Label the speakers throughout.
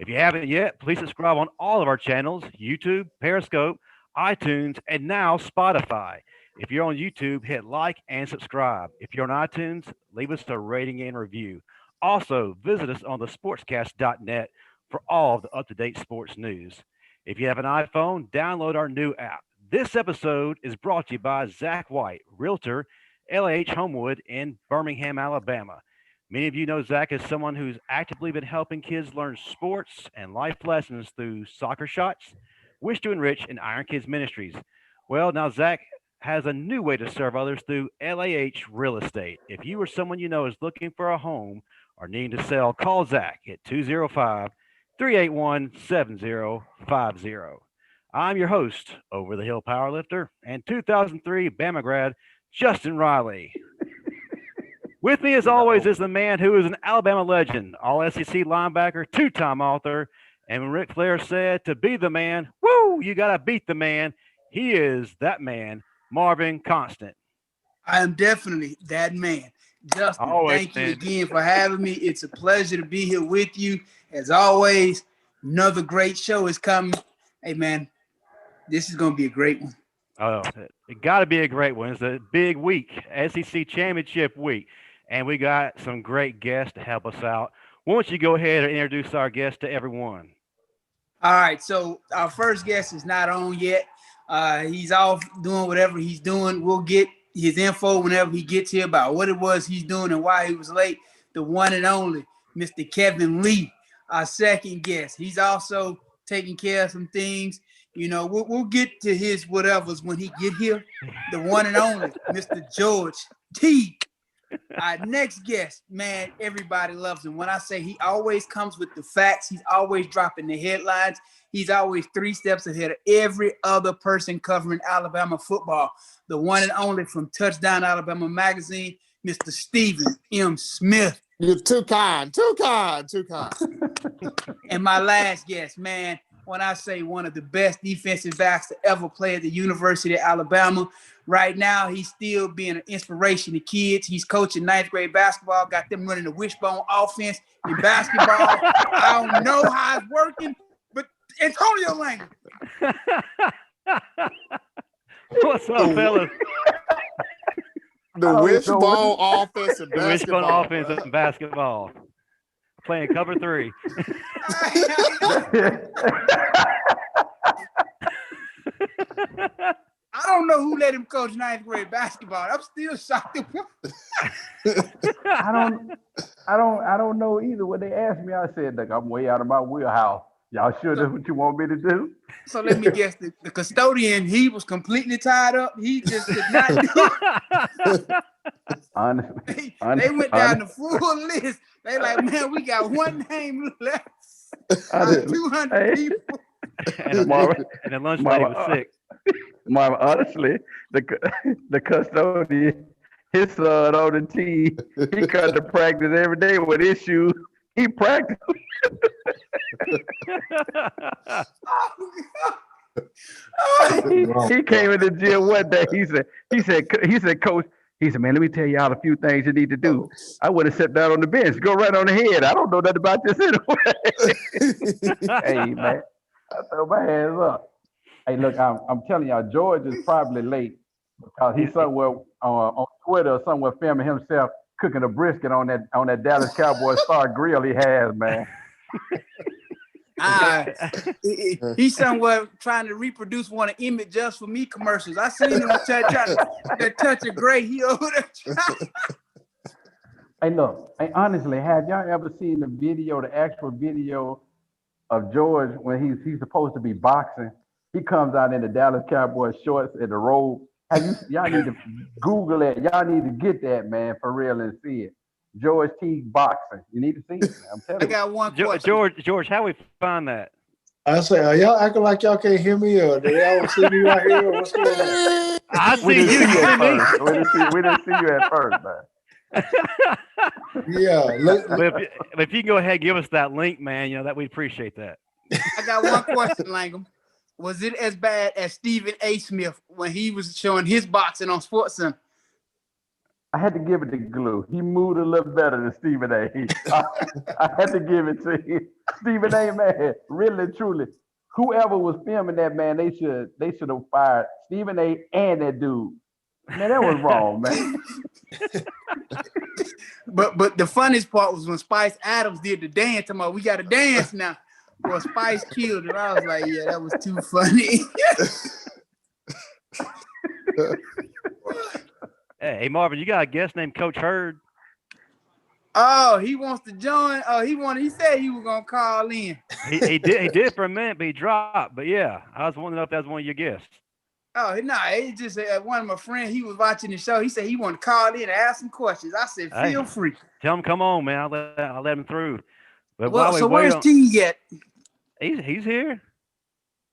Speaker 1: If you haven't yet, please subscribe on all of our channels: YouTube, Periscope, iTunes, and now Spotify. If you're on YouTube, hit like and subscribe. If you're on iTunes, leave us a rating and review. Also, visit us on the sportscast.net for all of the up to date sports news. If you have an iPhone, download our new app. This episode is brought to you by Zach White, Realtor, LAH Homewood in Birmingham, Alabama. Many of you know Zach as someone who's actively been helping kids learn sports and life lessons through Soccer Shots, Wish to Enrich, and Iron Kids Ministries. Well, now Zach has a new way to serve others through LAH Real Estate. If you or someone you know is looking for a home or needing to sell, call Zach at 205 381 7050. I'm your host, Over the Hill Powerlifter, and 2003 Bama grad, Justin Riley. With me, as always, is the man who is an Alabama legend, all SEC linebacker, two-time author, and when Ric Flair said to be the man, woo, you got to beat the man, he is that man, Marvin Constant.
Speaker 2: I am definitely that man. Justin, thank you again for having me. It's a pleasure to be here with you. As always, another great show is coming. Hey, man, this is going to be a great one.
Speaker 1: Oh, it got to be a great one. It's a big week, SEC Championship week, and we got some great guests to help us out. Why don't you go ahead and introduce our guest to everyone?
Speaker 2: All right, so our first guest is not on yet. He's off doing whatever he's doing. We'll get his info whenever he gets here about what it was he's doing and why he was late. The one and only Mr. Kevin Lee, our second guest. He's also taking care of some things. You know, we'll get to his whatevers when he get here. The one and only Mr. George Teague. Our next guest, man, everybody loves him. When I say he always comes with the facts, he's always dropping the headlines. He's always 3 steps ahead of every other person covering Alabama football. The one and only from Touchdown Alabama Magazine, Mr. Stephen M. Smith.
Speaker 3: You're too kind.
Speaker 2: And my last guest, man, when I say one of the best defensive backs to ever play at the University of Alabama. Right now, he's still being an inspiration to kids. He's coaching 9th grade basketball, got them running the wishbone offense in basketball. I don't know how it's working, but Antonio Langham.
Speaker 1: What's up, fellas?
Speaker 3: The wishbone offense and basketball.
Speaker 1: The wishbone offense and basketball. Playing cover 3.
Speaker 2: I don't know who let him coach 9th grade basketball. I'm still shocked.
Speaker 4: I don't know either. When they asked me, I said, "Look, I'm way out of my wheelhouse. Y'all sure that's what you want me to do?"
Speaker 2: So let me guess. The custodian, he was completely tied up. He just did not do it.
Speaker 4: Honestly,
Speaker 2: they went down the full list. They like, man, we got one name left. 200 people.
Speaker 1: And the lunch lady was sick.
Speaker 4: Mama, honestly, the custodian, his son on the team, he cut to practice every day with his shoes. He practiced. he came in the gym one day. He said, Coach, he said, man, let me tell y'all a few things you need to do. I would have sat down on the bench. Go right on the head. I don't know nothing about this anyway. Hey, man, I throw my hands up. Hey, look, I'm telling y'all, George is probably late because he's somewhere on Twitter or somewhere filming himself cooking a brisket on that Dallas Cowboys Star Grill he has, man.
Speaker 2: He's somewhere trying to reproduce one of Emmett Just For Me commercials. I seen him trying that touch of gray. He over there trying.
Speaker 4: Hey, look, honestly, have y'all ever seen the actual video of George when he's supposed to be boxing? He comes out in the Dallas Cowboys shorts and the robe. Y'all need to Google it. Y'all need to get that, man, for real, and see it. George Teague boxing. You need to see it. I'm telling you.
Speaker 2: I got one question.
Speaker 1: George, how we find that?
Speaker 3: I say, are y'all acting like y'all can't hear me, or do y'all see me right here, or what's going on?
Speaker 1: I see you. You see me?
Speaker 4: We didn't see you at first, man.
Speaker 3: Yeah.
Speaker 1: If you can go ahead and give us that link, man, that we'd appreciate that.
Speaker 2: I got one question, Langham. Was it as bad as Stephen A. Smith when he was showing his boxing on SportsCenter?
Speaker 4: I had to give it to Glue. He moved a little better than Stephen A. I had to give it to him. Stephen A. Man, really, truly, whoever was filming that, man, they should have fired Stephen A. and that dude. Man, that was wrong, man.
Speaker 2: But the funniest part was when Spice Adams did the dance. Talking about, we got to dance now. Well, Spice killed it. I was like, yeah, that was too funny.
Speaker 1: Hey, Marvin, you got a guest named Coach Hurd?
Speaker 2: Oh, he wants to join. Oh, he said he was gonna call in.
Speaker 1: He did for a minute, but he dropped. But yeah, I was wondering if that was one of your guests.
Speaker 2: Oh, no, it's just one of my friends. He was watching the show. He said he wanted to call in and ask some questions. I said, feel free.
Speaker 1: Tell him, come on, man. I'll let him through. But
Speaker 2: well, so where's Teague at?
Speaker 1: He's here.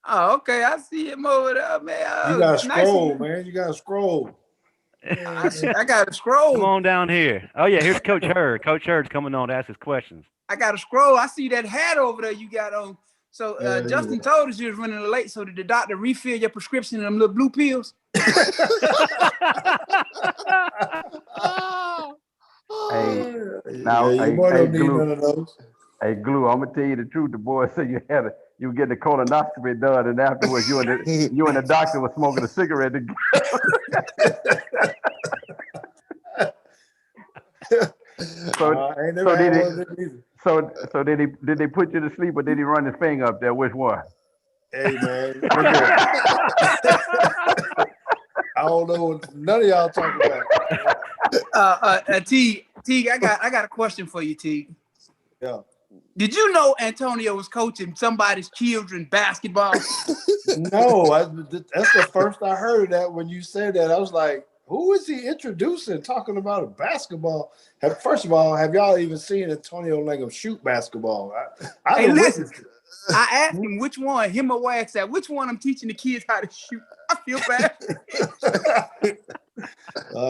Speaker 2: Oh, okay. I see him over there, man.
Speaker 3: You gotta scroll, man. You gotta scroll.
Speaker 2: I gotta scroll.
Speaker 1: Come on down here. Oh yeah, here's Coach Hurd. Coach Hurd's coming on to ask his questions.
Speaker 2: I gotta scroll. I see that hat over there you got on. So Justin told us you was running late. So did the doctor refill your prescription in them little blue pills?
Speaker 4: Hey, now,
Speaker 3: you don't need none of those.
Speaker 4: Hey, Glue, I'm gonna tell you the truth. The boy said you were getting the colonoscopy done, and afterwards you and the doctor was smoking a cigarette together. So did they put you to sleep, or did he run his finger up there? Which one?
Speaker 3: Hey man, I don't know what none of y'all talking about.
Speaker 2: Teague, I got a question for you, Teague.
Speaker 3: Yeah.
Speaker 2: Did you know Antonio was coaching somebody's children basketball?
Speaker 3: No, that's the first I heard that. When you said that, I was like, who is he introducing talking about a basketball? First of all, have y'all even seen Antonio Langham shoot basketall?
Speaker 2: Hey, listen, I asked him which one, him or Wax, that which one I'm teaching the kids how to shoot. I feel bad.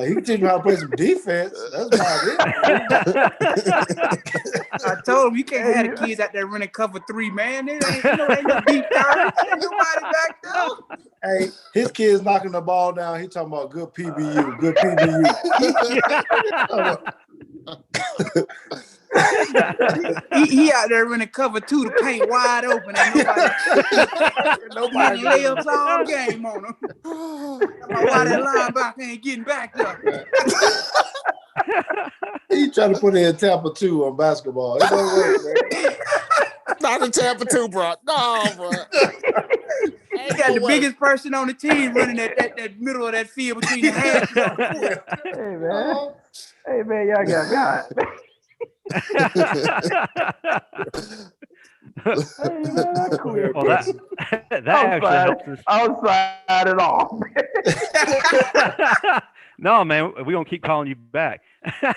Speaker 3: He can teach them how to play some defense. That's about it.
Speaker 2: I told him you can't have the kids out there running cover 3, man. There ain't no deep down. Ain't nobody back there.
Speaker 3: Hey, his kids knocking the ball down. He talking about good PBU, good PBU.
Speaker 2: he out there running cover 2, the paint wide open. Ain't nobody layups all game on him. Why that linebacker ain't getting back up?
Speaker 3: He trying to put in Tampa 2 on basketball. It don't work, man.
Speaker 5: Not the Tampa 2, bro. No, bro.
Speaker 2: He got the biggest person on the team running that middle of that field between the hands.
Speaker 4: Hey man, y'all got
Speaker 1: Well, that actually helps us.
Speaker 4: Outside it off.
Speaker 1: No, man, we're gonna keep calling you back. Now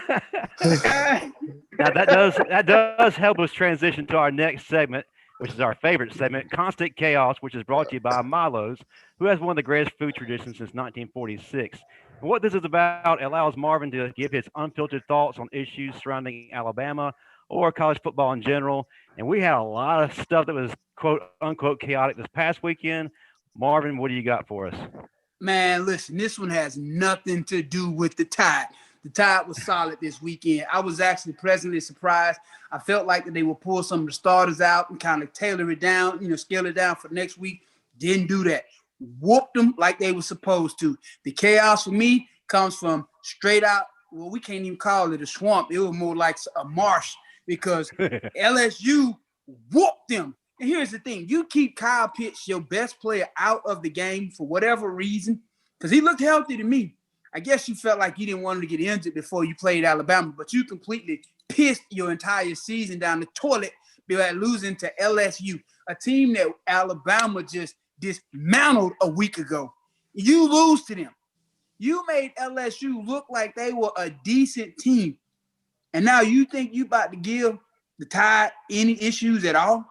Speaker 1: that does help us transition to our next segment, which is our favorite segment, Constant Chaos, which is brought to you by Milo's, who has one of the greatest food traditions since 1946. And what this is about, it allows Marvin to give his unfiltered thoughts on issues surrounding Alabama or college football in general. And we had a lot of stuff that was quote unquote chaotic this past weekend. Marvin, what do you got for us?
Speaker 2: Man, listen, this one has nothing to do with the Tide. The Tide was solid this weekend. I was actually pleasantly surprised. I felt like that they would pull some of the starters out and kind of tailor it down, scale it down for next week. Didn't do that. Whooped them like they were supposed to. The chaos for me comes from straight out, well, we can't even call it a swamp. It was more like a marsh because LSU whooped them. And here's the thing. You keep Kyle Pitts, your best player, out of the game for whatever reason, because he looked healthy to me. I guess you felt like you didn't want him to get injured before you played Alabama, but you completely pissed your entire season down the toilet by losing to LSU, a team that Alabama just dismantled a week ago. You lose to them. You made LSU look like they were a decent team. And now you think you about to give the Tide any issues at all?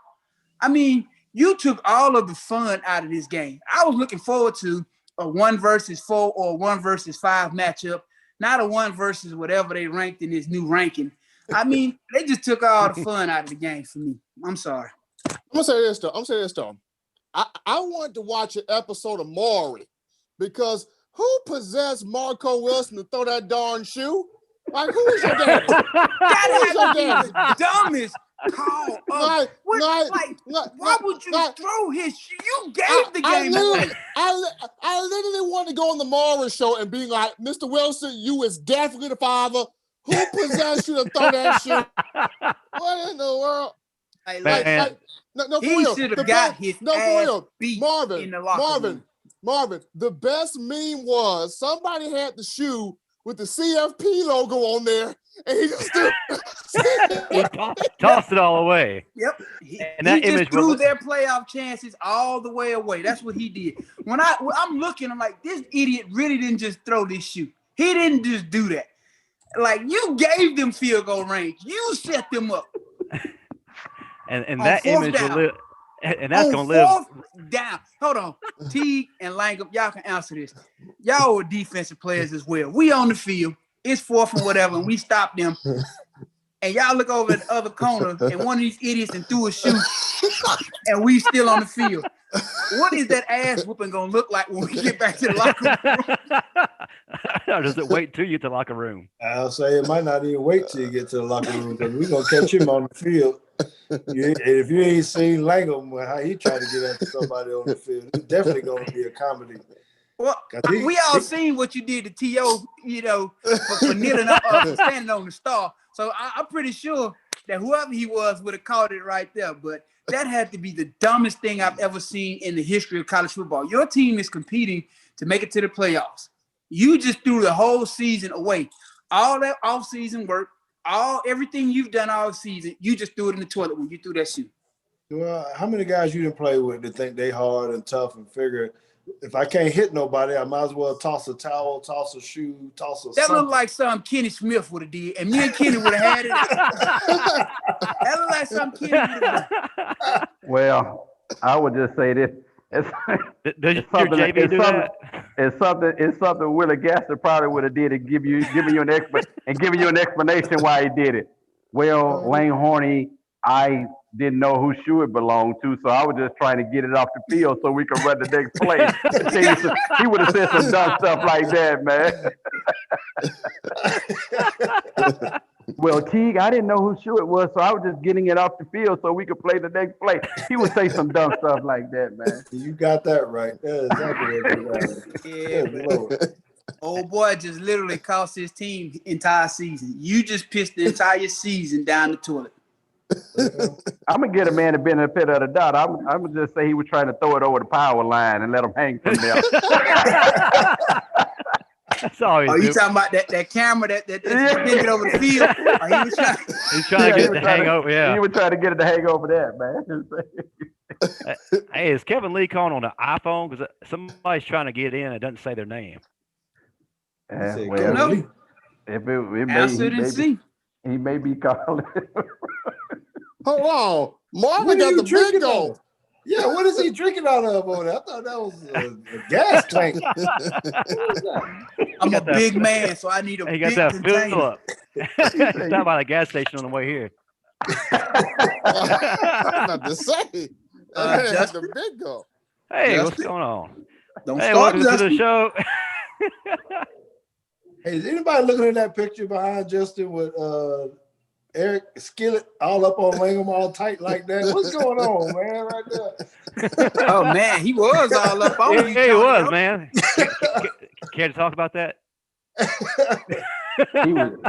Speaker 2: I mean, you took all of the fun out of this game. I was looking forward to a 1 versus 4 or a 1 versus 5 matchup, not a 1 versus whatever they ranked in this new ranking. I mean, they just took all the fun out of the game for me. I'm sorry.
Speaker 5: I'm gonna say this though. I wanted to watch an episode of Maury because who possessed Marco Wilson to throw that darn shoe? Like, who is your daddy?
Speaker 2: That had to be the dumbest call. Why would you throw his shoe? You gave the game away.
Speaker 5: I literally wanted to go on the Morris show and be like, Mr. Wilson, you is definitely the father. Who possessed you to throw that shoe? What in the world? No,
Speaker 2: he should have got his ass beat in the locker room.
Speaker 5: Marvin, the best meme was somebody had the shoe with the CFP logo on there, and he just
Speaker 1: tossed it all away.
Speaker 2: Yep, he just threw their playoff chances all the way away. That's what he did. When I'm looking, I'm like, this idiot really didn't just throw this shoe. He didn't just do that. Like, you gave them field goal range. You set them up.
Speaker 1: And that image will live. And that's going to live.
Speaker 2: Fourth down. Hold on. Teague and Langham, y'all can answer this. Y'all were defensive players as well. We on the field. It's fourth and whatever, and we stop them. And y'all look over at the other corner, and one of these idiots and threw a shoe, and we still on the field. What is that ass whooping going to look like when we get back to the locker room?
Speaker 1: Or does it wait till you get to the locker room?
Speaker 3: I'll say it might not even wait till you get to the locker room, because we're going to catch him on the field. If you ain't seen Langham, how he tried to get after somebody on the field, it's definitely going to be a comedy.
Speaker 2: Well, we all seen what you did to T.O., for kneeling up, standing on the star. So I'm pretty sure that whoever he was would have called it right there. But that had to be the dumbest thing I've ever seen in the history of college football. Your team is competing to make it to the playoffs. You just threw the whole season away. All that off-season work, everything you've done all season, you just threw it in the toilet when you threw that shoe.
Speaker 3: Well, how many guys you didn't play with that think they hard and tough and figure if I can't hit nobody, I might as well toss a towel, toss a shoe, toss a
Speaker 2: That looked like something Kenny Smith would have did, and me and Kenny would have had it. That looked like something Kenny would have done.
Speaker 4: Well, I would just say this. It's something Willie Gaston probably would have did and giving you an explanation why he did it. Well, Lane Horney, I didn't know whose shoe it belonged to, so I was just trying to get it off the field so we could run the next play. He would have said some dumb stuff like that, man. Well, Teague, I didn't know whose shoe it was, so I was just getting it off the field so we could play the next play. He would say some dumb stuff like that, man.
Speaker 3: You got that right. That is exactly what
Speaker 2: yeah, old boy just literally cost his team the entire season. You just pissed the entire season down the toilet.
Speaker 4: I'm gonna get a man the benefit of the doubt. I'm gonna just say he was trying to throw it over the power line and let him hang from there.
Speaker 1: That's all
Speaker 2: you talking about that camera that's suspended over the field?
Speaker 1: He's trying to get it to hang over. Yeah,
Speaker 4: he was trying to get it to hang over that, man.
Speaker 1: Hey, is Kevin Lee calling on the iPhone? Because somebody's trying to get in and it doesn't say their name.
Speaker 4: Well, he may be calling.
Speaker 5: Hold on. Marvin got the big goal.
Speaker 3: Yeah, what is he drinking out of over there? I thought that was a gas tank.
Speaker 2: I'm a big man, so I need a big container. He got that fill up.
Speaker 1: It's not by the gas station on the way here.
Speaker 5: I'm not to say. That's the big goal.
Speaker 1: Hey, what's going on?
Speaker 2: Welcome
Speaker 1: to the show.
Speaker 3: Hey, is anybody looking at that picture behind Justin with Eric Skillet all up on Langham all tight like that? What's going on, man, right there?
Speaker 2: Oh, man, he was all up on you.
Speaker 1: He was, man. Care to talk about that?
Speaker 3: He won't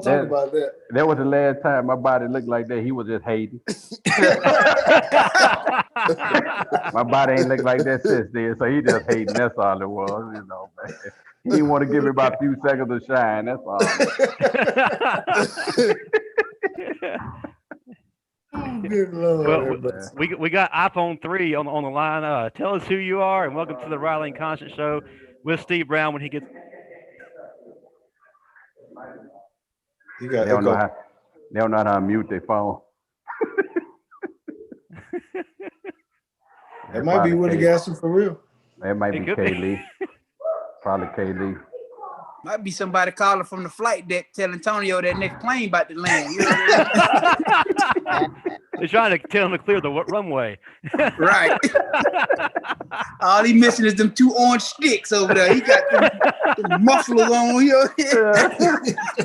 Speaker 3: talk about that.
Speaker 4: That was the last time my body looked like that. He was just hating. My body ain't looked like that since then, so he just hating. That's all it was, man. He didn't want to give me about a few seconds of shine. That's all.
Speaker 3: Good Lord.
Speaker 1: Well, we got iPhone 3 on the line. Tell us who you are and welcome to the Riley and Constant Show with Steve Brown when he gets.
Speaker 4: They don't know how to mute their phone.
Speaker 3: It might be Willie Gaston for real.
Speaker 4: It might be K. Lee. Probably K. Lee.
Speaker 2: Might be somebody calling from the flight deck telling Antonio that next plane about to land. You know what I mean?
Speaker 1: They're trying to tell him to clear the runway.
Speaker 2: Right. All he missing is them 2 orange sticks over there. He got them mufflers on here.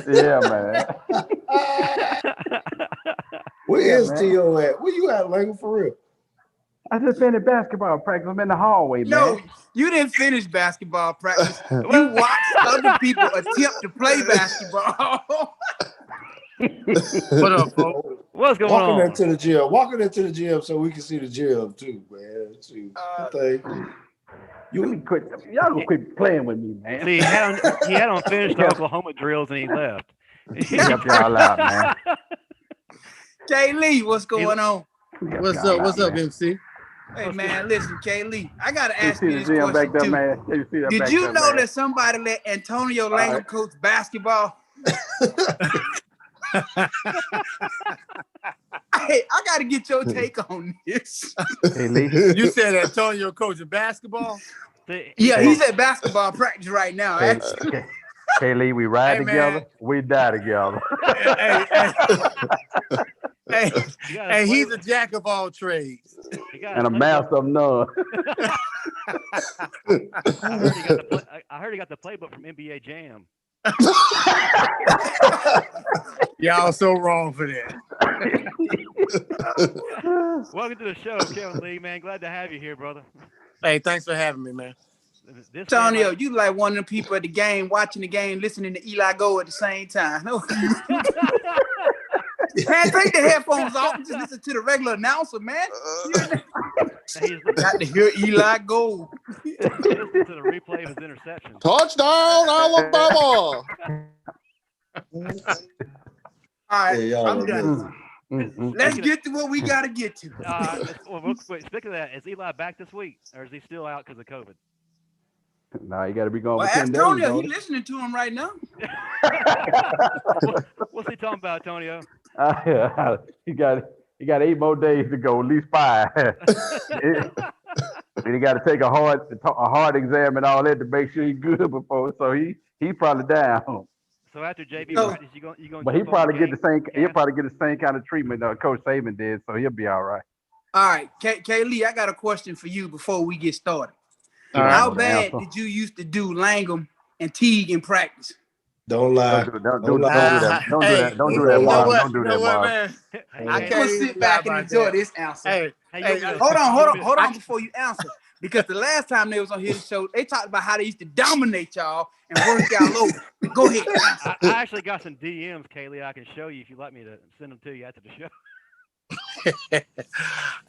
Speaker 4: Yeah, man.
Speaker 3: Where
Speaker 4: Yeah,
Speaker 3: is
Speaker 4: man.
Speaker 3: T.O. at? Where you at, Langham, for real?
Speaker 4: I just finished basketball practice. I'm in the hallway,
Speaker 2: No,
Speaker 4: man.
Speaker 2: you didn't finish basketball practice. You watched other people attempt to play basketball.
Speaker 5: What up, folks?
Speaker 1: What's going
Speaker 3: Walking
Speaker 1: on?
Speaker 3: into the gym. Walking into the gym so we can see the gym too, man. See, that thing.
Speaker 4: Let me quit. Y'all gonna quit playing with me, man.
Speaker 1: See, he had on finished the Oklahoma drills and he left.
Speaker 4: Help y'all out, man.
Speaker 2: Kay Lee, what's going on?
Speaker 4: Help
Speaker 5: What's
Speaker 4: y'all
Speaker 5: up? What's
Speaker 4: out,
Speaker 5: up,
Speaker 4: man.
Speaker 5: MC?
Speaker 2: Hey man, listen, Kay Lee, I gotta
Speaker 4: You
Speaker 2: ask
Speaker 4: see
Speaker 2: you
Speaker 4: the
Speaker 2: this
Speaker 4: gym back
Speaker 2: question
Speaker 4: there,
Speaker 2: too.
Speaker 4: man? You see that
Speaker 2: Did
Speaker 4: back
Speaker 2: you
Speaker 4: there,
Speaker 2: know
Speaker 4: man?
Speaker 2: that somebody let Antonio Langham coach basketball? Hey, I gotta get your take on this.
Speaker 4: Hey, Lee.
Speaker 5: You said Antonio coaching basketball?
Speaker 2: Yeah, he's at basketball practice right now.
Speaker 4: Hey,
Speaker 2: Actually.
Speaker 4: Hey, Lee, we ride
Speaker 5: Hey,
Speaker 4: together,
Speaker 5: man.
Speaker 4: we die together.
Speaker 5: Hey, he's a jack of all trades.
Speaker 4: And a master of none.
Speaker 1: I heard he got the playbook from NBA Jam.
Speaker 5: Y'all so wrong for that.
Speaker 1: Welcome to the show, Kevin Lee, man. Glad to have you here, brother.
Speaker 5: Hey, thanks for having me, man.
Speaker 2: Antonio, you like one of the people at the game, watching the game, listening to Eli go at the same time. Man, take the headphones off and just listen to the regular announcer, man. Got to hear Eli go.
Speaker 1: Listen to the replay of his interception.
Speaker 5: Touchdown, Alabama.
Speaker 2: All right,
Speaker 3: Yeah, y'all
Speaker 2: I'm
Speaker 3: are
Speaker 2: done. Let's get to what we got to get to.
Speaker 1: Real quick, speaking of that, is Eli back this week, or is he still out because of COVID?
Speaker 4: Nah, you got to be going
Speaker 2: Well,
Speaker 4: for 10
Speaker 2: ask
Speaker 4: days.
Speaker 2: Tonio.
Speaker 4: Brother.
Speaker 2: He's listening to him right now.
Speaker 1: What's he talking about, Antonio?
Speaker 4: He got 8 more days to go, at least 5. And he got to take a hard exam and all that to make sure he's good before. So he probably down.
Speaker 1: So after JV practice, you going?
Speaker 4: But he'll probably get the same kind of treatment Coach Saban did. So he'll be all right.
Speaker 2: All right, Kay Lee, I got a question for you before we get started.
Speaker 5: All right.
Speaker 2: How bad did you used to do Langham and Teague in practice?
Speaker 3: Don't lie.
Speaker 4: Don't do that. Don't do that. Don't do that, Marv. Don't do that, Marv.
Speaker 5: Man?
Speaker 2: I'm
Speaker 5: I
Speaker 2: gonna
Speaker 5: can't
Speaker 2: sit
Speaker 5: even
Speaker 2: back
Speaker 5: lie
Speaker 2: and
Speaker 5: about
Speaker 2: enjoy
Speaker 5: that.
Speaker 2: this answer.
Speaker 5: Hey,
Speaker 2: Hold on before you answer. Because the last time they was on his show, they talked about how they used to dominate y'all and work y'all over. Go ahead.
Speaker 1: I actually got some DMs, Kaylee. I can show you if you'd like me to send them to you after the show.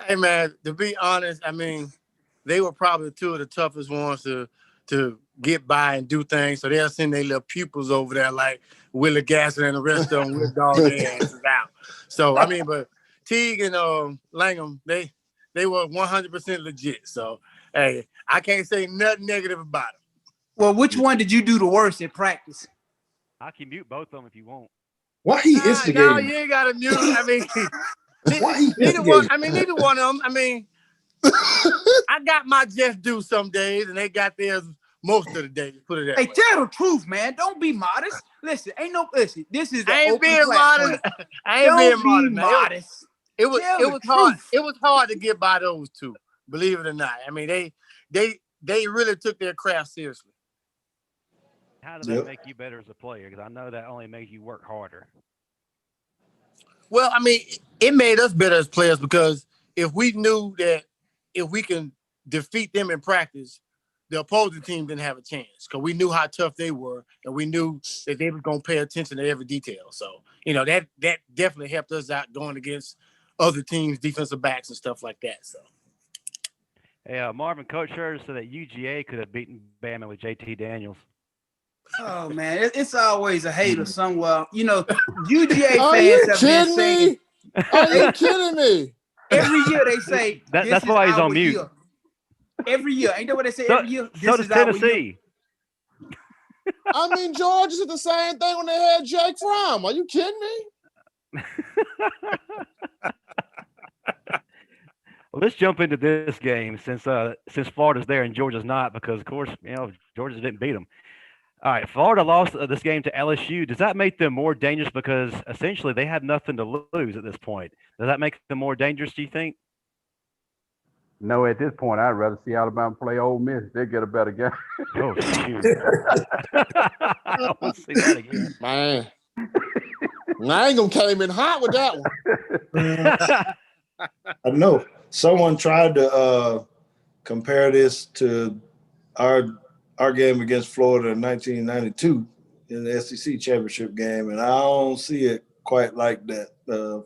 Speaker 5: Hey man, to be honest, I mean, they were probably 2 of the toughest ones to get by and do things. So they'll send their little pupils over there like Willie Gasson and the rest of them will dog their asses out. So I mean, but Teague and Langham, they were 100% legit. So hey, I can't say nothing negative about them.
Speaker 2: Well, which one did you do the worst in practice?
Speaker 1: I can mute both of them if you want.
Speaker 3: Why he
Speaker 5: No,
Speaker 3: instigating?
Speaker 5: you ain't got to mute. I mean,
Speaker 3: Why he
Speaker 5: neither one of them. I mean, I got my just due some days, and they got theirs most of the days. Put it that
Speaker 2: Hey,
Speaker 5: way.
Speaker 2: tell the truth, man. Don't be modest. Listen. This is
Speaker 5: I
Speaker 2: an
Speaker 5: ain't
Speaker 2: open
Speaker 5: being
Speaker 2: platform.
Speaker 5: modest. I ain't being
Speaker 2: Don't be
Speaker 5: modest. Man.
Speaker 2: modest.
Speaker 5: It was
Speaker 2: Tell the
Speaker 5: hard.
Speaker 2: truth.
Speaker 5: It was hard to get by those 2. Believe it or not. I mean, they really took their craft seriously.
Speaker 1: How does that make you better as a player? Because I know that only makes you work harder.
Speaker 5: Well, I mean, it made us better as players because if we knew that if we can defeat them in practice, the opposing team didn't have a chance because we knew how tough they were and we knew that they were going to pay attention to every detail. So, that definitely helped us out going against other teams, defensive backs and stuff like that. So,
Speaker 1: Hey, Marvin, Coach Scherzer said that UGA could have beaten Bama with JT Daniels.
Speaker 2: Oh man, it's always a hater somewhere. UGA
Speaker 5: Are
Speaker 2: fans
Speaker 5: you
Speaker 2: have been
Speaker 5: kidding
Speaker 2: saying
Speaker 5: me? Are you kidding me?
Speaker 2: every year they say
Speaker 1: That's why he's on mute.
Speaker 2: Year. Every year, ain't that what they say every year?
Speaker 1: So does Tennessee.
Speaker 5: I mean, Georgia did the same thing when they had Jake Fromm. Are you kidding me?
Speaker 1: Well, let's jump into this game since Florida's there and Georgia's not, because of course Georgia didn't beat them. All right, Florida lost this game to LSU. Does that make them more dangerous because essentially they have nothing to lose at this point? Does that make them more dangerous? Do you think?
Speaker 4: No, at this point, I'd rather see Alabama play Ole Miss. They get a better game.
Speaker 1: Oh shoot! I don't want to see that again.
Speaker 5: Man, Langham came in hot with that one.
Speaker 3: I know someone tried to compare this to our game against Florida in 1992 in the SEC championship game, and I don't see it quite like that.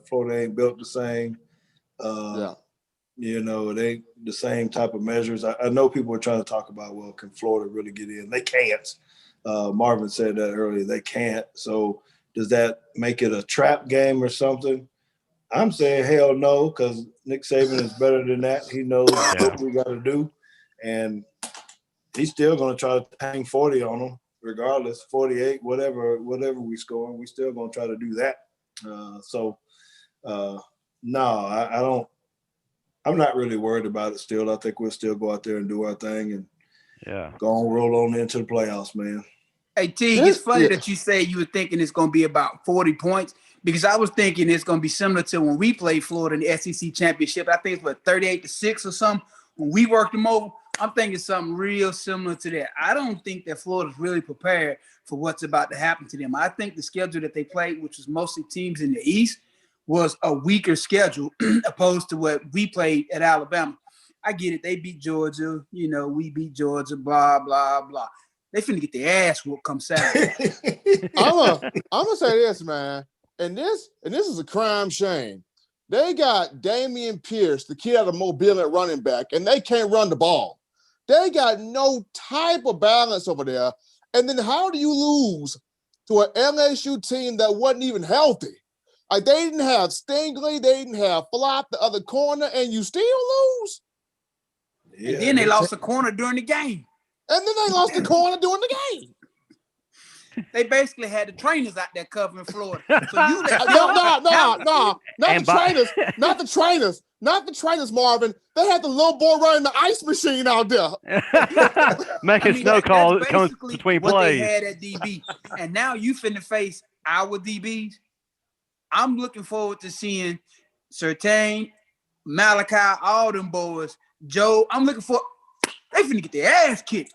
Speaker 3: Florida ain't built the same.
Speaker 5: Yeah.
Speaker 3: You know, it ain't the same type of measures. I know people are trying to talk about, well, can Florida really get in? They can't. Marvin said that earlier. They can't. So does that make it a trap game or something? I'm saying hell no, because Nick Saban is better than that. He knows what we got to do. And he's still going to try to hang 40 on them, regardless, 48, whatever we score. We still going to try to do that. No, I don't. I'm not really worried about it still. I think we'll still go out there and do our thing and go on, roll on into the playoffs, man.
Speaker 2: Hey, Teague, it's funny that you say you were thinking it's going to be about 40 points because I was thinking it's going to be similar to when we played Florida in the SEC championship. I think it's what 38-6 or something when we worked them over. I'm thinking something real similar to that. I don't think that Florida's really prepared for what's about to happen to them. I think the schedule that they played, which was mostly teams in the East, was a weaker schedule opposed to what we played at Alabama. I get it. They beat Georgia. You know, we beat Georgia, blah, blah, blah. They finna get their ass whooped come Saturday.
Speaker 5: I'm gonna say this, man. And this is a crime shame. They got Damian Pierce, the kid out of Mobile at running back, and they can't run the ball. They got no type of balance over there. And then how do you lose to an LSU team that wasn't even healthy? Like, they didn't have Stingley, they didn't have Flop, the other corner, and you still lose?
Speaker 2: Yeah, and then they lost a corner during the game.
Speaker 5: And then they lost the corner during the game.
Speaker 2: They basically had the trainers out there covering Florida. So
Speaker 5: no, not the trainers, Marvin. They had the little boy running the ice machine out there.
Speaker 1: Making snow calls comes between
Speaker 2: what
Speaker 1: plays.
Speaker 2: They had at DB. And now you finna face our DBs. I'm looking forward to seeing Surtain, Malachi, all them boys. Joe, I'm looking for they finna get their ass kicked.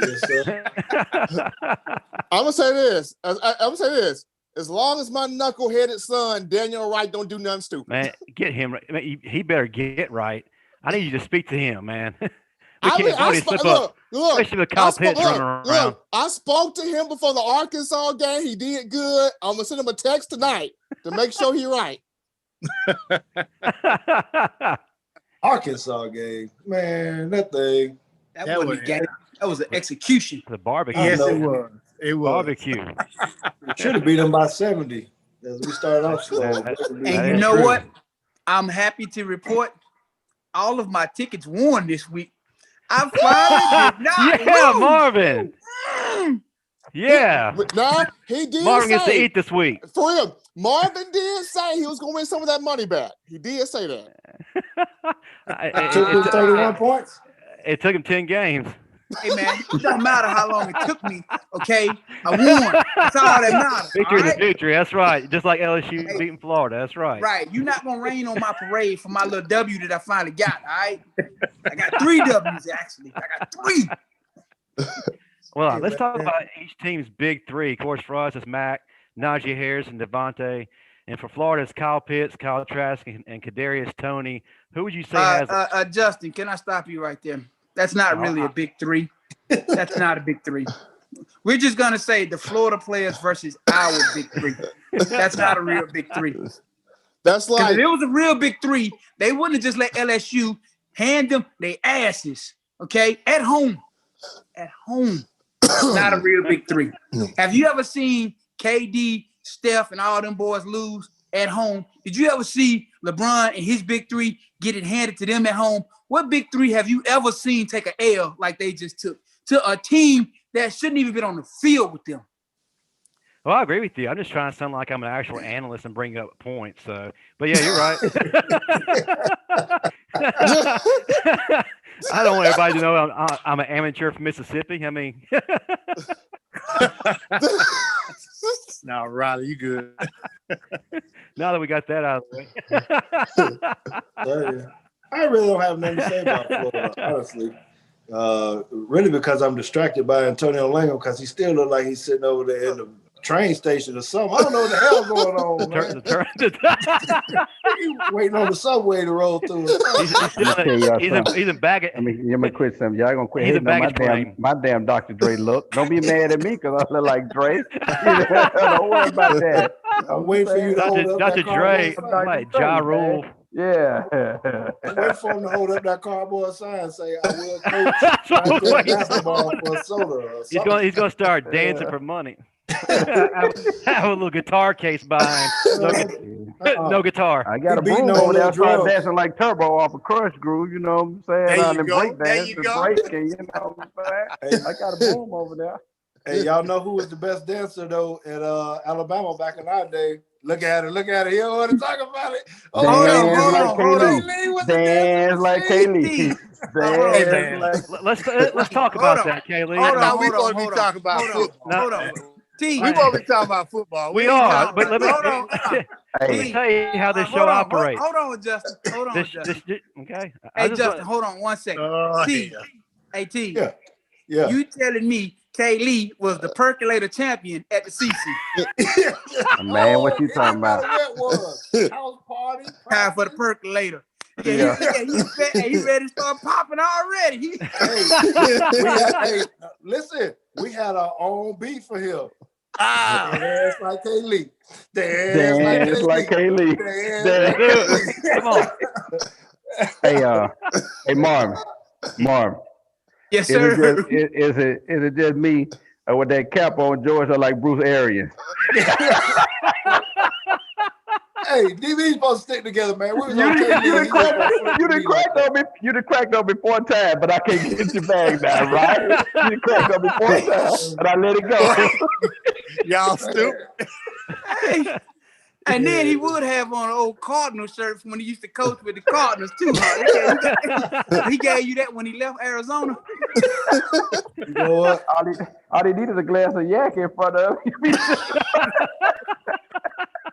Speaker 3: Yes, sir.
Speaker 5: I'm gonna say this. As long as my knuckleheaded son Daniel Wright don't do nothing stupid.
Speaker 1: Man, get him right. Man, he better get right. I need you to speak to him, man.
Speaker 5: Look,
Speaker 1: especially with Kyle Pitts running around.
Speaker 5: Look, I spoke to him before the Arkansas game. He did good. I'm gonna send him a text tonight to make sure he's right.
Speaker 3: Arkansas game, man, that thing.
Speaker 2: That wasn't a game. That was an execution.
Speaker 1: The barbecue.
Speaker 3: Yes, it was.
Speaker 6: It was.
Speaker 1: Barbecue.
Speaker 3: Should have beat them by 70 as we started off slow.
Speaker 2: And you know what? I'm happy to report all of my tickets won this week. I finally did not lose.
Speaker 1: Marvin. Yeah.
Speaker 5: No, he did.
Speaker 1: Marvin gets to eat this week.
Speaker 5: For real. Marvin did say he was going to win some of that money back. He did say that.
Speaker 3: It took him 31 points.
Speaker 1: It took him 10 games.
Speaker 2: Hey, man, it don't matter how long it took me, okay? I won. That's all that matters.
Speaker 1: Victory
Speaker 2: right?
Speaker 1: to victory. That's right. Just like LSU beating Florida. That's right.
Speaker 2: Right. You're not going to rain on my parade for my little W that I finally got, all right? I got 3 W's, actually. I got 3.
Speaker 1: Well, let's talk about each team's big 3. Of course, for us, it's Mac, Najee Harris, and Devontae. And for Florida, it's Kyle Pitts, Kyle Trask, and Kadarius Toney. Who would you say has
Speaker 2: Justin, can I stop you right there? That's not really a big 3. That's not a big 3. We're just going to say the Florida players versus our big 3. That's not a real big 3.
Speaker 5: That's like
Speaker 2: if it was a real big 3, they wouldn't have just let LSU hand them their asses, okay? At home. At home. Not a real big 3. Have you ever seen KD, Steph, and all them boys lose at home? Did you ever see LeBron and his big 3 get it handed to them at home? What big 3 have you ever seen take an L like they just took to a team that shouldn't even been on the field with them?
Speaker 1: Well, I agree with you. I'm just trying to sound like I'm an actual analyst and bring up points. So, but yeah, you're right. I don't want everybody to know I'm an amateur from Mississippi. I mean,
Speaker 6: No, Riley, you good.
Speaker 1: Now that we got that out of the way.
Speaker 3: I really don't have nothing to say about Florida, honestly. Really because I'm distracted by Antonio Langham because he still look like he's sitting over there in the train station or something. I don't know what the hell's going on, man. He's waiting on the subway to roll through.
Speaker 1: He's in baggage.
Speaker 4: I mean, let me quit something. Y'all gonna quit
Speaker 1: He's a
Speaker 4: hating on
Speaker 1: baggage
Speaker 4: my damn Dr. Dre look. Don't be mad at me because I look like Dre. Don't worry about that.
Speaker 3: I'm waiting for you to hold up
Speaker 1: Dr.
Speaker 3: that
Speaker 1: Dre,
Speaker 3: cardboard
Speaker 1: like Ja Rule.
Speaker 3: sign.
Speaker 4: Yeah.
Speaker 3: I'm waiting for him to hold up that cardboard sign and say, I will coach basketball for a soda or something.
Speaker 1: He's gonna start dancing for money. have a little guitar case behind. No guitar.
Speaker 4: I got a broom over there. I started dancing like Turbo off a Crush Groove. You know what I'm saying?
Speaker 6: There you go.
Speaker 4: Break dance,
Speaker 6: There you go.
Speaker 4: breaking, you know what I'm saying? I got a broom over there.
Speaker 3: Hey, y'all know who was the best dancer though at Alabama back in our day? Look at it. You don't want to talk about it.
Speaker 4: Hold on. Dance like Kaylee.
Speaker 1: Let's talk about that, Kaylee.
Speaker 6: Hold on, we're going to be talking about football.
Speaker 2: Hold on.
Speaker 6: We're going to be talking about football.
Speaker 1: We are, but let
Speaker 2: me
Speaker 1: tell you how this show operates.
Speaker 2: Hold on, Justin.
Speaker 1: Okay.
Speaker 2: Hey, Justin, hold on 1 second. T. Hey, T.
Speaker 3: Yeah.
Speaker 2: You telling me Kaylee was the percolator champion at the CC?
Speaker 4: Man, what you talking about?
Speaker 3: House party.
Speaker 2: Time for the percolator. Yeah. He ready to start popping already.
Speaker 3: Listen, we had our own beat for him. Dance like Kaylee.
Speaker 4: Dance like Kaylee.
Speaker 1: Come on.
Speaker 4: Hey, Marv.
Speaker 2: Yes, sir.
Speaker 4: Is it just me with that cap on George are like Bruce Arians?
Speaker 3: Hey, DB's supposed to stick together, man.
Speaker 4: You done cracked on me 4 times, but I can't get you back now, right? You done cracked on me 4 times, but I let it go.
Speaker 6: Y'all stupid.
Speaker 2: Hey. And then he would have on an old Cardinal shirt from when he used to coach with the Cardinals too. Huh? He gave you that when he left Arizona.
Speaker 3: You know what?
Speaker 4: All he needed a glass of yak in front of him.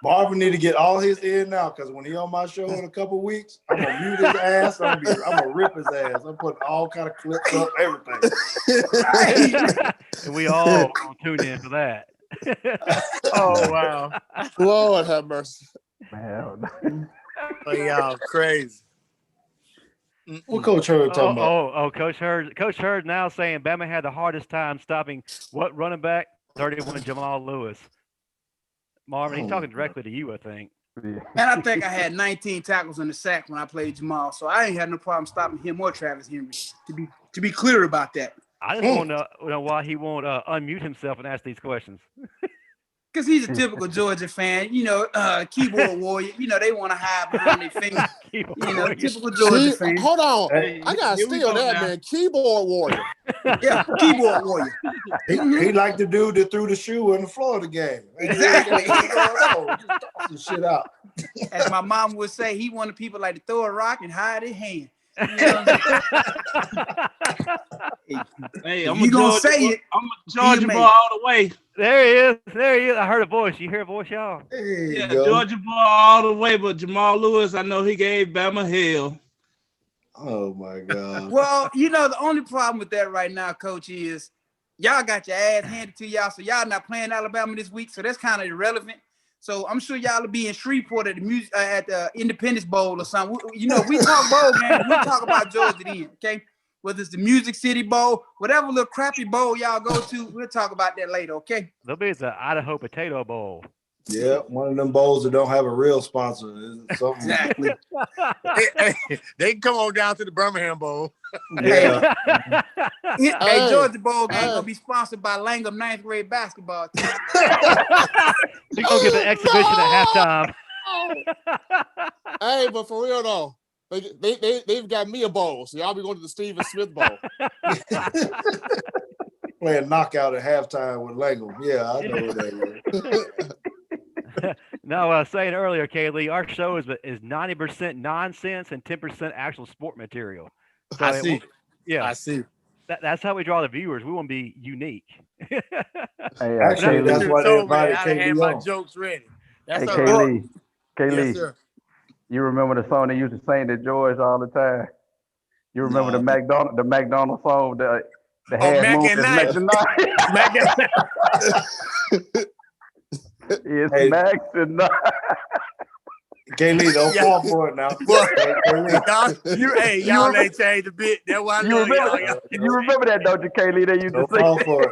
Speaker 3: Marvin need to get all his in now because when he on my show in a couple of weeks, I'm gonna mute his ass. I'm gonna rip his ass. I'm putting all kind of clips up, everything.
Speaker 1: And we all gonna tune in for that.
Speaker 6: Oh wow!
Speaker 5: Lord have mercy.
Speaker 4: Man.
Speaker 6: Oh, y'all crazy.
Speaker 3: What Coach Hurd talking about?
Speaker 1: Coach Hurd. Coach Hurd now saying Bama had the hardest time stopping what running back? 31 Jamal Lewis. Marvin, he's talking directly to you, I think.
Speaker 2: And I think I had 19 tackles in the sack when I played Jamal, so I ain't had no problem stopping him or Travis Henry. To be clear about that.
Speaker 1: I just want to know why he won't unmute himself and ask these questions.
Speaker 2: Because he's a typical Georgia fan, keyboard warrior. They want to hide behind their finger. Typical Georgia fan.
Speaker 5: Hold on, I gotta steal that, man. Keyboard warrior.
Speaker 2: Yeah, keyboard warrior.
Speaker 3: He like the dude that threw the shoe in the Florida game.
Speaker 2: Exactly.
Speaker 3: Just toss the shit out.
Speaker 2: As my mom would say, he wanted people like to throw a rock and hide his hand.
Speaker 7: Hey, I'm
Speaker 2: gonna say it.
Speaker 7: I'm a Georgia boy all the way.
Speaker 1: There he is. I heard a voice. You hear a voice, y'all?
Speaker 7: Yeah, Georgia boy all the way. But Jamal Lewis, I know he gave Bama hell.
Speaker 3: Oh my God.
Speaker 2: Well, the only problem with that right now, Coach, is y'all got your ass handed to y'all, so y'all not playing Alabama this week, so that's kind of irrelevant. So I'm sure y'all will be in Shreveport at the Independence Bowl or something. If we talk bowl games, we'll talk about Georgia then, okay? Whether it's the Music City Bowl, whatever little crappy bowl y'all go to, we'll talk about that later, okay?
Speaker 1: There'll be the Idaho Potato Bowl.
Speaker 3: Yeah, one of them bowls that don't have a real sponsor.
Speaker 2: Exactly.
Speaker 6: They can come on down to the Birmingham Bowl.
Speaker 3: Yeah.
Speaker 2: Hey, Georgia Bowl game gonna be sponsored by Langham 9th grade basketball team.
Speaker 1: We're gonna get the exhibition at halftime.
Speaker 5: Hey, but for real though, they've got me a bowl, so y'all be going to the Stephen Smith Bowl.
Speaker 3: Playing knockout at halftime with Langham. Yeah, I know what that is.
Speaker 1: No, saying earlier, Kaylee, our show is 90% nonsense and 10% actual sport material. So
Speaker 6: I see.
Speaker 1: Yeah.
Speaker 6: I see.
Speaker 1: That's how we draw the viewers. We want to be unique.
Speaker 4: Hey,
Speaker 3: Actually, that's
Speaker 6: You
Speaker 3: why they
Speaker 6: told me
Speaker 3: invited
Speaker 6: I had
Speaker 3: KD
Speaker 6: my
Speaker 3: on.
Speaker 6: jokes ready. That's
Speaker 4: Hey,
Speaker 6: all right.
Speaker 4: Kaylee,
Speaker 6: Yes, sir.
Speaker 4: you remember the song they used to sing to George all the time? You remember
Speaker 3: No.
Speaker 4: the McDonald's song, the
Speaker 6: Oh,
Speaker 4: half
Speaker 6: Mac
Speaker 4: moon
Speaker 6: and
Speaker 4: is
Speaker 6: Knight.
Speaker 4: Mac tonight?
Speaker 6: Mac and
Speaker 4: It's
Speaker 3: Hey.
Speaker 4: Max tonight.
Speaker 3: Kaylee, don't
Speaker 6: Yeah.
Speaker 3: fall for it now.
Speaker 6: Boy,
Speaker 3: Kaylee,
Speaker 6: y'all ain't changed a bit. That's why I
Speaker 4: You
Speaker 6: love
Speaker 4: remember,
Speaker 6: y'all.
Speaker 4: you remember that, don't you, Kaylee? They used to
Speaker 3: don't fall
Speaker 4: sing.
Speaker 3: for it.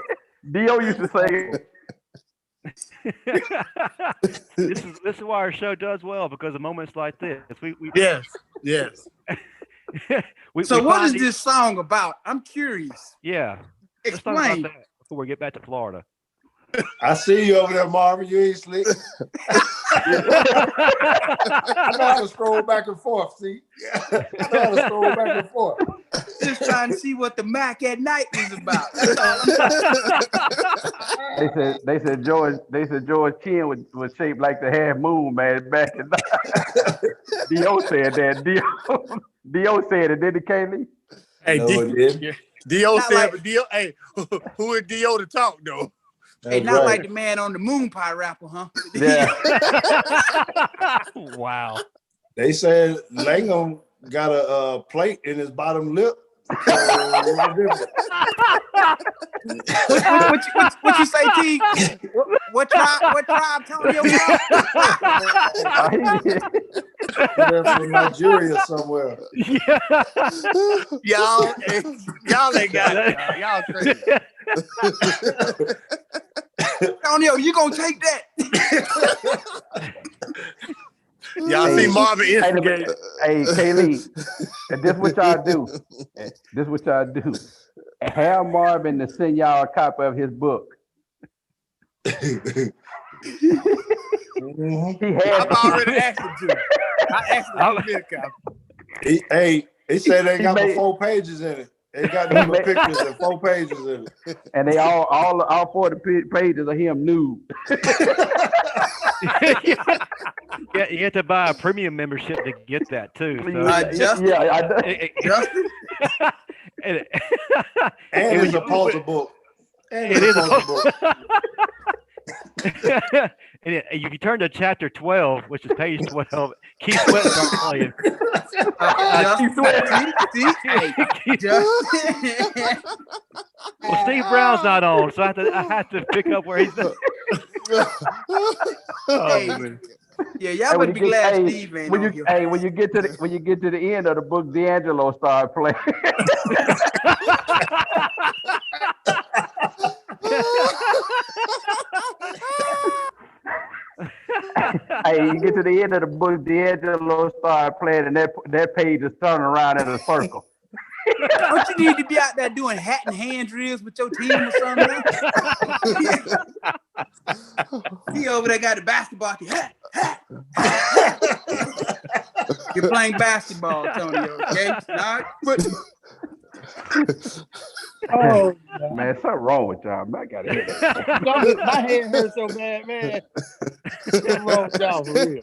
Speaker 4: Dio used to sing.
Speaker 1: This is why our show does well, because of moments like this. We
Speaker 6: Yes.
Speaker 2: So
Speaker 1: we
Speaker 2: what
Speaker 1: find
Speaker 2: is
Speaker 1: these-
Speaker 2: this song about? I'm curious.
Speaker 1: Yeah. Let's talk about
Speaker 2: Explain.
Speaker 1: that before we get back to Florida.
Speaker 3: I see you over there, Marvin. You ain't slick. I know how to scroll back and forth. See, I know how to scroll back and forth.
Speaker 2: Just trying to see what the Mac at night is about. That's all I'm
Speaker 4: They said George chin was shaped like the half moon, man, back in the Dio said that. Dio said it, didn't he, Kaylee?
Speaker 6: Hey,
Speaker 3: No, it didn't.
Speaker 6: Dio
Speaker 2: Not
Speaker 6: said,
Speaker 2: like-
Speaker 6: but Dio, hey, who is Dio to talk though?
Speaker 2: Hey,
Speaker 3: That's
Speaker 2: not
Speaker 3: right.
Speaker 2: like the man on the moon pie rapper, huh?
Speaker 4: Yeah.
Speaker 1: Wow.
Speaker 3: They said Langham got a plate in his bottom lip. So, what different?
Speaker 2: What you say, Teague? What tribe Tonyo from?
Speaker 3: They're from Nigeria somewhere.
Speaker 1: Yeah.
Speaker 6: Y'all ain't got it. Y'all crazy.
Speaker 2: Tonyo, you gonna take that?
Speaker 6: Y'all
Speaker 4: Hey.
Speaker 6: see Marvin instigate.
Speaker 4: Hey, Kaylee, and this what y'all do. This what y'all do. Have Marvin to send y'all a copy of his book.
Speaker 3: Mhm.
Speaker 4: He had
Speaker 6: I've already asked him to. I asked him to give me a copy.
Speaker 3: He said they got
Speaker 4: made-
Speaker 3: 4 pages in it. They got number pictures and 4 pages in it.
Speaker 4: and they all 40 pages of him nude.
Speaker 1: Yeah, you have to buy a premium membership to get that too. So
Speaker 2: Justin?
Speaker 4: Yeah,
Speaker 2: Justin?
Speaker 3: And
Speaker 1: It
Speaker 3: it's a puzzle book. And
Speaker 1: It
Speaker 3: it's
Speaker 1: is
Speaker 3: a
Speaker 1: a
Speaker 3: puzzle book.
Speaker 1: and if you turn to chapter 12, which is page 12, Keith Sweat starts playing.
Speaker 2: Justin? See? Hey, Justin.
Speaker 1: Well, Steve Brown's not on, so I have to pick up where he's at.
Speaker 2: Hey, yeah, y'all better be glad Steve ain't on here.
Speaker 4: when you get to the end of the book, D'Angelo started playing. Hey, you get to the end of the book, D'Angelo started playing, and that page is turning around in a circle.
Speaker 2: Don't you need to be out there doing hat and hand drills with your team or something? He over there got the basketball. You're playing basketball, Tony, okay? Not
Speaker 7: Oh,
Speaker 4: Man, something wrong with y'all. Man, I gotta hear that.
Speaker 7: my head hurts so bad, man. What's wrong with y'all for real?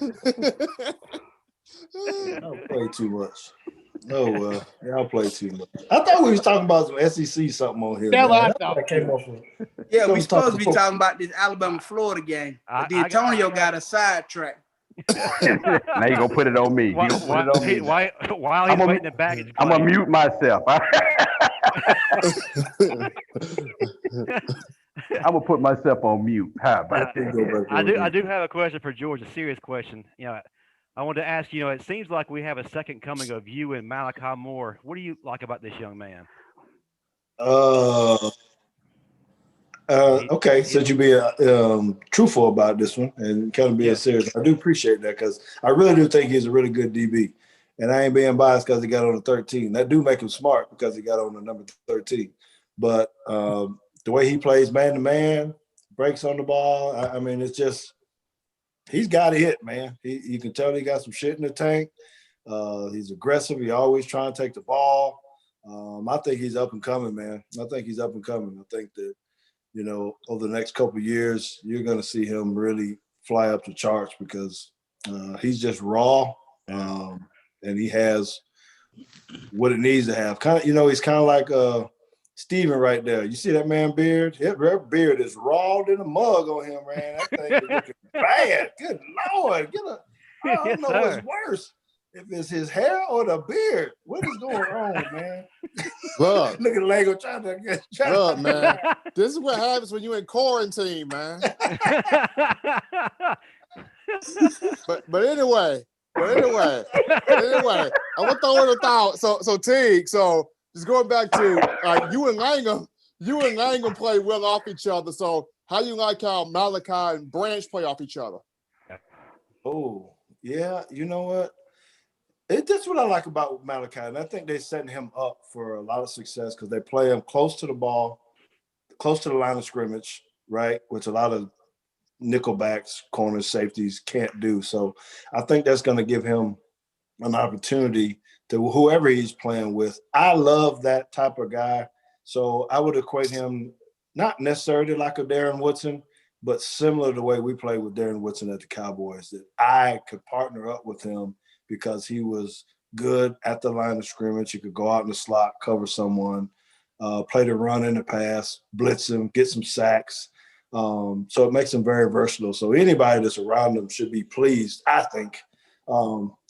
Speaker 3: Y'all play too much. Oh well, y'all play too much. I thought we was talking about some SEC something on here.
Speaker 7: That's
Speaker 3: man.
Speaker 7: what I
Speaker 3: That's
Speaker 7: thought.
Speaker 3: what I came off with.
Speaker 2: yeah, we
Speaker 3: Don't
Speaker 2: supposed to
Speaker 3: talk
Speaker 2: be
Speaker 3: to
Speaker 2: talking about this Alabama-Florida game. But then Antonio got a sidetrack.
Speaker 4: Now you gonna put it on me. You gonna put it on me.
Speaker 1: While he's waiting in the baggage
Speaker 4: I'm gonna
Speaker 1: claim.
Speaker 4: mute myself. I'm gonna put myself on mute. How about that?
Speaker 1: I do have a question for George, a serious question. I wanted to ask, it seems like we have a second coming of you and Malachi Moore. What do you like about this young man?
Speaker 3: Okay, since you be truthful about this one and kind of being serious, I do appreciate that because I really do think he's a really good DB, and I ain't being biased because he got on the 13. That do make him smart because he got on the number 13. But the way he plays man to man, breaks on the ball, I mean, it's just he's got a hit, man. You can tell he got some shit in the tank. He's aggressive. He always trying to take the ball. I think he's up and coming, man. I think he's up and coming. I think that, over the next couple of years, you're going to see him really fly up the charts because he's just raw, and he has what it needs to have. Kind of, he's kind of like Steven right there. You see that man beard? His beard is raw in a mug on him, man. That thing is looking bad. Good Lord. I don't
Speaker 1: Yes,
Speaker 3: know
Speaker 1: sir.
Speaker 3: what's worse. If it's his hair or the beard. What is going on, man?
Speaker 5: Look,
Speaker 3: Look at Lego trying to
Speaker 5: look, man. This is what happens when you're in quarantine, man. But anyway, I'm gonna throw in a thought. So Teague, so just going back to you and Langham play well off each other. So how you like how Malachi and Branch play off each other?
Speaker 3: Oh, yeah, you know what? That's what I like about Malachi, and I think they're setting him up for a lot of success because they play him close to the ball, close to the line of scrimmage, right? Which a lot of nickelbacks, corners, safeties can't do. So I think that's going to give him an opportunity to whoever he's playing with. I love that type of guy. So I would equate him not necessarily like a Darren Woodson, but similar to the way we played with Darren Woodson at the Cowboys, that I could partner up with him because he was good at the line of scrimmage. He could go out in the slot, cover someone, play the run and the pass, blitz him, get some sacks. So it makes him very versatile. So anybody that's around him should be pleased, I think,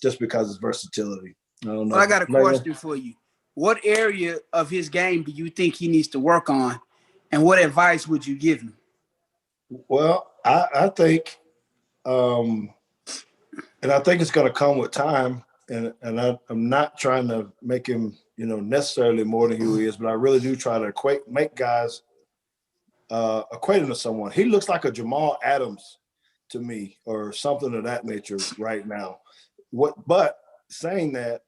Speaker 3: just because of versatility. I don't know.
Speaker 2: Well, I got a question for you. What area of his game do you think he needs to work on, and what advice would you give him?
Speaker 3: Well, I think, and I think it's going to come with time. And I'm not trying to make him, necessarily more than who he is, but I really do try to make guys equate him to someone. He looks like a Jamal Adams to me, or something of that nature right now. But saying that,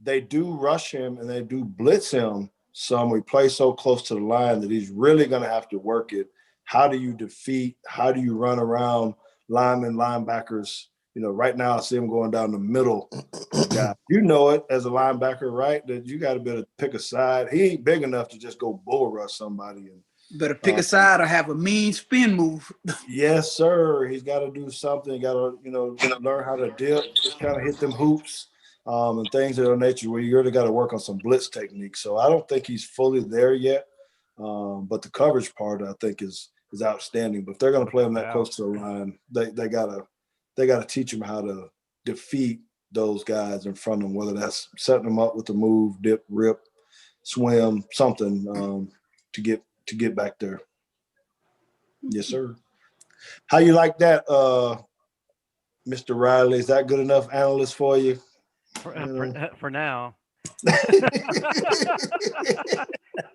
Speaker 3: they do rush him and they do blitz him some. We play so close to the line that he's really going to have to work it. How do you run around linebackers? Right now I see him going down the middle. Yeah, it as a linebacker, right? That you got to be able to pick a side. He ain't big enough to just go bull rush somebody. And
Speaker 2: better pick a side or have a mean spin move.
Speaker 3: Yes, sir. He's got to do something. Got to, learn how to dip, just kind of hit them hoops. And things of that nature where you really got to work on some blitz technique. So I don't think he's fully there yet. But the coverage part, I think, is outstanding. But if they're going to play him that close to the line, they gotta teach him how to defeat those guys in front of them, whether that's setting them up with a move, dip, rip, swim, something to get back there. Yes, sir. How you like that, Mr. Riley? Is that good enough analyst for you?
Speaker 1: For now.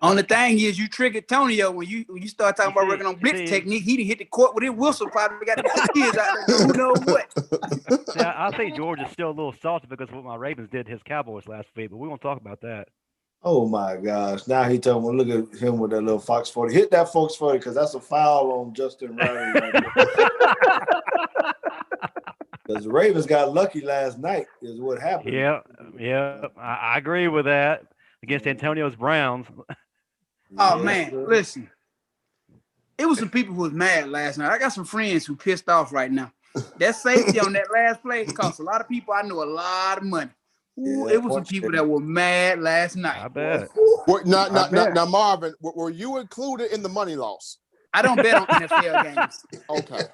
Speaker 2: Only thing is, you triggered Tonio when you start talking about working on blitz technique. He done hit the court with his whistle. Probably got the kids out there. Who knows what?
Speaker 1: Yeah, I think George is still a little salty because of what my Ravens did to his Cowboys last week, but we won't talk about that.
Speaker 3: Oh my gosh! Now he told me, look at him with that little Fox 40. Hit that Fox 40 because that's a foul on Justin Riley. Because the Ravens got lucky last night, is what happened.
Speaker 1: Yeah, I agree with that against Antonio's Browns.
Speaker 2: Oh man, listen, it was some people who was mad last night. I got some friends who pissed off right now. That safety on that last play cost a lot of people I know a lot of money. Ooh, it was some people that were mad last night.
Speaker 1: I bet.
Speaker 5: Now, Marvin, were you included in the money loss?
Speaker 2: I don't bet on NFL games.
Speaker 5: Okay.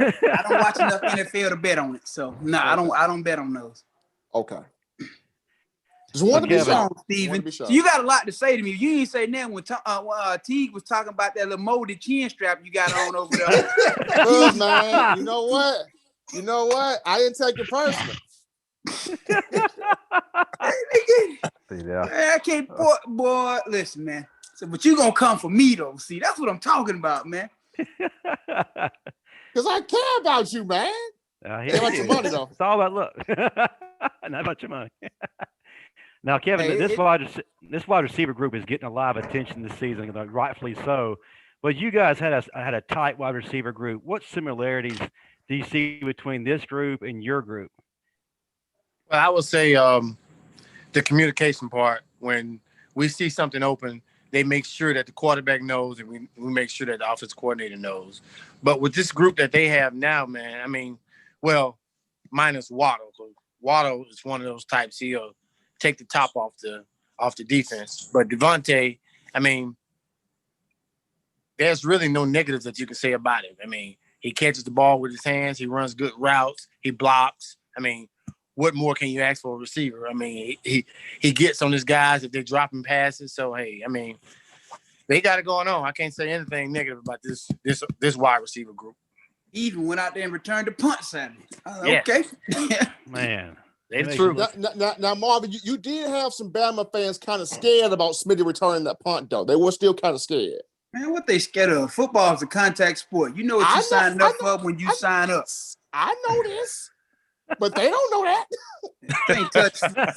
Speaker 2: I don't watch enough NFL to bet on it. So no, I don't bet on those.
Speaker 5: Okay. Just want to be sure,
Speaker 2: Steven. So you got a lot to say to me. You ain't say nothing when Teague was talking about that little molded chin strap you got on over there.
Speaker 5: Look, man, you know what? I didn't take it personal.
Speaker 2: I can't, boy. Listen, man. So, but you gonna come for me though? See, that's what I'm talking about, man.
Speaker 5: Because I care about you, man. Care about your money though.
Speaker 1: It's all about look, not about your money. Now, Kevin, this wide receiver group is getting a lot of attention this season, and rightfully so. But you guys had a tight wide receiver group. What similarities do you see between this group and your group?
Speaker 6: Well, I would say the communication part. When we see something open, they make sure that the quarterback knows, and we make sure that the offensive coordinator knows. But with this group that they have now, man, I mean, well, minus Waddle. Waddle is one of those types. He'll take the top off the defense. But Devontae, I mean, there's really no negatives that you can say about it. I mean, he catches the ball with his hands. He runs good routes. He blocks. I mean, what more can you ask for a receiver? I mean, he gets on his guys if they're dropping passes. So, hey, I mean, they got it going on. I can't say anything negative about this wide receiver group.
Speaker 2: He even went out there and returned the punt Saturday.
Speaker 6: Yes.
Speaker 2: Okay.
Speaker 1: Man.
Speaker 6: That's true.
Speaker 5: Now, Marvin, you did have some Bama fans kind of scared about Smitty returning that punt, though. They were still kind of scared.
Speaker 2: Man, what they scared of? Football is a contact sport. You know what you signed up for when you sign up.
Speaker 5: I know this, but they don't know that.
Speaker 2: This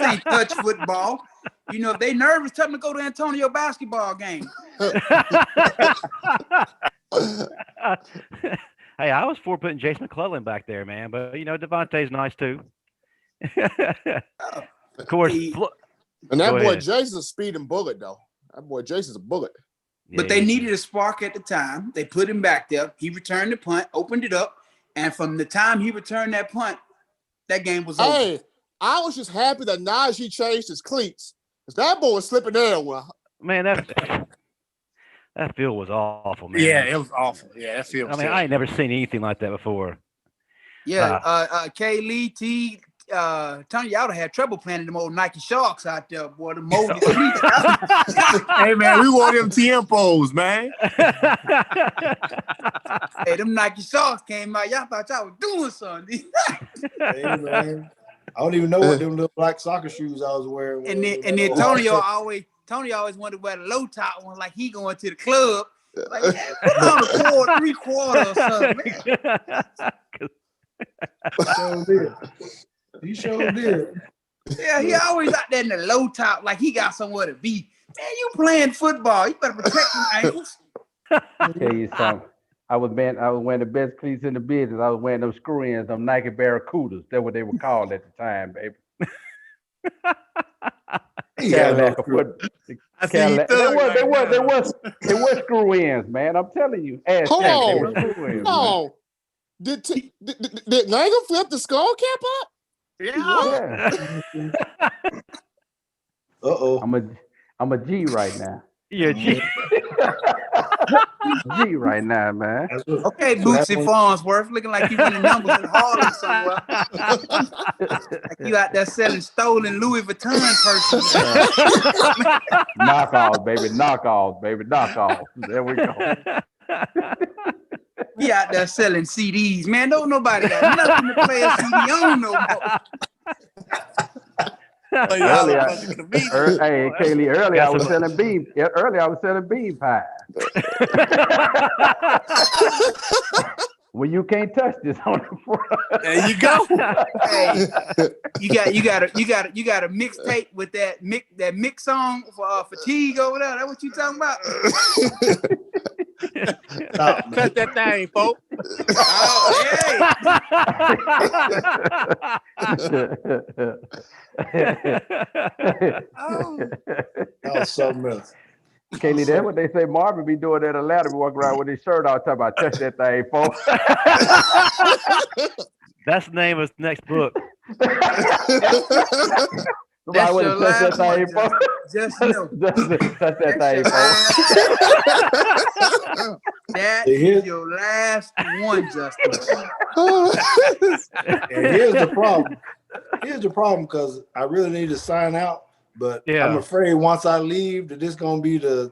Speaker 2: ain't touch football. You know, if they nervous, tell them to go to Antonio basketball game.
Speaker 1: Hey, I was for putting Jason McClellan back there, man. But, you know, Devontae's nice, too. Of course.
Speaker 5: And that boy Jason's a speeding bullet, though. That boy Jason's a bullet.
Speaker 2: But they needed a spark at the time. They put him back there. He returned the punt, opened it up. And from the time he returned that punt, that game was over.
Speaker 5: Hey, I was just happy that Najee changed his cleats. Because that boy was slipping everywhere.
Speaker 1: Man, that field was awful, man.
Speaker 6: Yeah, it was awful. Yeah, that field was
Speaker 1: I mean, I ain't never seen anything like that before.
Speaker 2: Yeah, K. Lee, Teague, Tony, y'all would have had trouble planting them old Nike Sharks out there, boy. The moldy
Speaker 6: Hey, man, we want them Tiempos, man.
Speaker 2: Hey, them Nike Sharks came out. Y'all thought y'all was doing something.
Speaker 3: Hey, man. I don't even know what them little black soccer shoes I was wearing.
Speaker 2: And then Tony always wanted to wear the low top one like he going to the club. Like, yeah, put on a 3/4 or something.
Speaker 3: He sure did.
Speaker 2: Yeah, he always out there in the low top like he got somewhere to be. Man, you playing football. You better protect them ankles.
Speaker 4: Tell you something. I was wearing the best cleats in the business. I was wearing those screw-ins, them Nike Barracudas. That's what they were called at the time, baby. Cadillac or foot. Cadillac. They were screw-ins, man. I'm telling you.
Speaker 5: Hold
Speaker 4: they were screw-ins.
Speaker 5: on. Did Langham flip the skull cap up?
Speaker 6: Yeah.
Speaker 3: Uh-oh.
Speaker 4: I'm a G right now.
Speaker 1: Yeah, G.
Speaker 4: G right now, man.
Speaker 2: Okay, Bootsy Farnsworth, looking like you winning numbers in Harlem somewhere. Like you out there selling stolen Louis Vuitton purses.
Speaker 4: Knockoffs, baby. Knockoffs, baby. Knockoffs. There we go.
Speaker 2: He out there selling CDs. Man, don't nobody got nothing to play a CD on no more.
Speaker 4: Hey, Kaylee, earlier I was selling bean pie. Well, you can't touch this on the front.
Speaker 6: There you go.
Speaker 2: Hey, you got a mixtape with that mix song for Teague over there. That what you talking about?
Speaker 6: Cut that thing, folks.
Speaker 2: Oh,
Speaker 3: That was something else.
Speaker 4: Kaylee, that's what they say Marvin be doing at Atlanta. We walk around with his shirt off, talking about touch that thing, folks.
Speaker 1: That's the name of his next book.
Speaker 2: That's your last one, just know.
Speaker 4: Touch that thing, folks.
Speaker 2: That is your last one, Justin.
Speaker 3: And here's the problem. Here's the problem, because I really need to sign out, but I'm afraid once I leave that this gonna be the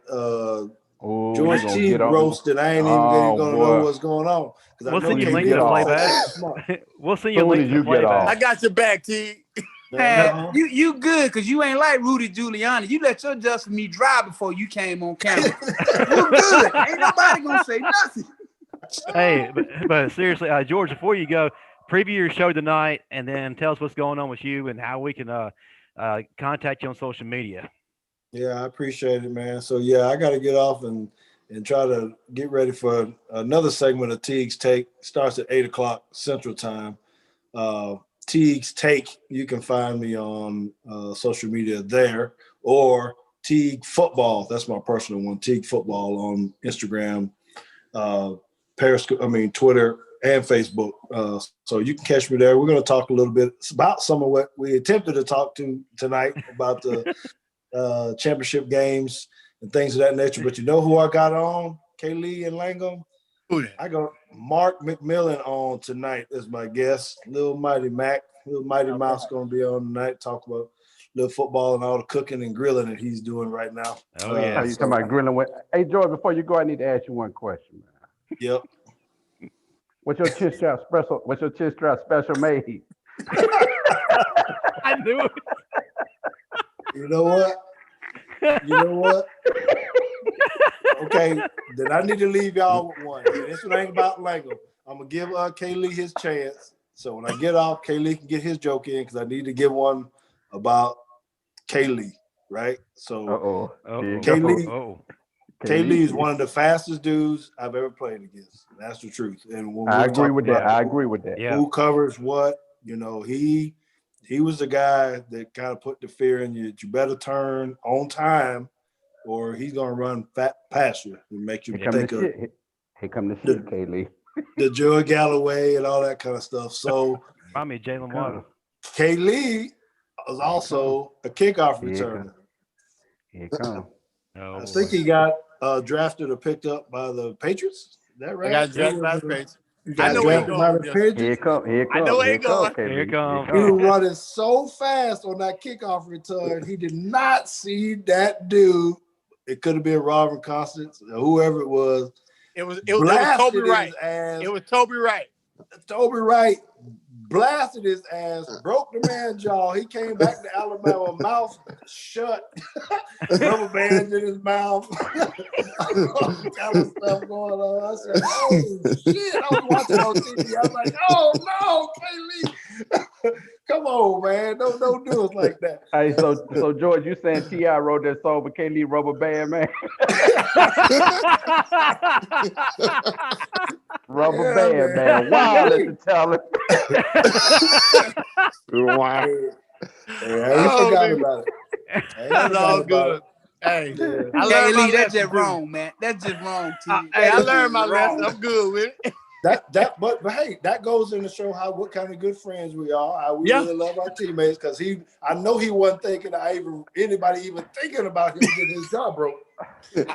Speaker 3: George Teague roast, and I ain't even gonna know what's going on.
Speaker 1: We'll send you a link to the playback. We'll send you a link to the playback.
Speaker 6: I got your back, T.
Speaker 2: Man, you good, because you ain't like Rudy Giuliani. You let your Justin me dry before you came on camera. You good. Ain't nobody gonna say nothing.
Speaker 1: Hey, but seriously, George, before you go, preview your show tonight, and then tell us what's going on with you and how we can contact you on social media.
Speaker 3: Yeah, I appreciate it, man. So yeah, I got to get off and try to get ready for another segment of Teague's Take. Starts at 8:00 Central Time. Teague's Take. You can find me on social media there, or Teague Football. That's my personal one. Teague Football on Instagram, Periscope. Twitter and Facebook. So you can catch me there. We're going to talk a little bit about some of what we attempted to talk to tonight about the championship games and things of that nature. But you know who I got on? Kaylee and Langham.
Speaker 6: Who that?
Speaker 3: I got Mark McMillan on tonight as my guest. Little Mighty Mac, Little Mighty Mouse gonna be on tonight. Talk about little football and all the cooking and grilling that he's doing right now.
Speaker 1: Oh, yeah.
Speaker 4: You talking about grilling with? Hey, George, before you go, I need to ask you one question, man.
Speaker 3: Yep.
Speaker 4: What's your chin strap special? What's your chin strap special made?
Speaker 1: I knew it.
Speaker 3: You know what? You know what? Okay, then I need to leave y'all with one. This one ain't about Langham. I'm gonna give Kaylee his chance. So when I get off, Kaylee can get his joke in because I need to give one about Kaylee, right? So Kaylee is one of the fastest dudes I've ever played against. That's the truth. And when
Speaker 4: I agree with that.
Speaker 1: Yeah.
Speaker 3: Who covers what? You know, he was the guy that kind of put the fear in you that you better turn on time or he's gonna run past you and make you think of
Speaker 4: here come the shit, Kaylee.
Speaker 3: The Joe Galloway and all that kind of stuff. So
Speaker 1: I mean Jalen Waddle.
Speaker 3: Kaylee was also a kickoff returner.
Speaker 4: Here it comes.
Speaker 3: I think he got drafted or picked up by the Patriots. Is that right?
Speaker 6: I got drafted by the Patriots.
Speaker 3: I know where
Speaker 4: Here it comes.
Speaker 6: I know where it goes.
Speaker 1: Here it comes.
Speaker 3: He was running so fast on that kickoff return. He did not see that dude. It could have been Robert Constance or whoever it was.
Speaker 6: It was Toby Wright.
Speaker 3: It
Speaker 6: was Toby Wright.
Speaker 3: Toby Wright blasted his ass, broke the man's jaw. He came back to Alabama, mouth shut, rubber bands in his mouth. All kind of stuff going on. I said, "Oh shit!" I was watching on TV. I was like, "Oh no, Kaylee, come on, man, don't do us like that."
Speaker 4: Hey, so George, you saying T.I. wrote that song with Kaylee Rubber Band, man? Rubber band, man. Wow, that's a talent.
Speaker 3: Wow. I forgot about it.
Speaker 6: That's all good. Hey,
Speaker 2: Kaylee, that's just wrong, man. That's just wrong, T.
Speaker 6: Hey, I learned my lesson. I'm good with it.
Speaker 3: But hey, that goes in to show what kind of good friends we are. How we really love our teammates because I know he wasn't thinking anybody even thinking about him getting his job broke. In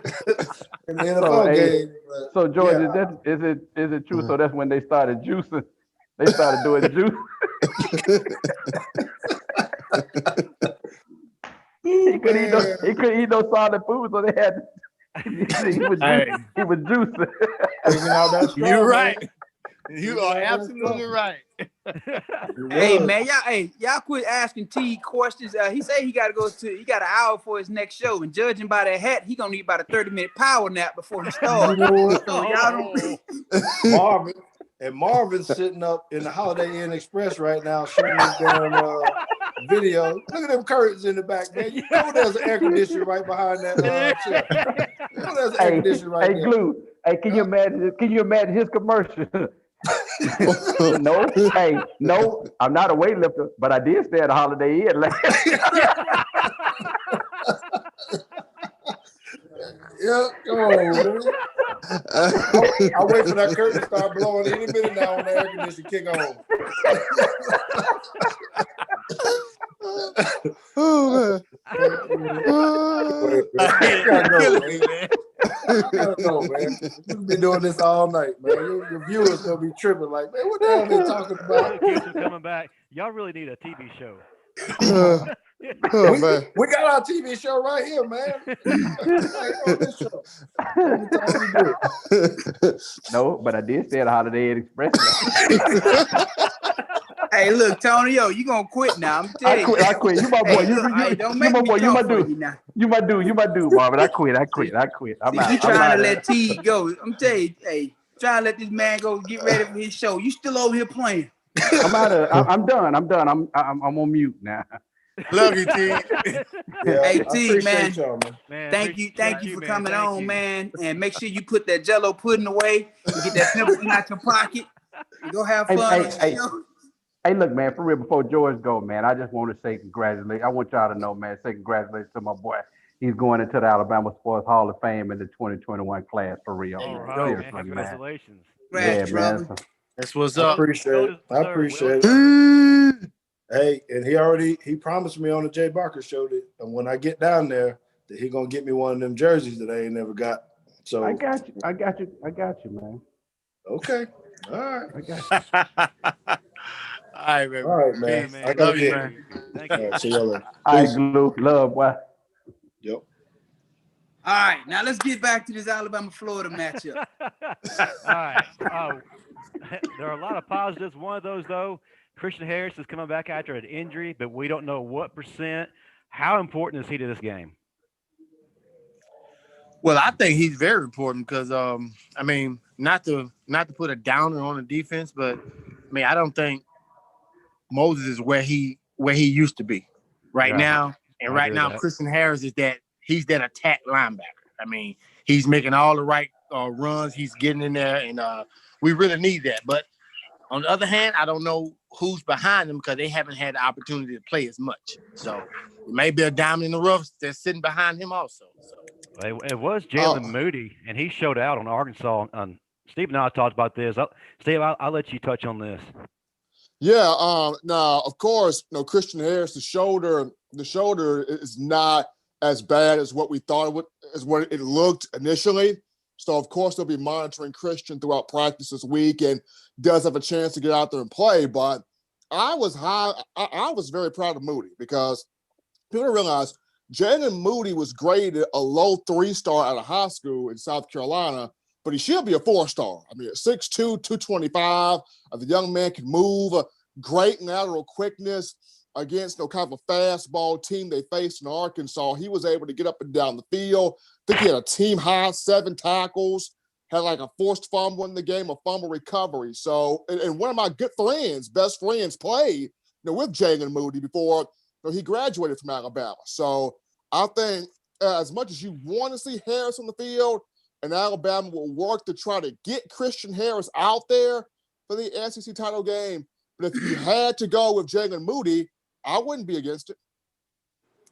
Speaker 3: the NFL game.
Speaker 4: So George, is it true? So that's when they started juicing. They started doing juice. He couldn't eat no solid food, so they had. He was juicing.
Speaker 6: You're right. You are absolutely right.
Speaker 2: Hey man, y'all quit asking Teague questions. He said he got an hour for his next show, and judging by that hat, he gonna need about a 30-minute power nap before he starts.
Speaker 3: Marvin's sitting up in the Holiday Inn Express right now shooting his damn video. Look at them curtains in the back, man. You know there's an air conditioner right behind that chair. You know there's an air conditioner right there.
Speaker 4: Glue. Hey, can you imagine his commercial? No, I'm not a weightlifter, but I did stay at a Holiday Inn last.
Speaker 3: Yeah, come on, man. I'll wait for that curtain to start blowing any minute now when the air conditioner kick on.
Speaker 5: Oh man.
Speaker 3: I gotta go, man. We've been doing this all night, man. Your viewers gonna be tripping like, man, what the hell are they talking about?
Speaker 1: Kids are coming back. Y'all really need a TV show.
Speaker 3: We got our TV show right here, man.
Speaker 4: No, but I did stay at a Holiday Inn Express.
Speaker 2: Hey, look, Tony, you gonna quit now? I'm telling you.
Speaker 4: I quit. You my boy.
Speaker 2: Don't make me talk for you now.
Speaker 4: You my dude, Marvin. I quit. I'm out.
Speaker 2: You trying to let Teague go? I'm telling you, trying to let this man go get ready for his show. You still over here playing?
Speaker 4: I'm done. I'm on mute now.
Speaker 6: Love you, Teague.
Speaker 2: Hey, Teague, man.
Speaker 3: Man.
Speaker 2: Thank you for coming on, man. And make sure you put that Jello pudding away and get that pimple out your pocket. And go have fun.
Speaker 4: Hey, look, man, for real, before George go, man, I just want to say congratulations. I want y'all to know, man, say congratulations to my boy. He's going into the Alabama Sports Hall of Fame in the 2021 class, for real.
Speaker 1: All right, man. Congratulations.
Speaker 2: Man.
Speaker 4: Man.
Speaker 6: That's what's up.
Speaker 3: I appreciate it. Hey, and he promised me on the Jay Barker show that when I get down there, that he gonna get me one of them jerseys that I ain't never got. So
Speaker 4: I got you, man.
Speaker 3: okay, all right,
Speaker 4: I got you.
Speaker 6: All right, man.
Speaker 3: all right, man.
Speaker 6: Peace.
Speaker 3: I gotta
Speaker 6: Love you,
Speaker 3: get.
Speaker 6: man.
Speaker 1: Thank
Speaker 3: All
Speaker 1: you.
Speaker 3: right, see y'all later.
Speaker 4: All right,
Speaker 3: Peace.
Speaker 4: Glue. Love, boy.
Speaker 3: Yep.
Speaker 2: All right, now let's get back to this Alabama-Florida matchup.
Speaker 1: All right. There are a lot of positives. One of those, though, Christian Harris is coming back after an injury, but we don't know what percent. How important is he to this game?
Speaker 6: Well, I think he's very important because I mean, not to put a downer on the defense, but I mean, I don't think Moses is where he used to be right now. And
Speaker 1: I
Speaker 6: right
Speaker 1: agree
Speaker 6: now,
Speaker 1: with that.
Speaker 6: Christian Harris is he's that attack linebacker. I mean, he's making all the right runs. He's getting in there, and we really need that. But on the other hand, I don't know who's behind them because they haven't had the opportunity to play as much. So it may be a diamond in the rough that's sitting behind him also. So.
Speaker 1: It was Jalen Moody, and he showed out on Arkansas. Steve and I talked about this. Steve, I'll let you touch on this.
Speaker 5: Yeah. Now, of course, Christian Harris, the shoulder is not as bad as what we thought as what it looked initially. So, of course, they'll be monitoring Christian throughout practice this week and does have a chance to get out there and play. But I was very proud of Moody because people don't realize Jalen Moody was graded a low 3-star out of high school in South Carolina, but he should be a 4-star. I mean, at 6'2", 225, the young man can move, great lateral quickness against kind of a fastball team they faced in Arkansas. He was able to get up and down the field. I think he had a team high 7 tackles, had like a forced fumble in the game, a fumble recovery. So, and one of my best friends played with Jalen Moody before he graduated from Alabama. So I think as much as you want to see Harris on the field, and Alabama will work to try to get Christian Harris out there for the SEC title game. But if you had to go with Jalen Moody, I wouldn't be against it.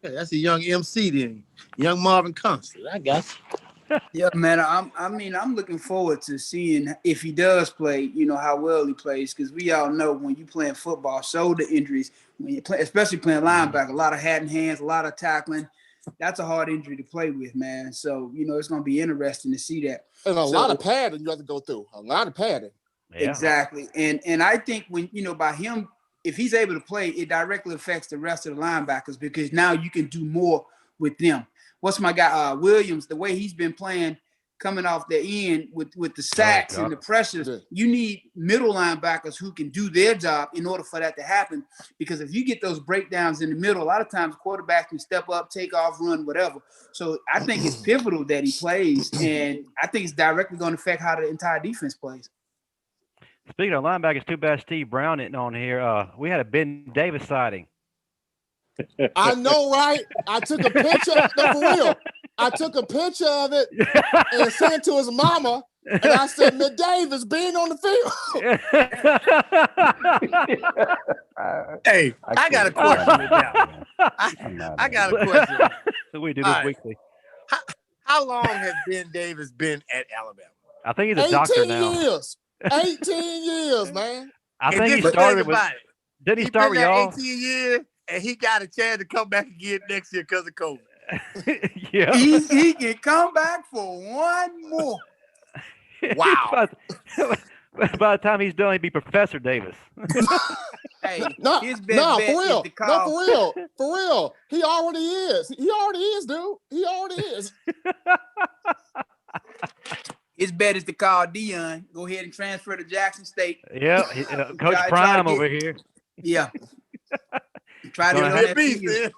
Speaker 6: Yeah, that's a young MC then. Young Marvin Constance. I got you.
Speaker 2: Yeah, man. I'm looking forward to seeing if he does play. How well he plays, because we all know when you playing football, shoulder injuries, when you play, especially playing linebacker, a lot of hat in hands, a lot of tackling. That's a hard injury to play with, man. So it's going to be interesting to see that.
Speaker 5: And a lot of padding you have to go through. A lot of padding.
Speaker 1: Yeah.
Speaker 2: Exactly. And I think when by him, if he's able to play, it directly affects the rest of the linebackers because now you can do more with them. What's my guy Williams? The way he's been playing, coming off the end with the sacks and the pressures, you need middle linebackers who can do their job in order for that to happen. Because if you get those breakdowns in the middle, a lot of times quarterbacks can step up, take off, run, whatever. So I think it's pivotal that he plays, and I think it's directly going to affect how the entire defense plays.
Speaker 1: Speaking of linebackers, too bad Steve Brown isn't on here. We had a Ben Davis sighting.
Speaker 5: I know, right? I took a picture. No, for real. I took a picture of it and sent it to his mama, and I said, "Miss Davis being on the field."
Speaker 6: Hey, I got a question. I got a question.
Speaker 1: We do this weekly.
Speaker 6: How long has Ben Davis been at Alabama?
Speaker 1: I think he's a doctor now.
Speaker 5: 18 years. 18 years, man.
Speaker 1: I think he started with. Didn't he start with y'all?
Speaker 6: 18 years, and he got a chance to come back again next year because of COVID.
Speaker 1: Yeah,
Speaker 2: he can come back for one more.
Speaker 6: Wow.
Speaker 1: By the time he's done, he'd be Professor Davis.
Speaker 2: Hey,
Speaker 5: No,
Speaker 2: his best bet
Speaker 5: for real.
Speaker 2: is to call.
Speaker 5: No, for real. For real. He already is. He already is, dude. He already is.
Speaker 2: His bet is to call Dion. Go ahead and transfer to Jackson State.
Speaker 1: Yeah, Coach Prime over here.
Speaker 2: Yeah. Try to get on that field.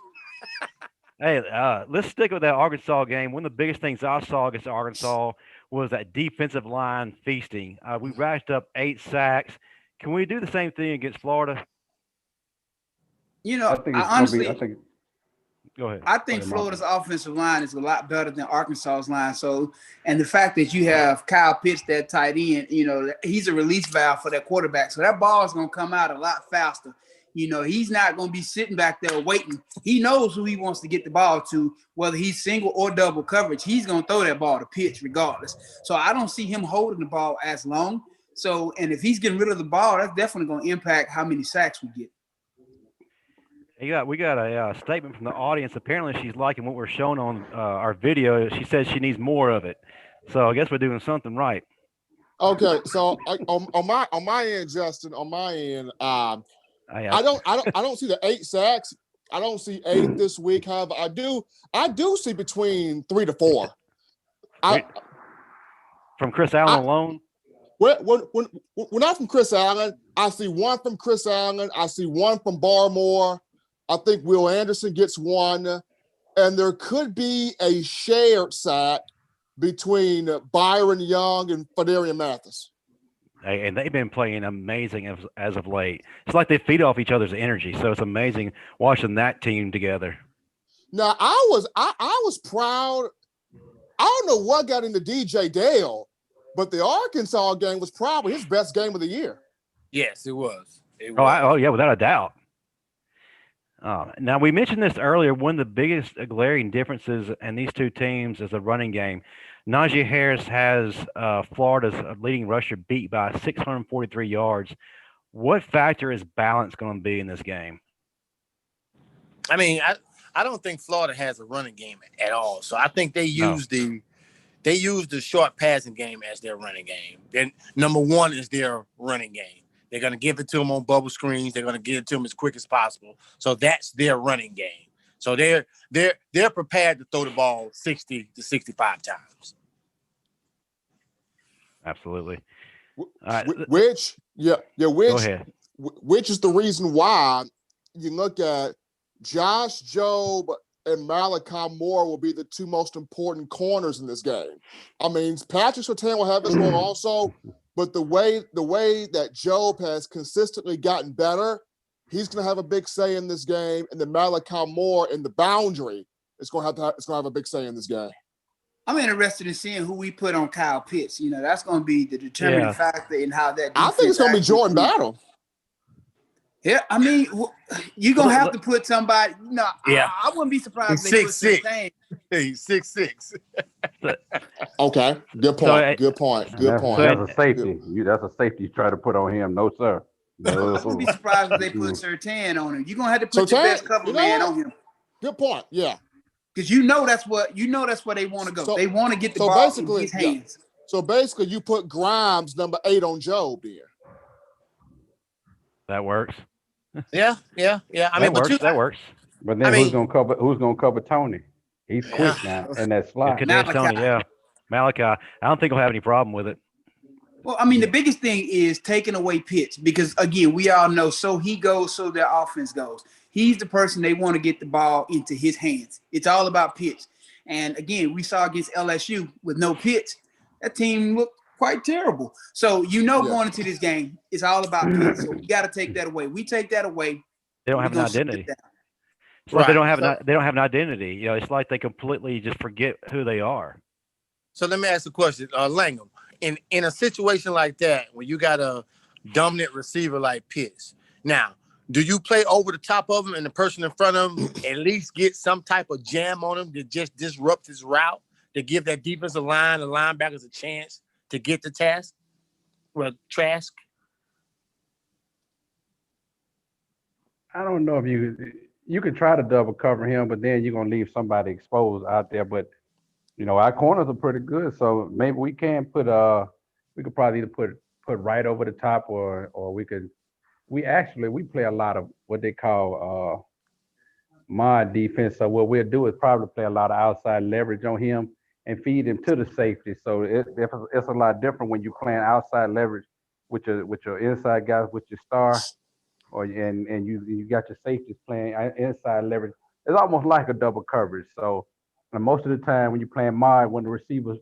Speaker 1: Hey, let's stick with that Arkansas game. One of the biggest things I saw against Arkansas was that defensive line feasting. We racked up 8 sacks. Can we do the same thing against Florida? Go ahead.
Speaker 2: I think Florida's offensive line is a lot better than Arkansas's line. So, and the fact that you have Kyle Pitts, that tight end, he's a release valve for that quarterback. So that ball is going to come out a lot faster. He's not going to be sitting back there waiting. He knows who he wants to get the ball to, whether he's single or double coverage. He's going to throw that ball to Pitts regardless. So I don't see him holding the ball as long. So, and if he's getting rid of the ball, that's definitely going to impact how many sacks we get.
Speaker 1: We got a statement from the audience. Apparently, she's liking what we're showing on our video. She says she needs more of it. So I guess we're doing something right.
Speaker 5: Okay, so on my end, Justin, on my end, I don't see the 8 sacks. I don't see 8 this week. However, I do see between 3 to 4.
Speaker 1: From Chris Allen alone.
Speaker 5: When not from Chris Allen, I see 1 from Chris Allen. I see 1 from Barmore. I think Will Anderson gets 1, and there could be a shared sack between Byron Young and Fadarian Mathis.
Speaker 1: And they've been playing amazing as of late. It's like they feed off each other's energy. So it's amazing watching that team together.
Speaker 5: Now, I was proud. I don't know what got into DJ Dale, but the Arkansas game was probably his best game of the year.
Speaker 6: Yes, it was.
Speaker 1: Oh, yeah, without a doubt. Now, we mentioned this earlier. One of the biggest glaring differences in these two teams is the running game. Najee Harris has Florida's leading rusher beat by 643 yards. What factor is balance going to be in this game?
Speaker 6: I mean, I don't think Florida has a running game at all. So I think they use the short passing game as their running game. Then number 1 is their running game. They're going to give it to them on bubble screens. They're going to get it to them as quick as possible. So that's their running game. So they're prepared to throw the ball 60 to 65 times.
Speaker 1: Absolutely.
Speaker 5: Which
Speaker 1: Go ahead.
Speaker 5: Which is the reason why you look at Josh Jobe and Malachi Moore will be the 2 most important corners in this game. I mean, Patrick Surtain will have his role also, but the way that Jobe has consistently gotten better, he's going to have a big say in this game, and then Malachi Moore in the boundary is going to have a big say in this game.
Speaker 2: I'm interested in seeing who we put on Kyle Pitts. You know, that's going to be the determining factor in how that.
Speaker 5: I think it's going to be Jordan Battle.
Speaker 2: Yeah, I mean, you're going to have to put somebody. No,
Speaker 6: yeah.
Speaker 2: I wouldn't be surprised
Speaker 6: if
Speaker 2: they
Speaker 6: put Surtain. He's 6'6".
Speaker 5: Okay, good point. Good point.
Speaker 4: That's a safety. That's a safety you try to put on him. No, sir. No.
Speaker 2: I wouldn't be surprised if they put Surtain on him. You're going to have to put your best cover man on him.
Speaker 5: Good point. Yeah.
Speaker 2: Because that's where they want to go. So, they want to get the ball in his hands.
Speaker 5: So basically, you put Grimes number 8 on Jobe there.
Speaker 1: That works.
Speaker 6: Yeah. I mean,
Speaker 1: that works.
Speaker 4: But then who's gonna cover Tony? He's quick now in that slot.
Speaker 1: Tony, yeah. Malachi. I don't think he'll have any problem with it.
Speaker 2: Well, I mean, the biggest thing is taking away Pitts because, again, we all know so he goes, so their offense goes. He's the person they want to get the ball into his hands. It's all about Pitts. And, again, we saw against LSU with no Pitts, that team looked quite terrible. So, going into this game, it's all about Pitts. So, we got to take that away. We take that away.
Speaker 1: They don't have an identity. So right. They don't have an identity. You know, it's like they completely just forget who they are.
Speaker 6: So let me ask a question, Langham. In a situation like that, when you got a dominant receiver like Pitts, now, do you play over the top of him and the person in front of him at least get some type of jam on him to just disrupt his route, to give that defensive line, the linebackers a chance to get the task? Well, Trask?
Speaker 4: I don't know if you could try to double cover him, but then you're going to leave somebody exposed out there. But, our corners are pretty good. So maybe we can we could probably either put right over the top or we play a lot of what they call mod defense. So what we'll do is probably play a lot of outside leverage on him and feed him to the safety. So it's a lot different when you're playing outside leverage with your inside guys, with your star, and you got your safeties playing inside leverage. It's almost like a double coverage. So most of the time when you're playing mod, when the receivers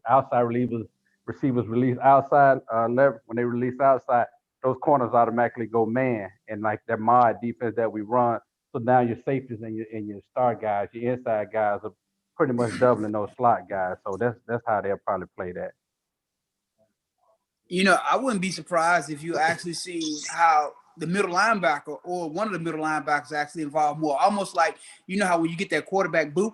Speaker 4: release outside leverage, when they release outside, those corners automatically go man, and like that mod defense that we run. So now your safeties and your star guys, your inside guys are pretty much doubling those slot guys. So that's how they'll probably play that.
Speaker 2: I wouldn't be surprised if you actually see how the middle linebacker or one of the middle linebackers actually involved more. Almost like, how when you get that quarterback boot,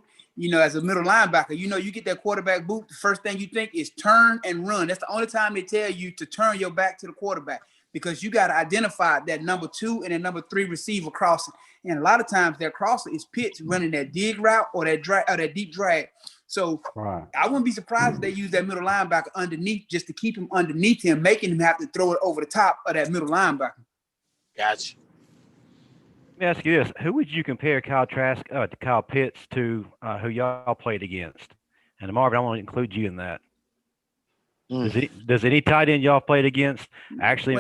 Speaker 2: as a middle linebacker, you get that quarterback boot, the first thing you think is turn and run. That's the only time they tell you to turn your back to the quarterback. because you got to identify that number 2 and that number 3 receiver crossing. And a lot of times that crosser is Pitts running that dig route or that deep drag. So I wouldn't be surprised if they use that middle linebacker underneath just to keep him underneath him, making him have to throw it over the top of that middle linebacker.
Speaker 6: Gotcha.
Speaker 1: Let me ask you this: who would you compare Kyle Pitts to who y'all played against? And Marvin, I want to include you in that. Does any tight end y'all played against actually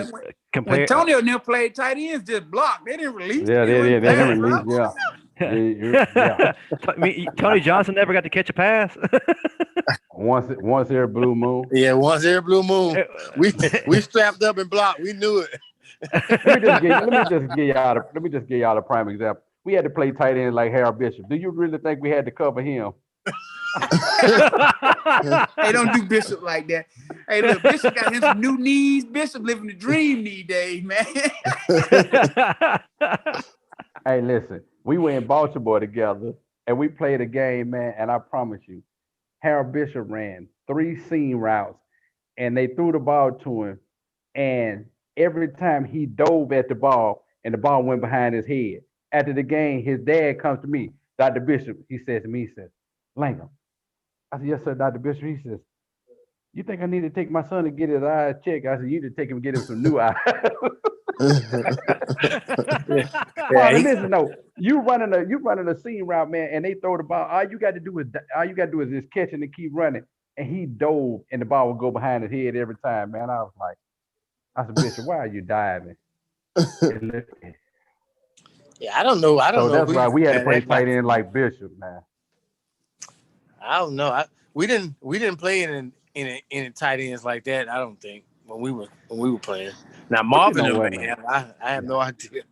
Speaker 1: compare?
Speaker 2: When Antonio and them played tight ends, just blocked. They didn't release.
Speaker 4: Yeah, they didn't release. Yeah.
Speaker 1: Tony Johnson never got to catch a pass.
Speaker 4: once every blue moon.
Speaker 6: Yeah, once every blue moon. We strapped up and blocked. We knew it.
Speaker 4: Let me just give y'all a prime example. We had to play tight end like Harold Bishop. Do you really think we had to cover him?
Speaker 2: Hey, don't do Bishop like that. Hey, look, Bishop got him some new knees. Bishop living the dream knee days, man.
Speaker 4: Hey, listen, we were in Baltimore together and we played a game, man, and I promise you, Harold Bishop ran 3 seam routes and they threw the ball to him, and every time he dove at the ball and the ball went behind his head. After the game, his dad comes to me, Dr. Bishop, he says to me, he says, Langham. I said, yes, sir, Dr. Bishop. He says, you think I need to take my son to get his eyes checked? I said, you need to take him and get him some new eyes. Listen, no, you running a seam route, man, and they throw the ball. All you got to do is just catch it and keep running. And he dove, and the ball would go behind his head every time, man. I said, Bishop, why are you diving?
Speaker 6: Yeah, I don't know.
Speaker 4: So that's why we had to play tight end like Bishop, man.
Speaker 6: I don't know. We didn't play in tight ends like that. I don't think when we were playing. Now Marvin, I have no idea.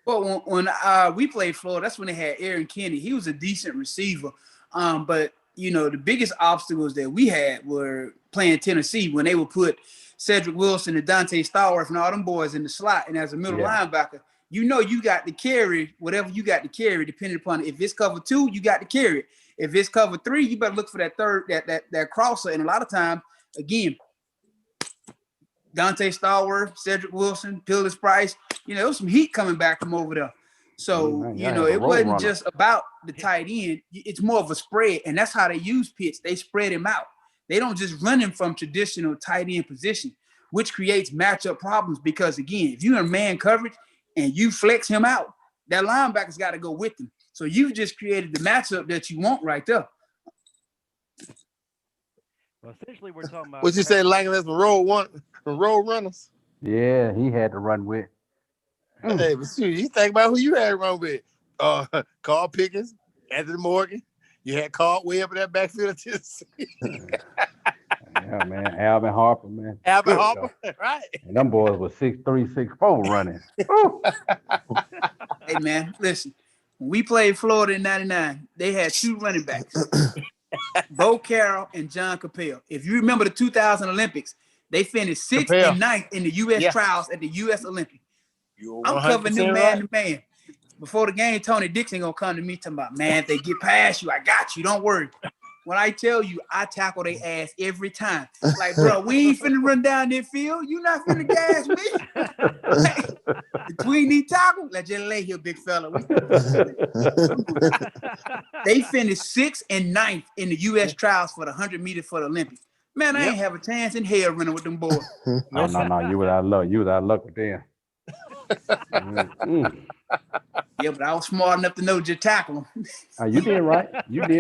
Speaker 2: Well, when we played Florida, that's when they had Aaron Kenny. He was a decent receiver, but the biggest obstacles that we had were playing Tennessee when they would put Cedric Wilson and Dante Stallworth and all them boys in the slot, and as a middle linebacker, you got to carry whatever you got to carry, depending upon if it's cover 2, you got to carry it. If it's cover 3, you better look for that third, that crosser. And a lot of times, again, Dante Stallworth, Cedric Wilson, Pildis Price, there was some heat coming back from over there. So, it wasn't just about the tight end. It's more of a spread. And that's how they use Pitts. They spread him out. They don't just run him from traditional tight end position, which creates matchup problems because, again, if you're in man coverage and you flex him out, that linebacker's got to go with him. So you just created the matchup that you want right there.
Speaker 1: Well, essentially, we're talking about.
Speaker 6: What you say, Langham? That's road runners.
Speaker 4: Yeah, he had to run with.
Speaker 6: Hey, but shoot, you think about who you had to run with? Carl Pickens, Anthony Morgan. You had Caldwell in that backfield of Tennessee.
Speaker 4: Yeah, man. Alvin Harper, man.
Speaker 6: Alvin Harper, right.
Speaker 4: And them boys were 6'3", 6'4" running.
Speaker 2: Hey, man, listen. When we played Florida in 99, they had 2 running backs, Bo Carroll and John Capel. If you remember the 2000 Olympics, they finished 6th and 9th in the U.S. trials at the U.S. Olympic. I'm covering them man to man. Before the game, Tony Dixon gonna come to me talking about, man, if they get past you, I got you. Don't worry. When I tell you, I tackle their ass every time. Like, bro, we ain't finna run down their field. You not finna gas me. Between these tackles, let's just lay here, big fella. They finished 6th and 9th in the U.S. trials for the 100 meters for the Olympics. Man, I ain't have a chance in hell running with them boys.
Speaker 4: No. You was out of luck with them.
Speaker 2: Yeah, but I was smart enough to know just tackle them.
Speaker 4: You did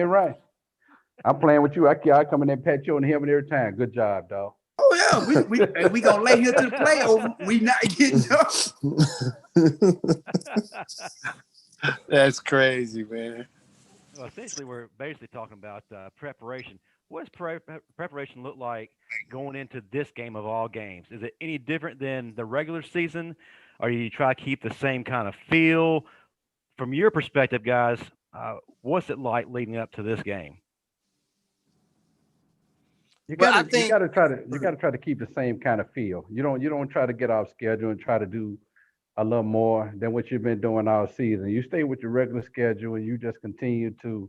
Speaker 4: right. I'm playing with you. I come in there and pat you on the helmet every time. Good job, dog.
Speaker 2: Oh yeah, we gonna lay here to the play over. We not getting up.
Speaker 6: That's crazy, man.
Speaker 1: Well, essentially, we're basically talking about preparation. What does preparation look like going into this game of all games? Is it any different than the regular season, or you try to keep the same kind of feel? From your perspective, guys, what's it like leading up to this game?
Speaker 4: You gotta try to keep the same kind of feel. You don't try to get off schedule and try to do a little more than what you've been doing all season. You stay with your regular schedule and you just continue to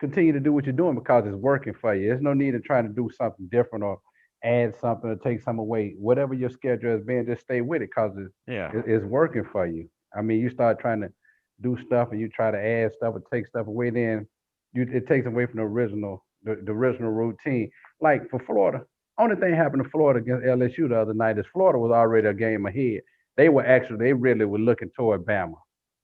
Speaker 4: do what you're doing because it's working for you. There's no need in trying to do something different or add something or take some away. Whatever your schedule has been, just stay with it because
Speaker 1: Yeah.
Speaker 4: it's working for you. I mean, you start trying to do stuff and you try to add stuff or take stuff away, then it takes away from the original routine. Like for Florida, only thing happened to Florida against LSU the other night is Florida was already a game ahead. They really were looking toward Bama.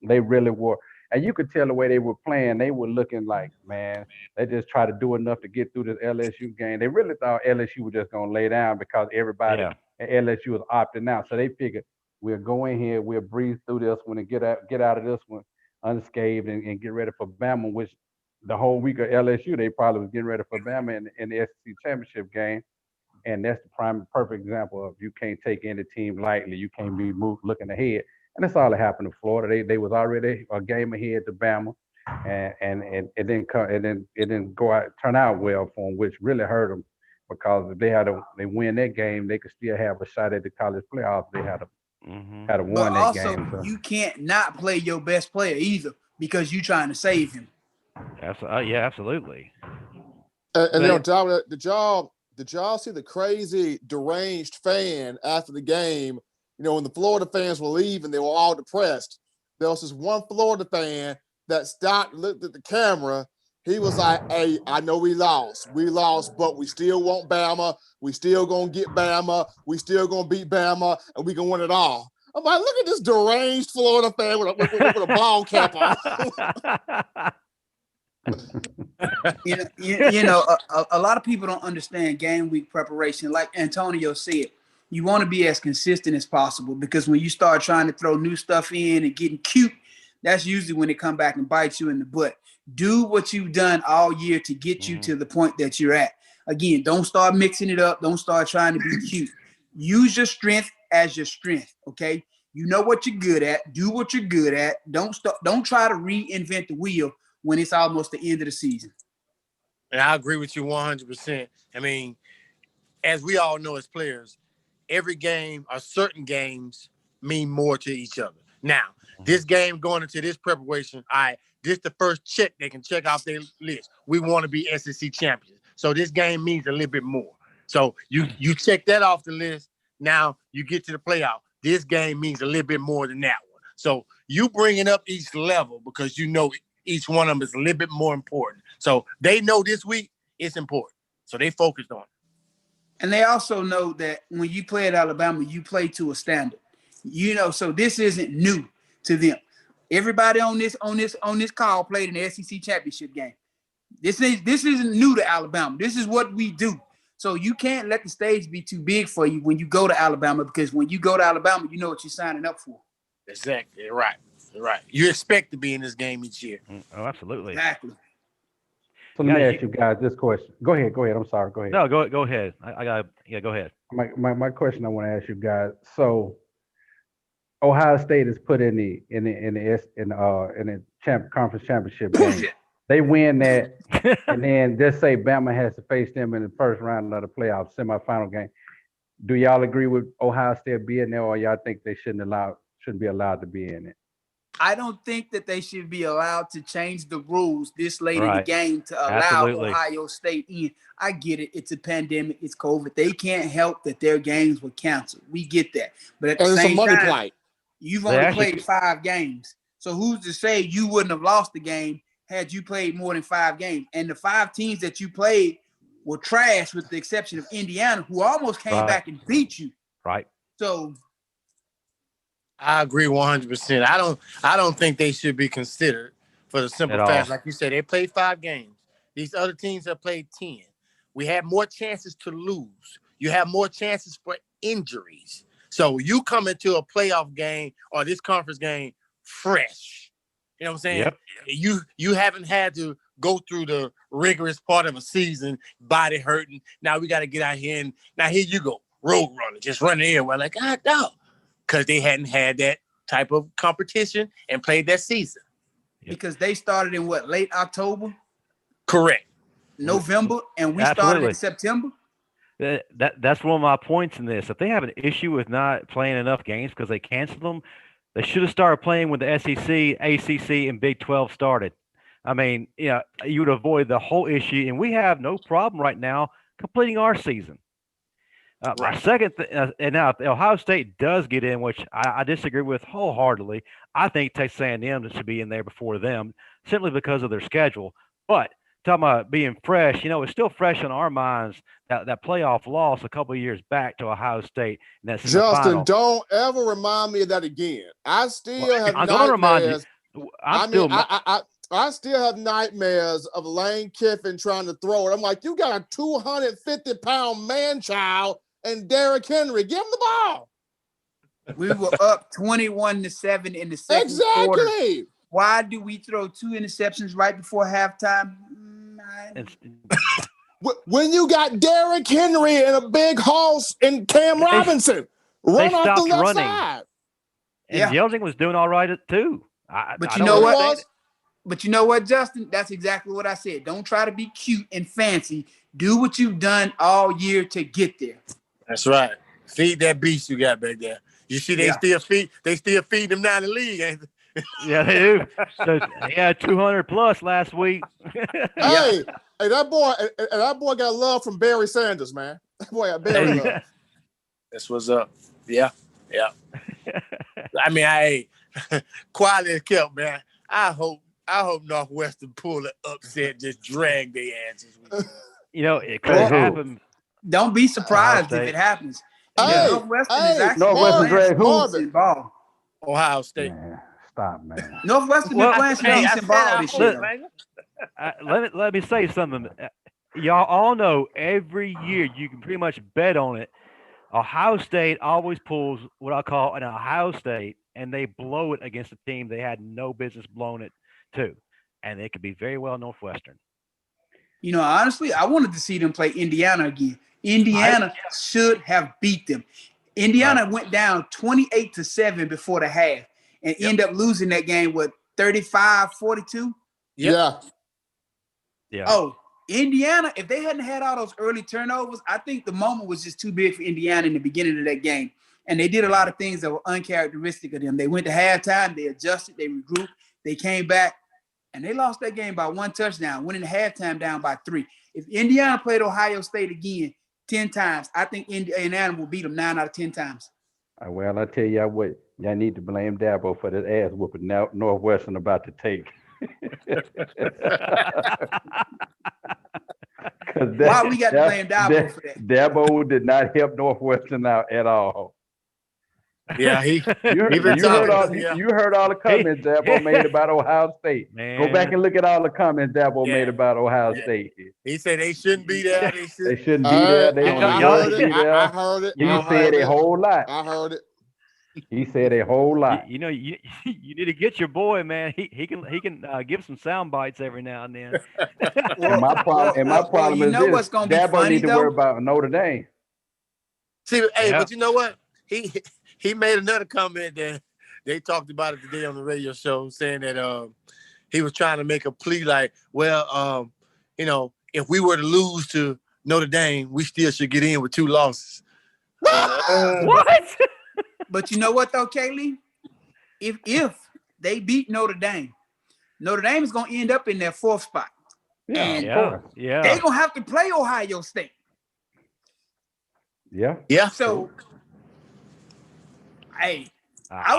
Speaker 4: They really were. And you could tell the way they were playing, they were looking like, man, they just try to do enough to get through this LSU game. They really thought LSU was just going to lay down because everybody
Speaker 1: Yeah.
Speaker 4: at LSU was opting out. So they figured we'll go in here, we'll breathe through this one and get out of this one unscathed and get ready for Bama, which the whole week of LSU, they probably was getting ready for Bama in the SEC championship game. And that's the perfect example of you can't take any team lightly. You can't be looking ahead. And that's all that happened to Florida. They was already a game ahead to Bama, and it didn't turn out well for them, which really hurt them because if they win that game, they could still have a shot at the college playoffs. They had
Speaker 2: But
Speaker 4: won that
Speaker 2: also,
Speaker 4: game. So.
Speaker 2: you can't not play your best player either because you're trying to save him.
Speaker 1: Yeah, absolutely.
Speaker 5: And then on top of that, did y'all see the crazy deranged fan after the game? You know, when the Florida fans were leaving, they were all depressed. There was this one Florida fan that stopped, looked at the camera. He was like, hey, I know we lost, but we still want Bama. We still gonna get Bama. We still gonna beat Bama, and we gonna win it all. I'm like, look at this deranged Florida fan with a ball cap on.
Speaker 2: A lot of people don't understand game week preparation. Like Antonio said, you want to be as consistent as possible because when you start trying to throw new stuff in and getting cute, that's usually when it come back and bites you in the butt. Do what you've done all year to get you to the point that you're at. Again, don't start mixing it up. Don't start trying to be cute. Use your strength as your strength, okay? You know what you're good at. Do what you're good at. Don't try to reinvent the wheel when it's almost the end of the season.
Speaker 6: And I agree with you 100%. I mean, as we all know as players, every game or certain games mean more to each other. Now, this game going into this preparation, all right, this is the first check they can check off their list. We want to be SEC champions. So this game means a little bit more. So you check that off the list. Now you get to the playoff. This game means a little bit more than that one. So you bringing up each level because you know each one of them is a little bit more important. So they know this week it's important. So they focused on it.
Speaker 2: And they also know that when you play at Alabama, you play to a standard. You know, so this isn't new to them. Everybody on this call played in the SEC championship game. This isn't new to Alabama. This is what we do. So you can't let the stage be too big for you when you go to Alabama, because when you go to Alabama, you know what you're signing up for.
Speaker 6: Exactly. You're right. You expect to be in this game each year.
Speaker 1: Oh, absolutely.
Speaker 2: Exactly.
Speaker 4: So let me ask you guys this question. Go ahead. I'm sorry. Go ahead.
Speaker 1: No, go ahead. Go ahead.
Speaker 4: My question I want to ask you guys. So Ohio State is put in the conference championship game. They win that, and then just say Bama has to face them in the first round of the playoff semifinal game. Do y'all agree with Ohio State being there, or y'all think they shouldn't be allowed to be in it?
Speaker 2: I don't think that they should be allowed to change the rules this late in the game to allow Ohio State in. I get it. It's a pandemic. It's COVID. They can't help that their games were canceled. We get that. But at the same time, you've only played 5 games. So who's to say you wouldn't have lost the game had you played more than 5 games? And the 5 teams that you played were trash with the exception of Indiana, who almost came back and beat you.
Speaker 1: Right.
Speaker 2: So
Speaker 6: I agree 100%. I don't think they should be considered for the simple fact, like you said, they played 5 games. These other teams have played 10. We have more chances to lose. You have more chances for injuries. So you come into a playoff game or this conference game fresh. You know what I'm saying?
Speaker 1: Yep.
Speaker 6: You haven't had to go through the rigorous part of a season, body hurting. Now we got to get out here and now here you go, road runner, just running in. We're like, God, no. Because they hadn't had that type of competition and played that season.
Speaker 2: Because they started in late October?
Speaker 6: Correct.
Speaker 2: November, and we started in September?
Speaker 1: That's one of my points in this. If they have an issue with not playing enough games because they canceled them, they should have started playing when the SEC, ACC, and Big 12 started. I mean, you would avoid the whole issue, and we have no problem right now completing our season. My second, and now if Ohio State does get in, which I disagree with wholeheartedly. I think Texas A&M should be in there before them, simply because of their schedule. But talking about being fresh, it's still fresh in our minds that playoff loss a couple of years back to Ohio State, and that's in the
Speaker 5: Justin,
Speaker 1: final.
Speaker 5: don't ever remind me of that again. I still have
Speaker 1: I'm going to remind you.
Speaker 5: I still have nightmares of Lane Kiffin trying to throw it. I'm like, you got a 250-pound man-child and Derrick Henry. Give him the ball.
Speaker 2: We were up 21-7 in the second quarter.
Speaker 5: Exactly.
Speaker 2: Why do we throw 2 interceptions right before halftime?
Speaker 5: When you got Derrick Henry and a big hoss and Cam Robinson run off the left side.
Speaker 1: And Yelding was doing all right too.
Speaker 2: But you know what? But you know what, Justin? That's exactly what I said. Don't try to be cute and fancy. Do what you've done all year to get there.
Speaker 6: That's right. Feed that beast you got back there. You see, they still feed them down the league, ain't they?
Speaker 1: Yeah, they do. So, 200 plus last week.
Speaker 5: Hey, that boy got love from Barry Sanders, man. That boy got Barry love.
Speaker 6: That's what's up. Yeah. I mean, quality is kept, man. I hope Northwestern pull an upset, just drag their asses.
Speaker 1: It could happen.
Speaker 2: Don't be surprised if it happens. Northwestern is
Speaker 4: Northwestern drag
Speaker 2: decent ball.
Speaker 6: Ohio State.
Speaker 4: Man, stop, man.
Speaker 2: Northwestern been playing some decent ball this year.
Speaker 1: Let me say something. Y'all all know every year you can pretty much bet on it. Ohio State always pulls what I call an Ohio State, and they blow it against a team they had no business blowing it to. And it could be very well Northwestern.
Speaker 2: Honestly, I wanted to see them play Indiana again. Indiana should have beat them. Indiana went down 28-7 before the half and end up losing that game with 35-42.
Speaker 5: Yeah.
Speaker 2: Oh, Indiana, if they hadn't had all those early turnovers, I think the moment was just too big for Indiana in the beginning of that game. And they did a lot of things that were uncharacteristic of them. They went to halftime, they adjusted, they regrouped, they came back, and they lost that game by 1 touchdown, winning the halftime down by 3. If Indiana played Ohio State again 10 times, I think Indiana will beat them 9 out of 10 times.
Speaker 4: Well, I tell you what, y'all need to blame Dabo for that ass whooping Northwestern about to take.
Speaker 2: Why we got to blame Dabo for that?
Speaker 4: Dabo did not help Northwestern out at all.
Speaker 6: Yeah, you heard
Speaker 4: all the comments Dabo made about Ohio State. Man. Go back and look at all the comments Dabo made about Ohio State.
Speaker 6: He said they shouldn't be there.
Speaker 4: They shouldn't be there.
Speaker 5: I heard it.
Speaker 4: He said a whole lot.
Speaker 5: I heard it.
Speaker 4: He said a whole lot.
Speaker 1: You need to get your boy, man. He can give some sound bites every now and then.
Speaker 4: And my problem is this: Dabo need to worry about Notre Dame.
Speaker 6: See, but you know what? He made another comment that they talked about it today on the radio show, saying that he was trying to make a plea like, well, if we were to lose to Notre Dame, we still should get in with 2 losses.
Speaker 1: What?
Speaker 2: But you know what though, Kaylee? If they beat Notre Dame is going to end up in their 4th spot.
Speaker 1: Yeah.
Speaker 2: They're going to have to play Ohio State.
Speaker 4: Yeah.
Speaker 2: So, I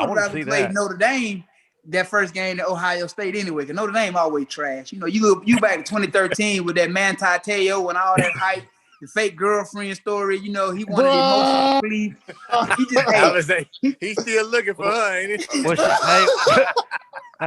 Speaker 2: would rather play Notre Dame that first game than Ohio State anyway, because Notre Dame always trash. You back in 2013 with that Manti Te'o and all that hype. The fake girlfriend story, he wanted the emotional plea.
Speaker 6: He's still looking for her, ain't he?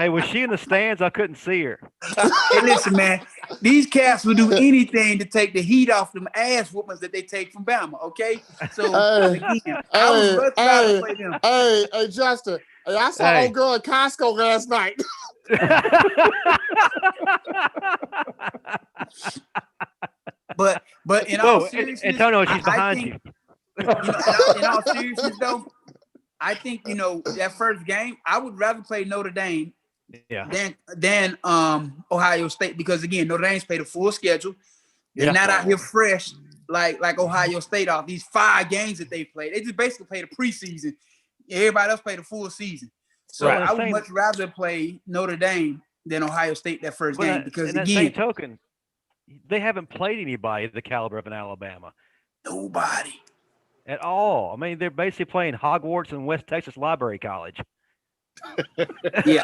Speaker 1: Was she in the stands? I couldn't see her.
Speaker 2: Hey, listen, man. These cats will do anything to take the heat off them ass whoopings that they take from Bama, okay? So, again, I was much proud to play them.
Speaker 5: Hey, Justin. Hey, I saw old girl at Costco last night.
Speaker 2: But in all seriousness,
Speaker 1: Antonio, she's behind you.
Speaker 2: In all seriousness, though, I think that first game, I would rather play Notre Dame than Ohio State, because again, Notre Dame's played a full schedule. They're not out here fresh like Ohio State off these 5 games that they played. They just basically played a preseason. Everybody else played a full season. So I would much rather play Notre Dame than Ohio State that first game, because
Speaker 1: in that
Speaker 2: again,
Speaker 1: same token, they haven't played anybody the caliber of an Alabama.
Speaker 2: Nobody.
Speaker 1: at all. I mean, they're basically playing Hogwarts and West Texas Library College.
Speaker 2: Yeah.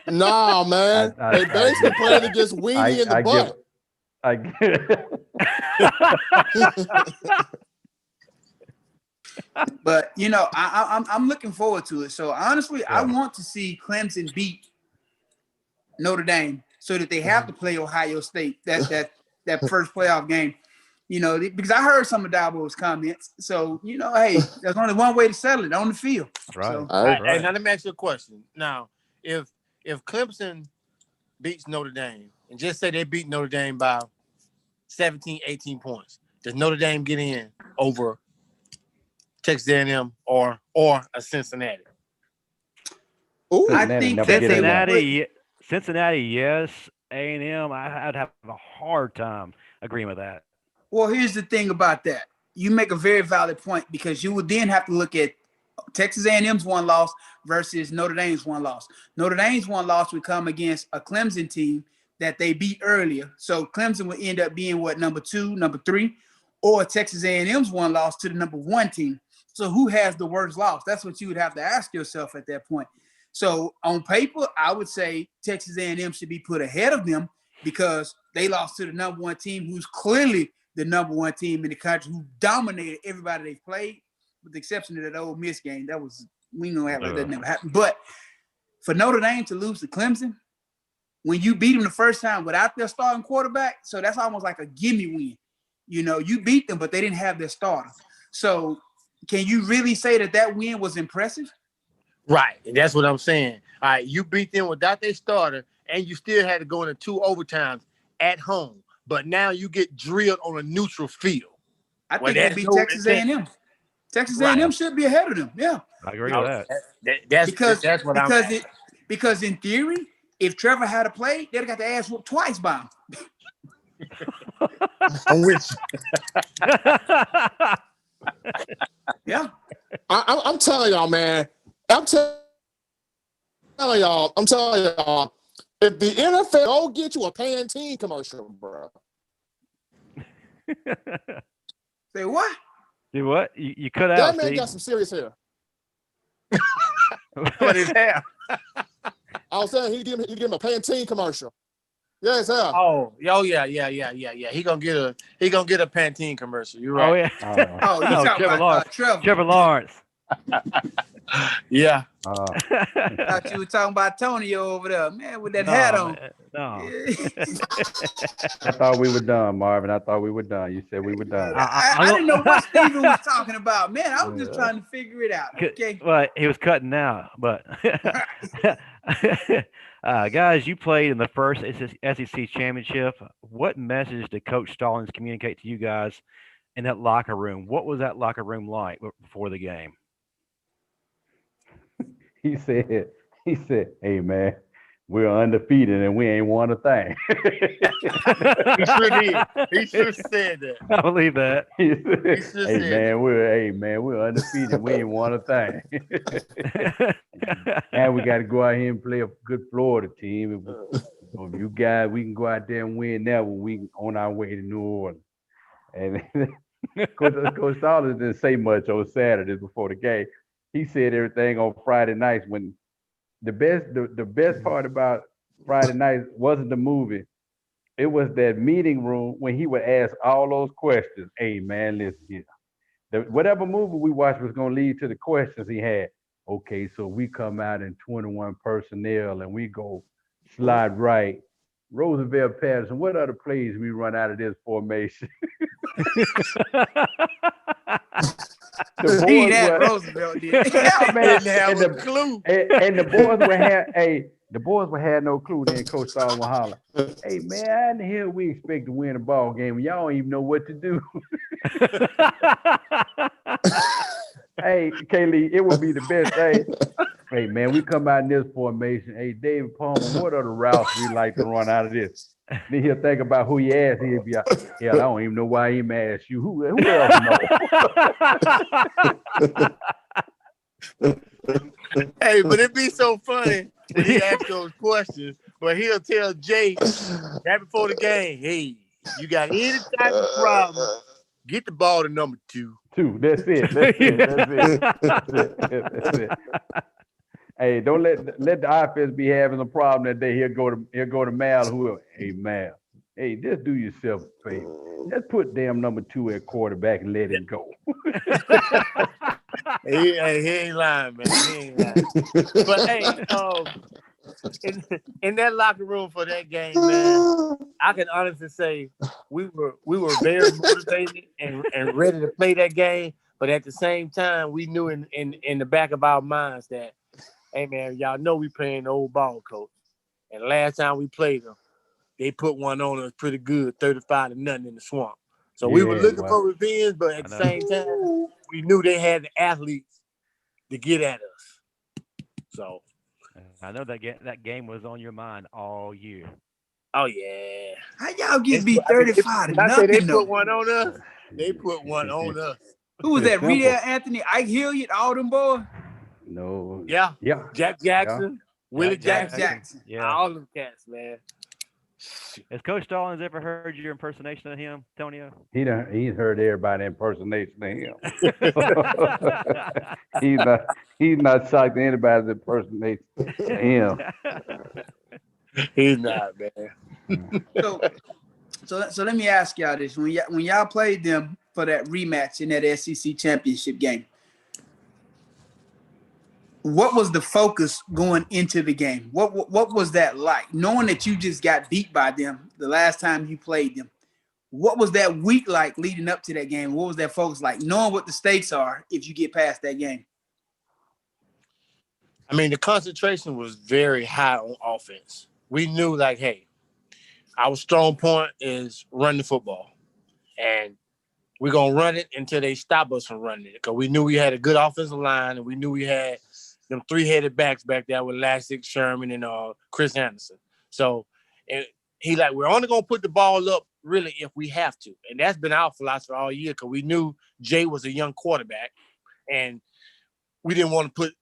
Speaker 5: Nah, man. They basically playing against Weenie and the Butt.
Speaker 4: I get
Speaker 2: But I'm looking forward to it. So honestly, I want to see Clemson beat Notre Dame so that they have to play Ohio State that first playoff game. Because I heard some of Dabo's comments. So hey, there's only one way to settle it on the field.
Speaker 1: Right.
Speaker 2: So,
Speaker 6: Hey, now let me ask you a question. Now, if Clemson beats Notre Dame, and just say they beat Notre Dame by 17, 18 points, does Notre Dame get in over Texas A&M or a Cincinnati?
Speaker 5: Ooh,
Speaker 2: I think that
Speaker 1: Cincinnati, yes. A&M, I'd have a hard time agreeing with that.
Speaker 2: Well, here's the thing about that. You make a very valid point because you would then have to look at Texas A&M's one loss versus Notre Dame's one loss. Notre Dame's one loss would come against a Clemson team that they beat earlier. So Clemson would end up being number 2, number 3, or Texas A&M's one loss to the number 1 team. So who has the worst loss? That's what you would have to ask yourself at that point. So on paper, I would say Texas A&M should be put ahead of them because they lost to the number 1 team, who's clearly the number 1 team in the country, who dominated everybody they played, with the exception of that Ole Miss game. We know that never happened. But for Notre Dame to lose to Clemson, when you beat them the first time without their starting quarterback, so that's almost like a gimme win. You beat them, but they didn't have their starter. So can you really say that win was impressive?
Speaker 6: Right, and that's what I'm saying. All right, you beat them without their starter, and you still had to go into 2 overtimes at home. But now you get drilled on a neutral field.
Speaker 2: I think they beat Texas A&M. Texas A&M should be ahead of them. Yeah,
Speaker 1: I agree with that.
Speaker 6: That's what I'm saying.
Speaker 2: Because in theory, if Trevor had to play, they'd have got the ass whooped twice by him.
Speaker 6: I'm with you.
Speaker 2: Yeah.
Speaker 5: I'm telling y'all, man. I'm telling y'all, if the NFL don't get you a Pantene commercial, bro.
Speaker 2: Say what?
Speaker 1: Do what? You cut
Speaker 5: That
Speaker 1: out,
Speaker 5: man
Speaker 1: Steve.
Speaker 5: got some serious hair.
Speaker 6: What is that?
Speaker 5: I was saying he give him a Pantene commercial. Yes, sir.
Speaker 6: Oh yeah. He gonna get a Pantene commercial. You're right.
Speaker 1: Oh yeah.
Speaker 2: Oh, you talking about Trevor.
Speaker 1: Trevor Lawrence.
Speaker 6: Yeah.
Speaker 2: Thought you were talking about Tonio over there, man, with that hat on.
Speaker 1: No.
Speaker 4: I thought we were done, Marvin. I thought we were done. You said we were done.
Speaker 2: I didn't know what Steven was talking about, man. I was just trying to figure it out. Okay.
Speaker 1: Well, he was cutting out, but guys, you played in the first SEC championship. What message did Coach Stallings communicate to you guys in that locker room? What was that locker room like before the game?
Speaker 4: He said, "Hey man, we're undefeated and we ain't won a thing."
Speaker 6: He sure did. He sure said that.
Speaker 1: I believe that.
Speaker 4: Hey man, we're undefeated. We ain't won a thing. And we got to go out here and play a good Florida team. If you guys, we can go out there and win that when we on our way to New Orleans. And Coach Stallings didn't say much on Saturday before the game. He said everything on Friday nights. When the best part about Friday night wasn't the movie. It was that meeting room when he would ask all those questions. Hey man, listen here. Whatever movie we watched was gonna lead to the questions he had. Okay, so we come out in 21 personnel and we go slide right. Roosevelt Patterson, what other plays we run out of this formation?
Speaker 2: Roosevelt did.
Speaker 6: Didn't have a clue.
Speaker 4: And the boys would have no clue. Then Coach Stallings would holler, "Hey man, how in the hell we expect to win a ball game when y'all don't even know what to do?" Hey, Kaylee, it would be the best thing. Hey man, we come out in this formation. Hey, David Palmer, what are the routes we like to run out of this? Then he'll think about who he asked. He'll be like, hell, I don't even know why he asked you. Who else knows?
Speaker 6: Hey, but it'd be so funny when he asks those questions, but he'll tell Jay right before the game, hey, you got any type of problem, get the ball to number 2.
Speaker 4: That's it. That's it. Hey, don't let the offense be having a problem that day. He'll go to Mal, whoever. Hey, Mal. Hey, just do yourself a favor. Just put damn number 2 at quarterback and let him go.
Speaker 6: He ain't lying, man. He ain't lying. But hey, in that locker room for that game, man, I can honestly say we were very motivated and ready to play that game. But at the same time, we knew in the back of our minds that, hey man, y'all know we playing the old ball coach. And last time we played them, they put one on us pretty good, 35-0 in the swamp. So we were looking for revenge, but at the same time, we knew they had the athletes to get at us. So
Speaker 1: I know that game was on your mind all year.
Speaker 6: Oh yeah.
Speaker 2: How y'all get beat 35-0?
Speaker 6: I say they put one on us. They put one on us.
Speaker 2: Who was that? Riedel Anthony, Ike Hilliard, all them boys?
Speaker 4: No.
Speaker 6: Yeah.
Speaker 4: Yeah.
Speaker 6: Jack Jackson, Willie
Speaker 2: Jackson.
Speaker 6: Yeah. All them cats, man.
Speaker 1: Has Coach Stallings ever heard your impersonation of him, Tonio?
Speaker 4: He's heard everybody impersonation of him. he's not shocked at anybody's impersonation of him.
Speaker 6: He's not, man.
Speaker 2: So let me ask y'all this: when y'all played them for that rematch in that SEC championship game, what was the focus going into the game? What was that like? Knowing that you just got beat by them the last time you played them, what was that week like leading up to that game? What was that focus like? Knowing what the stakes are if you get past that game.
Speaker 6: I mean, the concentration was very high on offense. We knew, like, hey, our strong point is run the football. And we're going to run it until they stop us from running it. Because we knew we had a good offensive line, and we knew we had them 3-headed backs back there with Lassick, Sherman, and Chris Anderson. So he like, we're only going to put the ball up, really, if we have to. And that's been our philosophy all year, because we knew Jay was a young quarterback, and we didn't want to put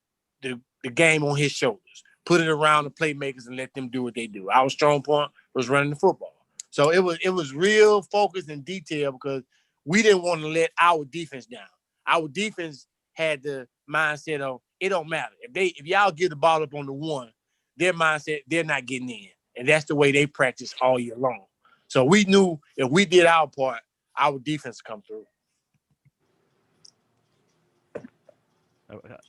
Speaker 6: the game on his shoulders. Put it around the playmakers and let them do what they do. Our strong point was running the football. So it was real focus and detail, because we didn't want to let our defense down. Our defense had the mindset of, it don't matter. If y'all get the ball up on the 1, their mindset, they're not getting in. And that's the way they practice all year long. So we knew if we did our part, our defense would come through.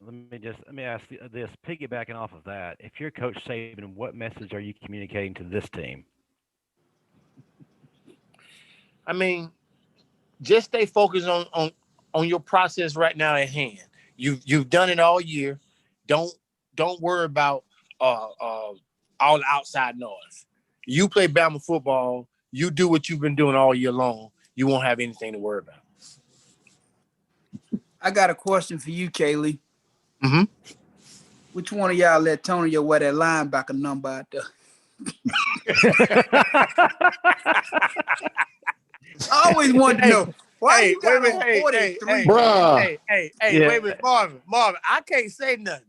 Speaker 1: Let me ask this, piggybacking off of that. If you're Coach Saban, what message are you communicating to this team?
Speaker 6: I mean, just stay focused on your process right now at hand. You've done it all year. Don't worry about all the outside noise. You play Bama football. You do what you've been doing all year long. You won't have anything to worry about.
Speaker 2: I got a question for you, Kaylee.
Speaker 6: Mm-hmm.
Speaker 2: Which one of y'all let Tonio wear that linebacker number out there? I always wanted to know. Why you got on 43?
Speaker 5: Bruh.
Speaker 6: Hey, wait a minute, Marvin, I can't say nothing.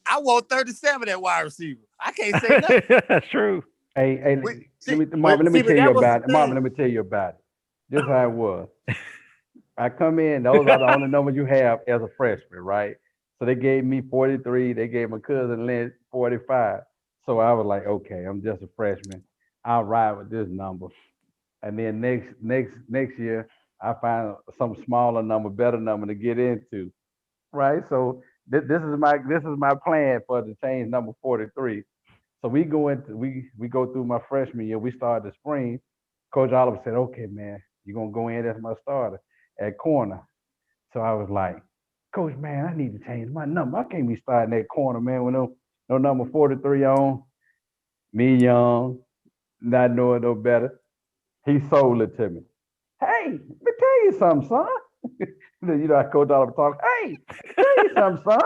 Speaker 6: I want 37 at wide receiver. I can't say nothing.
Speaker 1: That's true.
Speaker 4: Hey, Marvin, let me tell you about it. Marvin, let me tell you about it. This is how it was. I come in, those are the only numbers you have as a freshman, right? So they gave me 43. They gave my cousin Lynn 45. So I was like, okay, I'm just a freshman. I'll ride with this number. And then next year, I find some smaller number, better number to get into, right? So this is my plan for to change number 43. So we go through my freshman year. We start the spring. Coach Oliver said, okay, man, you're gonna go in as my starter at corner. So I was like, Coach, man, I need to change my number. I can't be starting at corner, man, with no number 43 on. Me young, not knowing no better. He sold it to me. Hey, let me tell you something, son. You know, I Coach Oliver talk. Hey, tell you something, son.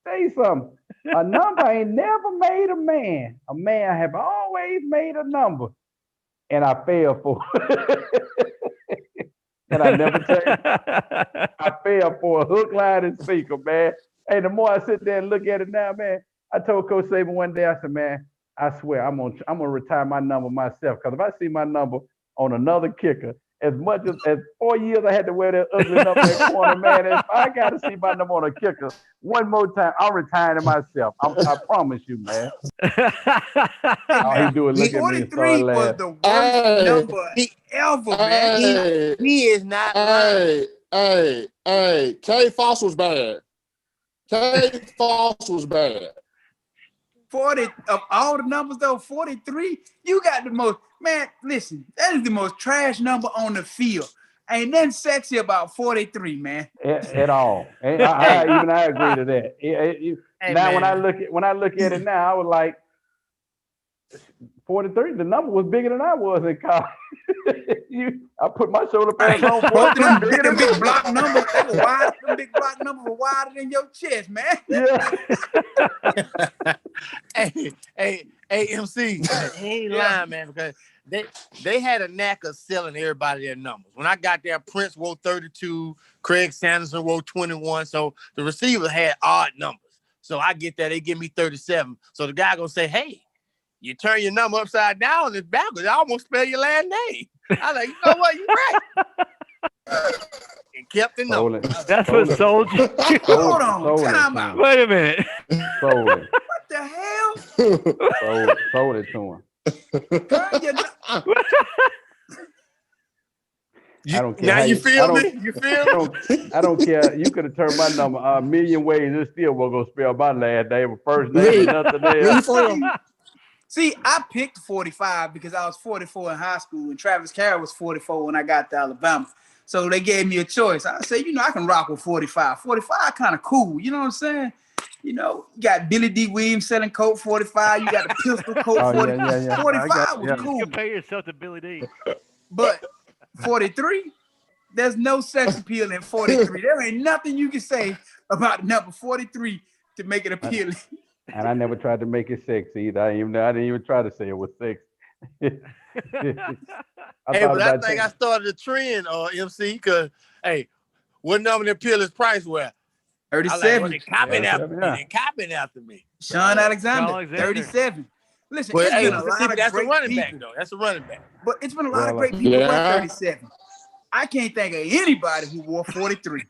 Speaker 4: Tell you something. A number ain't never made a man. A man have always made a number. And I failed for it. And I never changed. I failed for a hook, line, and sinker, man. Hey, the more I sit there and look at it now, man, I told Coach Saban one day, I said, man, I swear I'm gonna retire my number myself. Because if I see my number on another kicker, as much as 4 years I had to wear that ugly number at corner, man. If I got to see my number on a kicker one more time, I'm retiring myself. I promise you, man.
Speaker 2: Hey,
Speaker 4: All he
Speaker 2: man,
Speaker 4: do is look at me and start
Speaker 2: 43 was
Speaker 4: laughing.
Speaker 2: the worst
Speaker 5: Hey,
Speaker 2: number
Speaker 6: He,
Speaker 2: ever, man.
Speaker 6: he is not lying.
Speaker 5: K Foss was bad. K Foss was bad.
Speaker 2: 40 of all the numbers though, 43, you got the most, man, listen, that is the most trash number on the field. Ain't nothing sexy about 43, man.
Speaker 4: At all. And I agree to that.
Speaker 6: Hey,
Speaker 4: Now
Speaker 6: man.
Speaker 4: when I look at it now, I was like 43. The number was bigger than I was in college. I put my shoulder pads on.
Speaker 2: Both of
Speaker 4: 43
Speaker 2: them,
Speaker 4: bigger
Speaker 2: them
Speaker 4: than
Speaker 2: big
Speaker 4: me.
Speaker 2: block numbers, they were wide. Them big block numbers were wider than your chest, man.
Speaker 4: Yeah.
Speaker 6: hey, MC, he ain't lying, man, because they had a knack of selling everybody their numbers. When I got there, Prince wore 32, Craig Sanderson wore 21, so the receivers had odd numbers. So I get that, they give me 37. So the guy gonna say, hey, you turn your number upside down and it's backwards. I almost spell your last name. I was like, you know what, you're right. And kept the number.
Speaker 1: That's what sold you.
Speaker 2: Hold on, time out.
Speaker 1: Wait a minute.
Speaker 4: Sold it.
Speaker 2: What the hell?
Speaker 4: Sold it to him.
Speaker 2: Turn your
Speaker 4: I don't care.
Speaker 6: Now
Speaker 4: how
Speaker 6: you feel me? You feel me?
Speaker 4: I don't care. You could have turned my number a million ways. It still wasn't gonna spell my last name or first name or nothing else.
Speaker 2: See, I picked 45 because I was 44 in high school and Travis Carroll was 44 when I got to Alabama. So they gave me a choice. I said, I can rock with 45. 45 kind of cool. You know what I'm saying? You got Billy D. Williams selling Colt 45. You got the pistol Colt 45.
Speaker 4: Yeah.
Speaker 2: 45 was cool.
Speaker 1: You compare yourself to Billy D.
Speaker 2: But 43, there's no sex appeal in 43. There ain't nothing you can say about number 43 to make it appealing.
Speaker 4: And I never tried to make it sexy either. I didn't even try to say it was sexy.
Speaker 6: I think I started a trend, MC, because, hey, what number the appeal is price where?
Speaker 2: 37.
Speaker 6: They copying after me. They copying after me.
Speaker 2: Sean Alexander, 37. Listen,
Speaker 6: But,
Speaker 2: it's
Speaker 6: hey,
Speaker 2: been a lot of
Speaker 6: that's
Speaker 2: great
Speaker 6: a running
Speaker 2: people.
Speaker 6: back, though. That's a running back.
Speaker 2: But it's been a lot of great people who wear 37. I can't think of anybody who wore 43.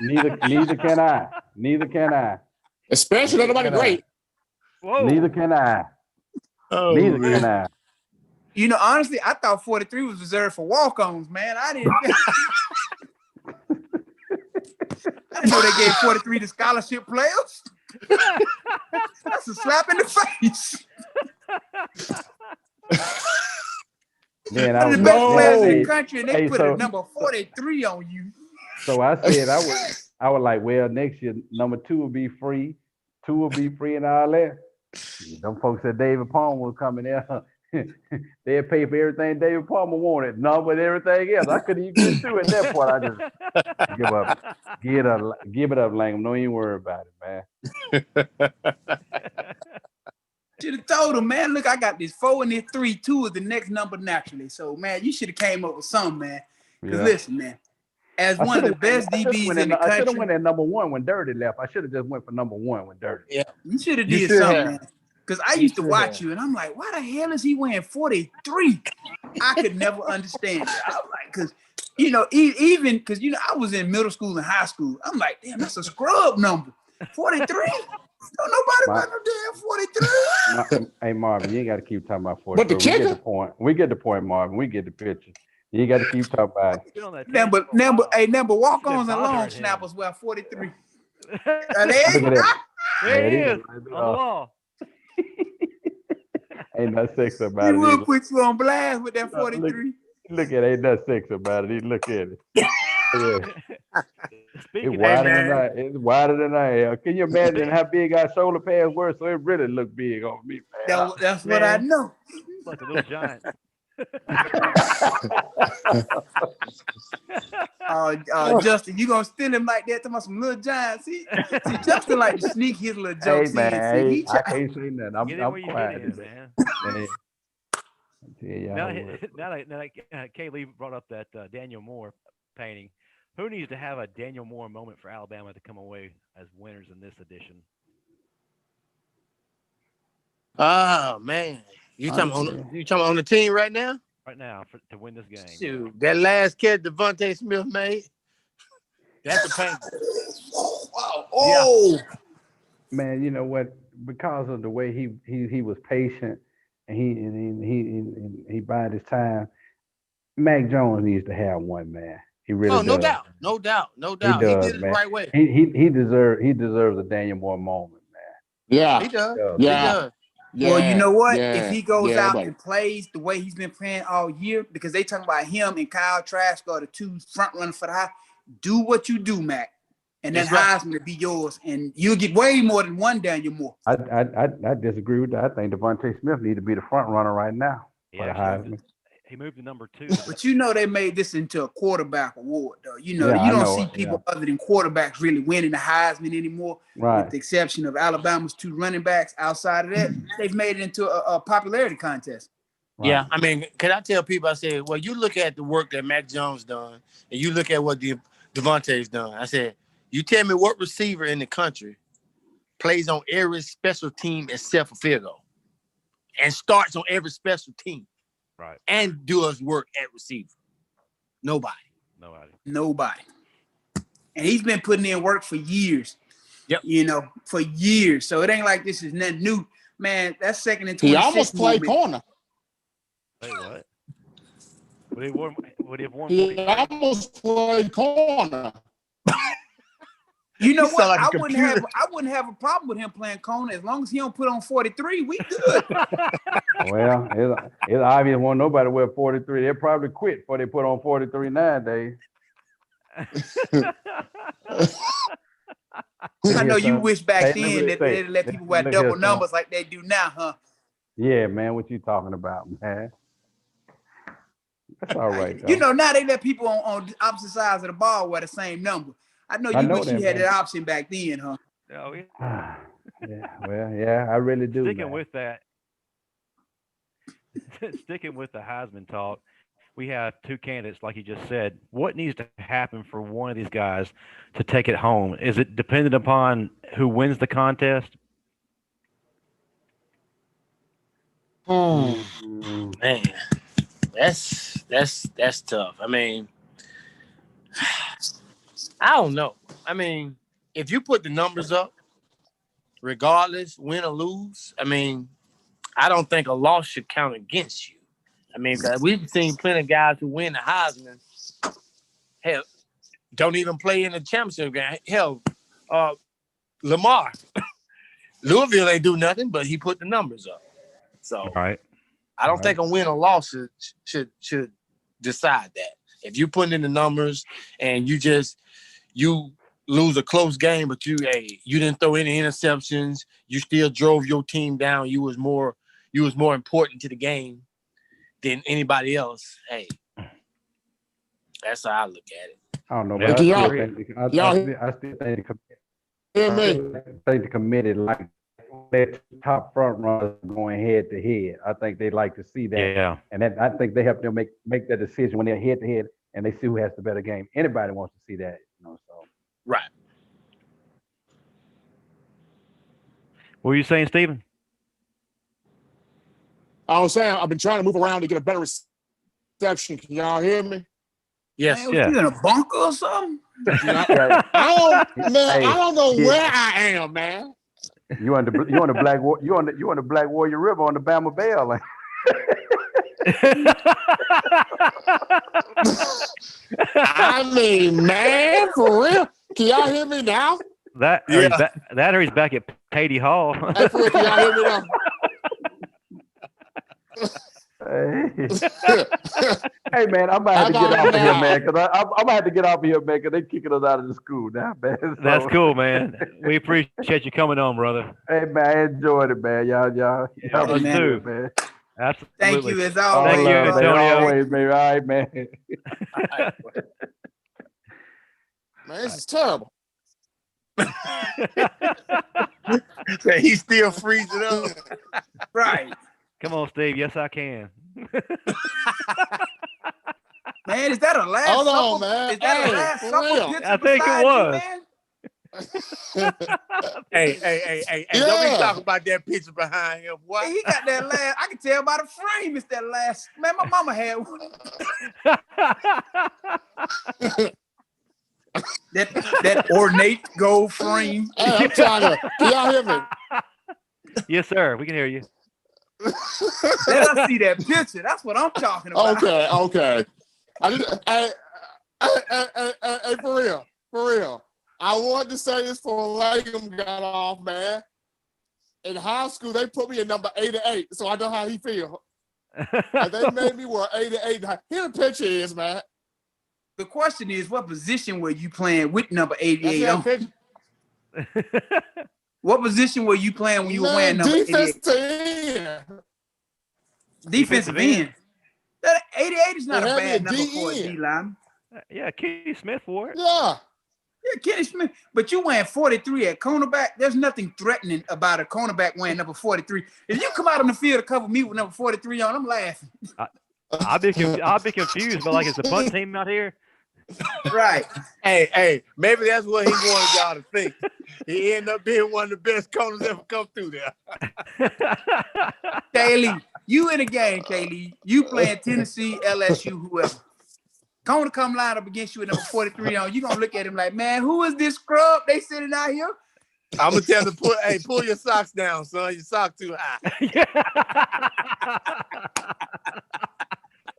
Speaker 4: Neither can I. Neither can I.
Speaker 5: Especially nobody great.
Speaker 1: Whoa.
Speaker 4: Neither can I.
Speaker 6: Oh,
Speaker 4: Neither can I.
Speaker 2: Honestly, I thought 43 was reserved for walk-ons, man. I didn't know they gave 43 to scholarship players. That's a slap in the face.
Speaker 4: Man,
Speaker 2: One of the best players in the country, and they put a number 43 on you.
Speaker 4: So I said I was like, well, next year number 2 will be free. 2 will be free and all that. Them folks said David Palmer was coming there. They'd pay for everything David Palmer wanted, number and everything else. I couldn't even get through at that point. I just give up. Give it up, Langham. Don't even worry about it, man.
Speaker 2: Should have told him, man, look, I got this 4 and this 3. 2 is the next number naturally. So, man, you should have came up with something, man. Because listen, man, as one of the best DBs in the country.
Speaker 4: I should have went at number 1 when Dirty left. I should have just went for number 1 when Dirty.
Speaker 6: Yeah.
Speaker 2: You should have did something, man. Because I used to watch you, and I'm like, why the hell is he wearing 43? I could never understand it. I was like, because, even because, I was in middle school and high school. I'm like, damn, that's a scrub number. 43? Don't nobody wear no damn 43.
Speaker 4: Hey, Marvin, you ain't got to keep talking about 43.
Speaker 5: But the kicker?
Speaker 4: We get the point, Marvin. We get the picture. You ain't got to keep talking about it.
Speaker 2: Number walk-ons and long snappers wear 43.
Speaker 4: Look at that.
Speaker 1: There he is on the wall.
Speaker 4: Ain't no sex about it.
Speaker 2: He will put you on blast with that 43.
Speaker 4: Look at it. Ain't no sex about it. Look at it. Yeah. It's wider than I am. Can you imagine how big our shoulder pads were? So it really looked big on me, man.
Speaker 2: That's what I know.
Speaker 1: Like a little giant.
Speaker 2: Justin, you gonna steal him like that? Talking about some little giants. See, Justin like to sneak his little jokes
Speaker 4: in.
Speaker 2: I
Speaker 4: can't say nothing. I'm quiet,
Speaker 1: man. Now that Kaylee brought up that Daniel Moore painting, who needs to have a Daniel Moore moment for Alabama to come away as winners in this edition?
Speaker 6: Oh man, you talking on the team right now?
Speaker 1: right now to win this game.
Speaker 6: Shoot, that last catch Devontae Smith made, that's a pain.
Speaker 2: Wow. Oh.
Speaker 4: Man, you know what? Because of the way he was patient and he bided his time. Mac Jones needs to have one, man. He really
Speaker 6: Oh, no
Speaker 4: does.
Speaker 6: doubt, no doubt, no
Speaker 4: He
Speaker 6: doubt. He
Speaker 4: does,
Speaker 6: did it the
Speaker 4: man.
Speaker 6: right way.
Speaker 4: He deserves a Daniel Moore moment, man.
Speaker 5: Yeah,
Speaker 6: He does.
Speaker 4: Does,
Speaker 6: He
Speaker 4: man.
Speaker 5: yeah,
Speaker 6: does.
Speaker 2: Well, you know what?
Speaker 5: yeah,
Speaker 2: If he goes
Speaker 5: yeah,
Speaker 2: out
Speaker 5: buddy.
Speaker 2: and plays the way he's been playing all year, because they talking about him and Kyle Trask are the two front runners for the high. Do what you do, Mac, and then
Speaker 6: That's right.
Speaker 2: Heisman to be yours, and you'll get way more than one Daniel Moore.
Speaker 4: I disagree with that. I think Devontae Smith needs to be the front runner right now
Speaker 1: He
Speaker 4: for the
Speaker 1: actually
Speaker 4: Heisman.
Speaker 1: he moved to number 2.
Speaker 2: But you know they made this into a quarterback award, though. You know
Speaker 4: Yeah,
Speaker 2: you
Speaker 4: I
Speaker 2: don't
Speaker 4: know
Speaker 2: see
Speaker 4: it,
Speaker 2: people other than quarterbacks really winning the Heisman anymore,
Speaker 4: Right.
Speaker 2: with the exception of Alabama's 2 running backs. Outside of that, they've made it into a popularity contest.
Speaker 4: Right.
Speaker 6: Yeah, I mean, can I tell people? I said, well, you look at the work that Mac Jones done, and you look at what Devontae's done. I said, you tell me what receiver in the country plays on every special team except for field goal, and starts on every special team,
Speaker 1: Right.
Speaker 6: and does work at receiver. Nobody.
Speaker 2: Nobody. And he's been putting in work for years.
Speaker 6: Yep.
Speaker 2: You know, for years. So it ain't like this is nothing new. Man, that's second and
Speaker 5: He
Speaker 2: 26.
Speaker 5: almost played corner.
Speaker 1: Wait, what? Would he have won?
Speaker 5: He almost played corner.
Speaker 2: You know
Speaker 6: He
Speaker 2: what?
Speaker 6: sound like a
Speaker 2: I wouldn't have a problem with him playing corner as long as he don't put on 43. We good.
Speaker 4: Well, it's obvious won't nobody wear 43. They'll probably quit before they put on 43 nowadays.
Speaker 2: I know you wish back
Speaker 4: Hey,
Speaker 2: then that they'd let people wear
Speaker 4: look
Speaker 2: double
Speaker 4: here, son.
Speaker 2: numbers like they do now, huh?
Speaker 4: Yeah, man, what you talking about, man? That's all right, though.
Speaker 2: You know, now they let people on opposite sides of the ball wear the same number. I know you wish you had that option back then, huh?
Speaker 1: Oh, yeah.
Speaker 4: Yeah, well, yeah, I really do.
Speaker 1: Sticking
Speaker 4: man.
Speaker 1: with that, sticking with the Heisman talk, we have 2 candidates, like you just said. What needs to happen for one of these guys to take it home? Is it dependent upon who wins the contest?
Speaker 6: Man, that's tough. I mean, I don't know. I mean, if you put the numbers up, regardless, win or lose, I mean, I don't think a loss should count against you. I mean, because we've seen plenty of guys who win the Heisman, hell, don't even play in the championship game. Hell, Lamar, Louisville ain't do nothing, but he put the numbers up. So
Speaker 1: Right.
Speaker 6: I don't think a win or loss should decide that. If you put in the numbers and you lose a close game, but you didn't throw any interceptions, you still drove your team down. You was more important to the game than anybody else. Hey, that's how I look at it.
Speaker 4: I don't know,
Speaker 1: Yeah,
Speaker 4: but
Speaker 5: y'all-
Speaker 4: I still think
Speaker 5: Hear me?
Speaker 4: the committee like that top front runners going head to head. I think they like to see that,
Speaker 1: Yeah.
Speaker 4: and then I think they have to make that decision when they're head to head and they see who has the better game. Anybody wants to see that, you know. So
Speaker 6: Right.
Speaker 1: What were you saying, Stephen?
Speaker 5: I was saying I've been trying to move around to get a better reception. Can y'all hear me?
Speaker 6: Yes.
Speaker 2: Man, was
Speaker 1: Yeah.
Speaker 2: you in a bunker or something?
Speaker 5: I don't know
Speaker 4: Hey,
Speaker 5: where I am, man.
Speaker 4: you on the Black Warrior River on the Bama Bell. Like,
Speaker 5: I mean, man, for real. Can y'all hear me now?
Speaker 1: that or he's back at Patey Hall.
Speaker 5: Hey, for real, can y'all hear me now?
Speaker 4: hey man, I'm gonna have to
Speaker 5: How
Speaker 4: get
Speaker 5: about
Speaker 4: off of here,
Speaker 5: now?
Speaker 4: man, because I'm gonna have to get off of here, man, because they're kicking us out of the school now, man. So,
Speaker 1: That's cool, man. We appreciate you coming on, brother.
Speaker 4: Hey man, I enjoyed it, man. Y'all
Speaker 1: us
Speaker 4: be
Speaker 2: man.
Speaker 4: good, man.
Speaker 1: Absolutely.
Speaker 2: Thank you as
Speaker 4: All
Speaker 2: always.
Speaker 1: Thank you,
Speaker 4: love, man.
Speaker 1: Antonio.
Speaker 4: Always, baby. All right, man.
Speaker 5: Man, this is terrible.
Speaker 6: He's still freezing up.
Speaker 2: Right.
Speaker 1: Come on, Steve. Yes, I can.
Speaker 2: Man, is that a last
Speaker 5: Hold
Speaker 2: supper?
Speaker 5: on, man.
Speaker 2: Is that
Speaker 5: Hey,
Speaker 2: a last
Speaker 5: for
Speaker 2: supper
Speaker 5: real.
Speaker 2: picture
Speaker 1: I think it
Speaker 2: beside
Speaker 1: was.
Speaker 2: you, man?
Speaker 6: Hey!
Speaker 5: Yeah.
Speaker 6: Don't be talking about that picture behind him. What?
Speaker 2: He got that last. I can tell by the frame. It's that last. Man, my mama had one. that ornate gold frame.
Speaker 5: Hey, I'm trying to. Can y'all hear me?
Speaker 1: Yes, sir. We can hear you.
Speaker 2: Let us see that picture. That's what I'm talking about.
Speaker 5: Okay. Hey, for real. I wanted to say this before Langham got off, man. In high school, they put me in number 88, so I know how he feel. And they made me wear 88. Here the picture is, man.
Speaker 2: The question is, what position were you playing with number
Speaker 5: That's
Speaker 2: 88
Speaker 5: that
Speaker 2: on?
Speaker 5: picture.
Speaker 2: What position were you playing when you were wearing number 88?
Speaker 5: Defensive end.
Speaker 2: Defensive end. That 88 is not
Speaker 5: They
Speaker 2: a
Speaker 5: had me
Speaker 2: bad
Speaker 5: a
Speaker 2: number for a
Speaker 5: DN.
Speaker 2: D-line.
Speaker 1: Yeah, Kenny Smith wore it.
Speaker 5: Yeah.
Speaker 2: Yeah, Kenny Smith. But you wearing 43 at cornerback. There's nothing threatening about a cornerback wearing number 43. If you come out on the field to cover me with number 43 on, I'm laughing.
Speaker 1: I'll be confused, but like, is the punt team out here?
Speaker 2: Right.
Speaker 6: Hey, maybe that's what he wanted y'all to think. He ended up being one of the best corners ever come through there.
Speaker 2: Kaylee, you in the game, Kaylee. You playing Tennessee, LSU, whoever. Corner come line up against you with number 43 on. You gonna look at him like, man, who is this scrub they sitting out here?
Speaker 6: I'm gonna tell him to pull your socks down, son. Your sock too high.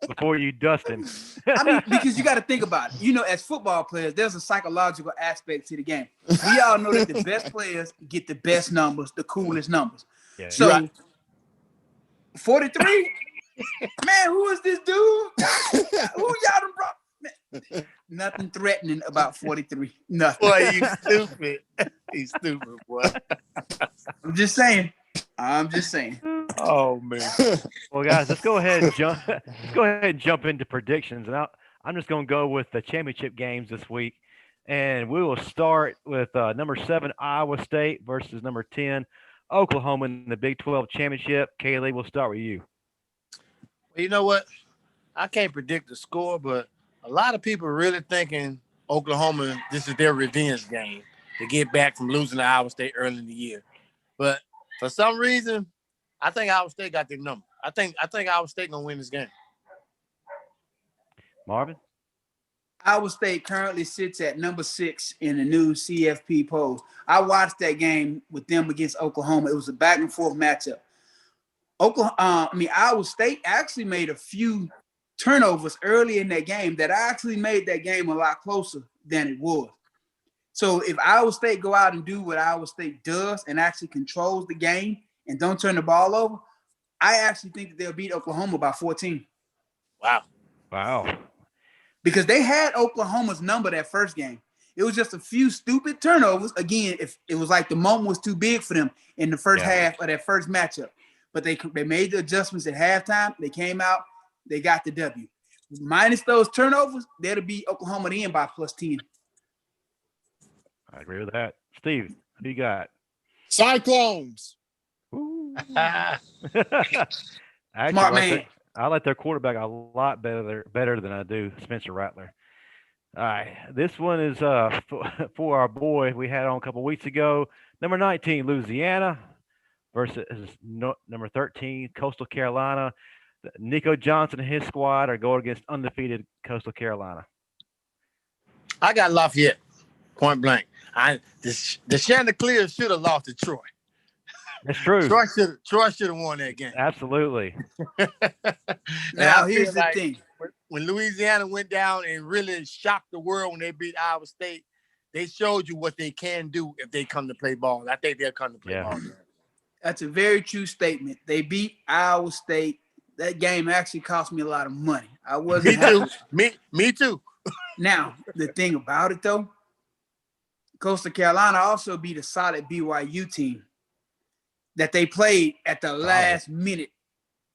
Speaker 1: Before you dust him.
Speaker 2: I mean, because you got to think about it. You know, as football players, there's a psychological aspect to the game. We all know that the best players get the best numbers, the coolest numbers.
Speaker 1: Yeah.
Speaker 2: So,
Speaker 6: Right.
Speaker 2: 43, man, who is this dude? Who y'all done brought? Man, nothing threatening about 43. Nothing.
Speaker 6: Boy, you stupid. He's stupid, boy.
Speaker 2: I'm just saying.
Speaker 6: Oh man.
Speaker 1: Well, guys, let's go ahead and jump into predictions, and I'm just going to go with the championship games this week, and we will start with number 7 Iowa State versus number 10 Oklahoma in the Big 12 championship. Kaylee, we'll start with you.
Speaker 6: Well, you know what? I can't predict the score, but a lot of people are really thinking Oklahoma, this is their revenge game to get back from losing to Iowa State early in the year. But for some reason, I think Iowa State got their number. I think Iowa State gonna win this game.
Speaker 1: Marvin?
Speaker 2: Iowa State currently sits at number 6 in the new CFP poll. I watched that game with them against Oklahoma. It was a back and forth matchup. Iowa State actually made a few turnovers early in that game that actually made that game a lot closer than it was. So if Iowa State go out and do what Iowa State does and actually controls the game and don't turn the ball over, I actually think that they'll beat Oklahoma by 14.
Speaker 6: Wow.
Speaker 2: Because they had Oklahoma's number that first game. It was just a few stupid turnovers. Again, if it was like the moment was too big for them in the first half of that first matchup. But they made the adjustments at halftime. They came out. They got the W. Minus those turnovers, they'll beat Oklahoma in by plus 10.
Speaker 1: I agree with that. Steve, who you got?
Speaker 5: Cyclones.
Speaker 1: Actually,
Speaker 2: Smart man.
Speaker 1: I like their quarterback a lot better than I do Spencer Rattler. All right, this one is for our boy we had on a couple weeks ago. Number 19, Louisiana versus number 13, Coastal Carolina. Nico Johnson and his squad are going against undefeated Coastal Carolina.
Speaker 6: I got Lafayette, point blank. The Chanticleer should have lost to Troy.
Speaker 1: That's true.
Speaker 6: Troy should have won that game.
Speaker 1: Absolutely.
Speaker 2: Now, here's the thing.
Speaker 6: When Louisiana went down and really shocked the world when they beat Iowa State, they showed you what they can do if they come to play ball. I think they'll come to play ball.
Speaker 2: That's a very true statement. They beat Iowa State. That game actually cost me a lot of money. I wasn't happy.
Speaker 6: Me too.
Speaker 2: Now, the thing about it, though, Coastal Carolina also beat a solid BYU team that they played at the last minute.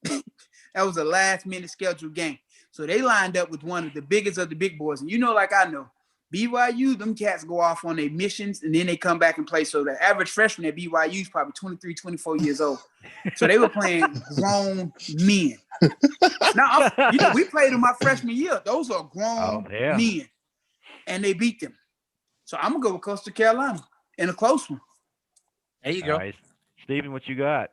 Speaker 2: That was a last-minute scheduled game. So they lined up with one of the biggest of the big boys. And you know, like I know, BYU, them cats go off on their missions, and then they come back and play. So the average freshman at BYU is probably 23, 24 years old. So they were playing grown men. Now, we played them my freshman year. Those are grown men. And they beat them. So I'm going to go with Coastal Carolina in a close one.
Speaker 6: There you
Speaker 1: All
Speaker 6: go.
Speaker 1: right. Stephen, what you got?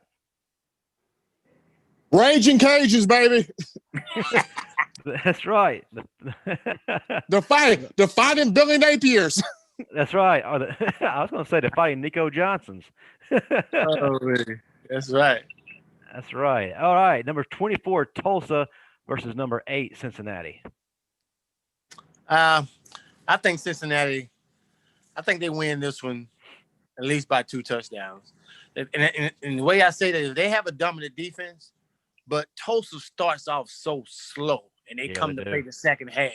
Speaker 5: Raging Cajuns, baby.
Speaker 1: That's right.
Speaker 5: The fighting Billy Napiers.
Speaker 1: That's right. Or I was going to say the fighting Nico Johnsons.
Speaker 6: Oh, really? That's right.
Speaker 1: That's right. All right. Number 24, Tulsa versus number 8, Cincinnati.
Speaker 6: I think Cincinnati. I think they win this one at least by 2 touchdowns. And the way I say that is they have a dominant defense, but Tulsa starts off so slow, and they come to play the second half.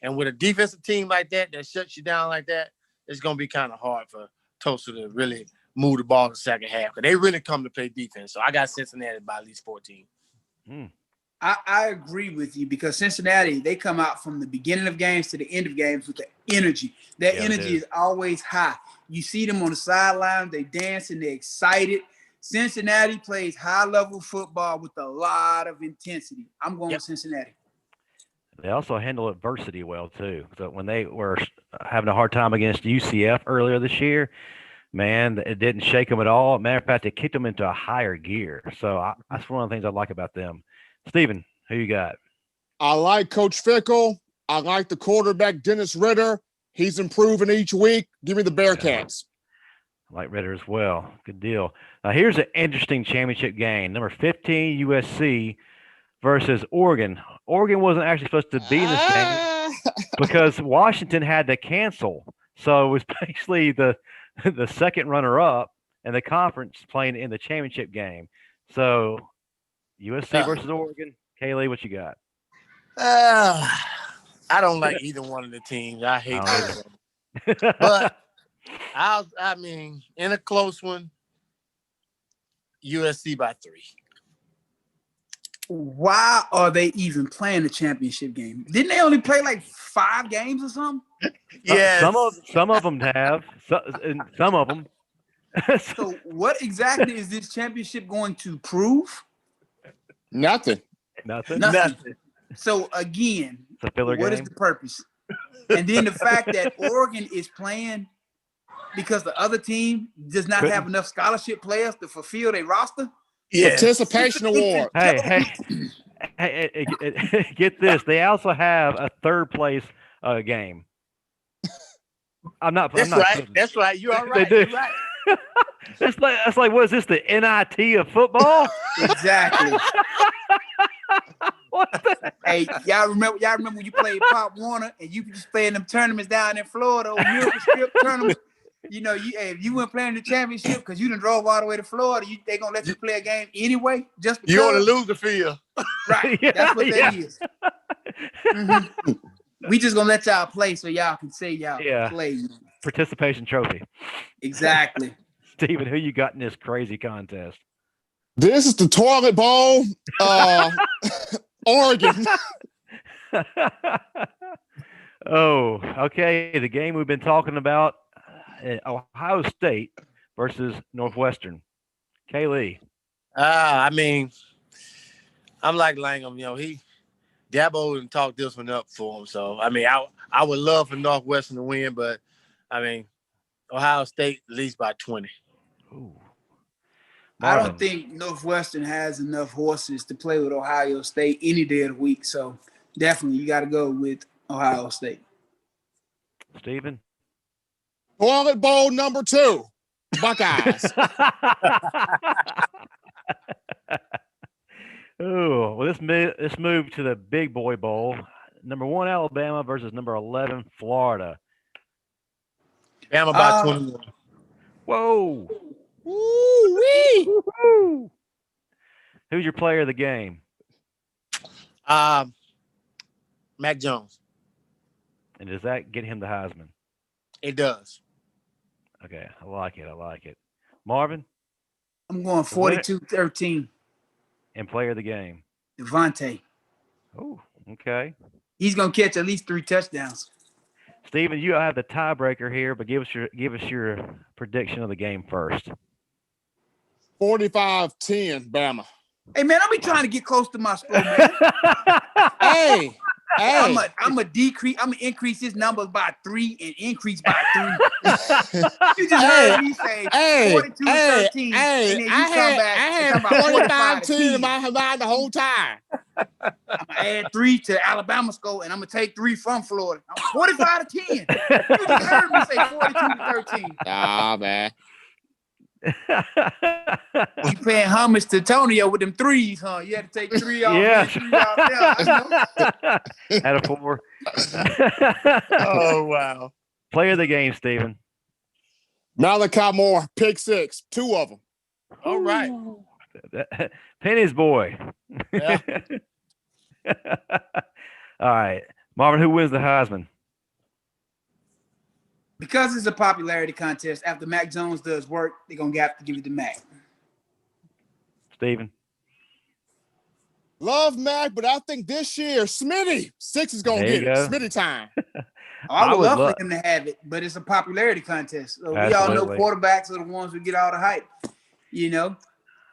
Speaker 6: And with a defensive team like that shuts you down like that, it's going to be kind of hard for Tulsa to really move the ball in the second half because they really come to play defense. So I got Cincinnati by at least 14.
Speaker 2: I agree with you because Cincinnati, they come out from the beginning of games to the end of games with the energy. Their energy is always high. You see them on the sideline, they dancing, they're excited. Cincinnati plays high-level football with a lot of intensity. I'm going with Cincinnati.
Speaker 1: They also handle adversity well, too. So when they were having a hard time against UCF earlier this year, man, it didn't shake them at all. Matter of fact, it kicked them into a higher gear. So that's one of the things I like about them. Stephen, who you got?
Speaker 5: I like Coach Fickle. I like the quarterback, Dennis Ritter. He's improving each week. Give me the Bearcats.
Speaker 1: I like Ritter as well. Good deal. Now, here's an interesting championship game. Number 15, USC versus Oregon. Oregon wasn't actually supposed to be in this game because Washington had to cancel. So it was basically the second runner-up in the conference playing in the championship game. So USC versus Oregon. Kaylee, what you got?
Speaker 6: I don't like either one of the teams. I hate both of them. But I mean, in a close one, USC by 3.
Speaker 2: Why are they even playing the championship game? Didn't they only play like 5 games or something?
Speaker 6: Yes.
Speaker 1: Some of them have. Some of them.
Speaker 2: So what exactly is this championship going to prove?
Speaker 5: Nothing.
Speaker 2: So again,
Speaker 1: it's a filler
Speaker 2: what
Speaker 1: game.
Speaker 2: is the purpose? And then the fact that Oregon is playing because the other team does not have enough scholarship players to fulfill their roster.
Speaker 5: Participation award.
Speaker 1: Hey, get this. They also have a third place game.
Speaker 6: That's right. You are right.
Speaker 1: They do.
Speaker 6: You're right.
Speaker 1: That's like what is this? The NIT of football?
Speaker 2: Exactly.
Speaker 1: What the?
Speaker 2: Hey, y'all remember when you played Pop Warner and you could just play in them tournaments down in Florida or Miracle Strip tournament? You know, if you weren't playing the championship because you done drove all the way to Florida, they gonna let you play a game anyway just because
Speaker 6: you want to lose the field.
Speaker 2: Right. That's what that is. Mm-hmm. We just gonna let y'all play so y'all can say y'all play.
Speaker 1: Participation trophy.
Speaker 2: Exactly.
Speaker 1: Stephen, who you got in this crazy contest?
Speaker 5: This is the toilet bowl. Oregon.
Speaker 1: Oh, okay. The game we've been talking about, Ohio State versus Northwestern. Kaylee.
Speaker 6: I mean, I'm like Langham. You know, Dabo didn't talk this one up for him. So, I mean, I would love for Northwestern to win, but, I mean, Ohio State at least by 20.
Speaker 1: Ooh.
Speaker 2: I don't think Northwestern has enough horses to play with Ohio State any day of the week. So definitely you got to go with Ohio State.
Speaker 1: Stephen?
Speaker 5: Toilet bowl number 2, Buckeyes.
Speaker 1: Oh, well, let's move to the big boy bowl. Number 1, Alabama versus number 11, Florida.
Speaker 6: Bama by 21.
Speaker 1: Whoa.
Speaker 5: Woo-wee.
Speaker 1: Who's your player of the game?
Speaker 6: Mac Jones.
Speaker 1: And does that get him the Heisman?
Speaker 6: It does.
Speaker 1: Okay, I like it. Marvin?
Speaker 2: I'm going 42-13.
Speaker 1: And player of the game?
Speaker 2: Devontae.
Speaker 1: Oh, okay.
Speaker 2: He's going to catch at least 3 touchdowns.
Speaker 1: Stephen, you have the tiebreaker here, but give us your prediction of the game first.
Speaker 5: 45-10, Bama.
Speaker 2: Hey, man, I'll be trying to get close to my score, man.
Speaker 5: Hey, Hey,
Speaker 2: I'm a decrease. I'm gonna increase his numbers by 3 and increase by 3. You just heard me say 42-13, and then you come back and talk about 45-10
Speaker 5: in my mind the whole time.
Speaker 2: I'm gonna add 3 to Alabama score, and I'm gonna take 3 from Florida. I'm 45-10. You just heard me say 42-13.
Speaker 5: Ah, man.
Speaker 2: You paying homage to Tonio with them threes, huh? You had to take 3 off
Speaker 1: Yes.
Speaker 2: here, 3 off there. I know.
Speaker 1: Out of 4.
Speaker 6: Oh wow.
Speaker 1: Player of the game, Steven.
Speaker 5: Malachi Moore, pick 6, 2 of them.
Speaker 6: All right.
Speaker 1: Penny's boy.
Speaker 6: Yeah.
Speaker 1: All right. Marvin, who wins the Heisman?
Speaker 2: Because it's a popularity contest, after Mac Jones does work, they're going to have to give it to Mac.
Speaker 1: Steven.
Speaker 5: Love Mac, but I think this year, Smitty, 6 is going to get it. Smitty time.
Speaker 2: I would love for him to have it, but it's a popularity contest. So we all know quarterbacks are the ones who get all the hype. You know,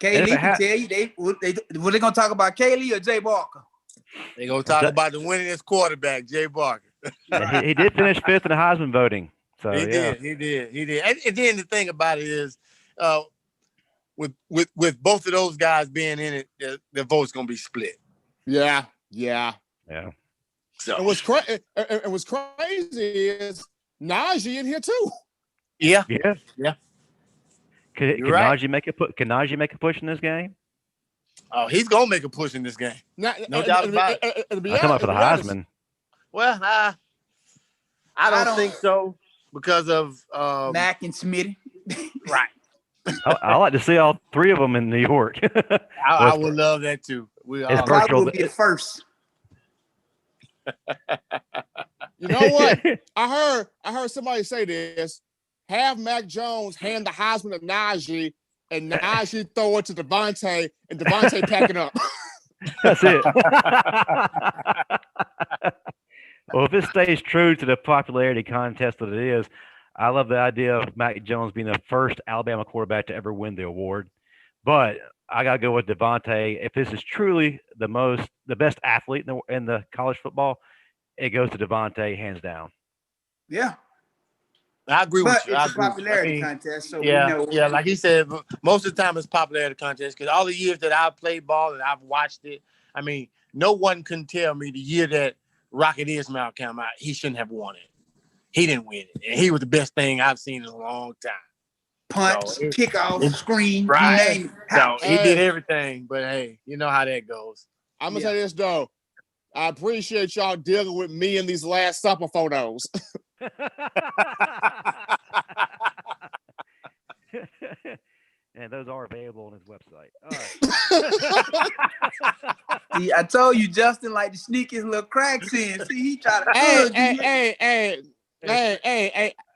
Speaker 2: Kaylee can tell you what they going to talk about, Kaylee or Jay Barker?
Speaker 6: They going to talk about the winningest quarterback, Jay Barker.
Speaker 1: He did finish 5th in the Heisman voting. So
Speaker 6: he did. And then the thing about it is, with both of those guys being in it, the vote's gonna be split.
Speaker 5: Yeah.
Speaker 6: So
Speaker 5: and what's crazy is Najee in here too.
Speaker 6: Yeah.
Speaker 1: Can Najee make a push in this game?
Speaker 6: Oh, he's gonna make a push in this game. No doubt about it.
Speaker 1: I'm talking about for the Heisman.
Speaker 6: Well, I don't think so. Because of
Speaker 2: Mac and Smitty.
Speaker 6: Right.
Speaker 1: I like to see all 3 of them in New York.
Speaker 6: I would love that too.
Speaker 2: Probably will be the first.
Speaker 5: You know what? I heard somebody say this. Have Mac Jones hand the Heisman to Najee, and Najee throw it to Devontae, and Devontae pack it up.
Speaker 1: That's it. Well, if it stays true to the popularity contest that it is, I love the idea of Mac Jones being the first Alabama quarterback to ever win the award. But I got to go with Devontae. If this is truly the best athlete in the college football, it goes to Devontae hands down.
Speaker 2: Yeah.
Speaker 6: I agree with you.
Speaker 2: It's a popularity contest, so
Speaker 6: yeah,
Speaker 2: we know.
Speaker 6: Yeah, like he said, most of the time it's popularity contest because all the years that I've played ball and I've watched it, I mean, no one can tell me the year that Rocket Ismail came out, he shouldn't have won it. He didn't win it. And he was the best thing I've seen in a long time.
Speaker 2: Punch, kickoff, screen,
Speaker 6: right.
Speaker 2: you name it.
Speaker 6: So he did everything, but hey, you know how that goes.
Speaker 5: I'm going to say this, though. I appreciate y'all dealing with me in these Last Supper photos.
Speaker 1: And those are available on his website. All
Speaker 2: right. See, I told you, Justin, like to sneak his little cracks in. See, he tried to.
Speaker 5: Hey.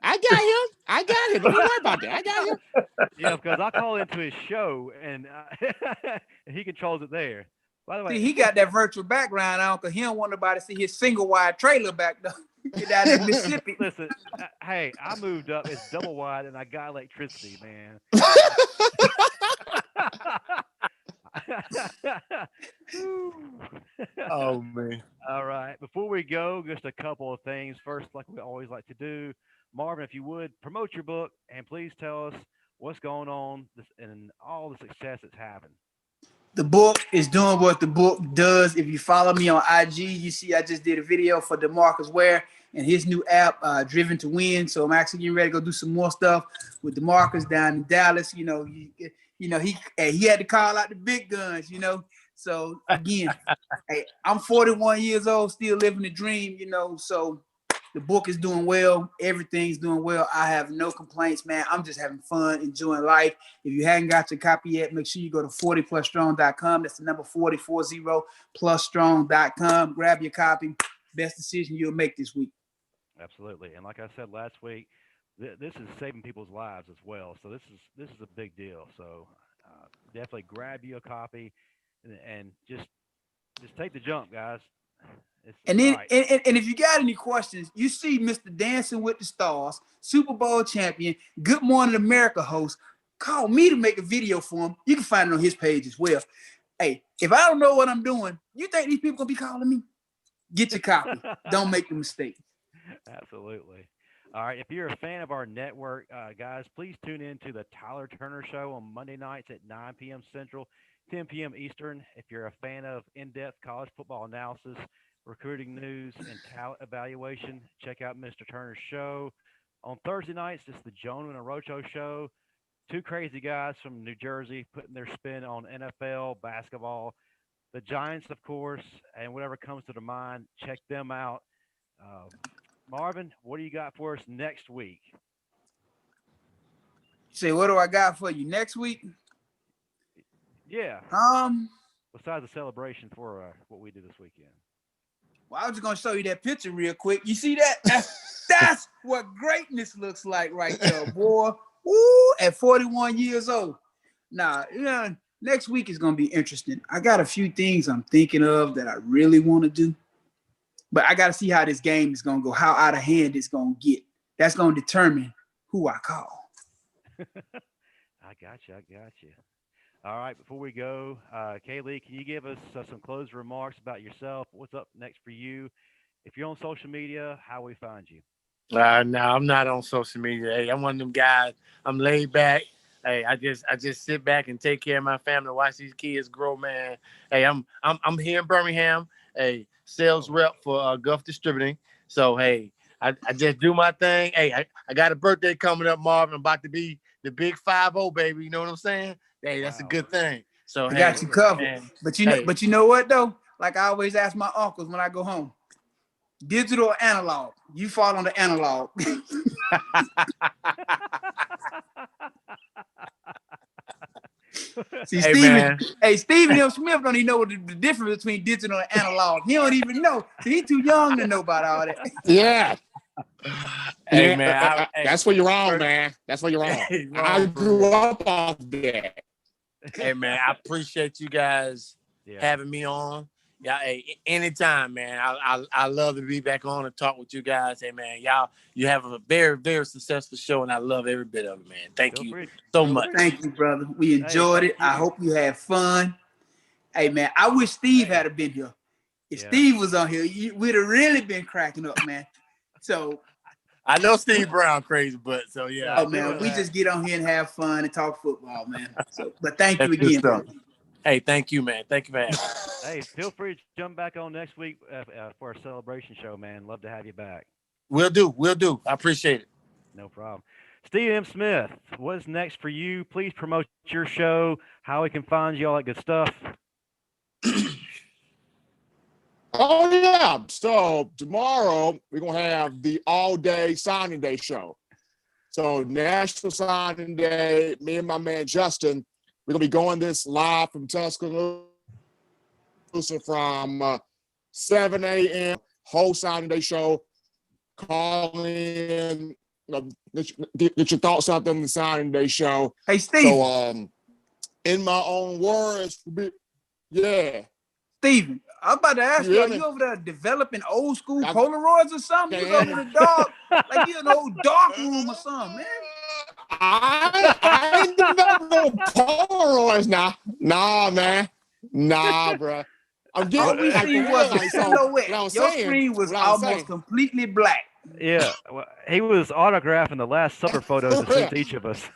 Speaker 5: I got him. Don't worry about that. I got him.
Speaker 1: Yeah, because I call into his show and he controls it there. By the way,
Speaker 2: see, he got that virtual background on because he don't want nobody to see his single wide trailer back there. Get down in Mississippi.
Speaker 1: Listen, hey, I moved up. It's double wide, and I got electricity, man.
Speaker 6: Oh man!
Speaker 1: All right. Before we go, just a couple of things. First, like we always like to do, Marvin, if you would promote your book and please tell us what's going on and all the success it's having.
Speaker 2: The book is doing what the book does. If you follow me on IG, you see I just did a video for DeMarcus Ware and his new app, Driven to Win. So I'm actually getting ready to go do some more stuff with DeMarcus down in Dallas. You know, he had to call out the big guns. You know, so again, hey, I'm 41 years old, still living the dream. You know, so the book is doing well. Everything's doing well. I have no complaints, man. I'm just having fun, enjoying life. If you haven't got your copy yet, make sure you go to 40plusstrong.com. That's the number 40plusstrong.com. Grab your copy. Best decision you'll make this week.
Speaker 1: Absolutely. And like I said last week, this is saving people's lives as well. So this is a big deal. So definitely grab you a copy and just take the jump, guys.
Speaker 2: And then, and if you got any questions, you see Mr. Dancing with the Stars, Super Bowl champion, Good Morning America host, call me to make a video for him. You can find it on his page as well. Hey, if I don't know what I'm doing, you think these people gonna be calling me? Get your copy. Don't make the mistake.
Speaker 1: Absolutely. All right. If you're a fan of our network, guys, please tune in to the Tyler Turner Show on Monday nights at 9 p.m. Central, 10 p.m. Eastern. If you're a fan of in-depth college football analysis, recruiting news, and talent evaluation, check out Mr. Turner's show. On Thursday nights, it's the Jonah and Arocho Show. Two crazy guys from New Jersey putting their spin on NFL, basketball, the Giants, of course, and whatever comes to the mind. Check them out. Uh, Marvin, what do you got for us next week?
Speaker 2: Say, what do I got for you next week?
Speaker 1: Yeah. Besides the celebration for what we did this weekend.
Speaker 2: Well, I was just gonna show you that picture real quick. You see that? That's what greatness looks like right there, boy. Woo, at 41 years old. Now, next week is gonna be interesting. I got a few things I'm thinking of that I really want to do. But I got to see how this game is going to go, how out of hand it's going to get. That's going to determine who I call.
Speaker 1: I got you. All right, before we go, Kaylee, can you give us some closing remarks about yourself? What's up next for you? If you're on social media, how we find you?
Speaker 6: No, I'm not on social media. Hey, I'm one of them guys. I'm laid back. Hey, I just sit back and take care of my family, watch these kids grow, man. Hey, I'm here in Birmingham. Hey, sales rep for Gulf Distributing. So hey, I just do my thing. Hey, I got a birthday coming up, Marvin. I'm about to be the big 5-0, baby. You know what I'm saying? Hey, that's a good thing. So
Speaker 2: I got you covered. Man, but you know what though? Like I always ask my uncles when I go home, digital or analog? You fall on the analog. See, Stephen M. Smith don't even know the difference between digital and analog. He don't even know. So he's too young to know about all that.
Speaker 5: Yeah.
Speaker 6: Hey, man.
Speaker 5: That's where you're wrong, man. That's where you're wrong. I grew up off that.
Speaker 6: Hey, man, I appreciate you guys having me on. Yeah, hey, anytime, man. I love to be back on and talk with you guys. Hey, man, you have a very, very successful show, and I love every bit of it, man. Thank you so much.
Speaker 2: Thank you, brother. We enjoyed it. I hope you had fun. Hey, man, I wish Steve had been here. If Steve was on here, we'd have really been cracking up, man. So
Speaker 6: I know Steve Brown crazy, but so yeah.
Speaker 2: Oh man, we just get on here and have fun and talk football, man. So, but thank you again, brother.
Speaker 6: Hey, thank you, man. Thank you, man.
Speaker 1: Hey, feel free to jump back on next week for a celebration show, man. Love to have you back.
Speaker 6: Will do. I appreciate it.
Speaker 1: No problem. Steve M. Smith, what's next for you? Please promote your show, how we can find you, all that good stuff.
Speaker 5: Oh, yeah. So tomorrow we're going to have the all-day signing day show. So National Signing Day, me and my man Justin, we're going to be going this live from Tuscaloosa from 7 a.m. Whole signing day show. Call in, get your thoughts out there on the signing day show.
Speaker 2: Hey, Steve.
Speaker 5: So, in my own words,
Speaker 2: Steven, I'm about to ask you, are you over there developing old school Polaroids or something? You over the dark, like you in an old dark room or something, man.
Speaker 5: I ain't developing no Polaroids now. Nah, man. Nah, bro. I'm getting
Speaker 2: all we seen was a silhouette. Your screen was almost completely black.
Speaker 1: Yeah, well, he was autographing the Last Supper photos he sent to each of us.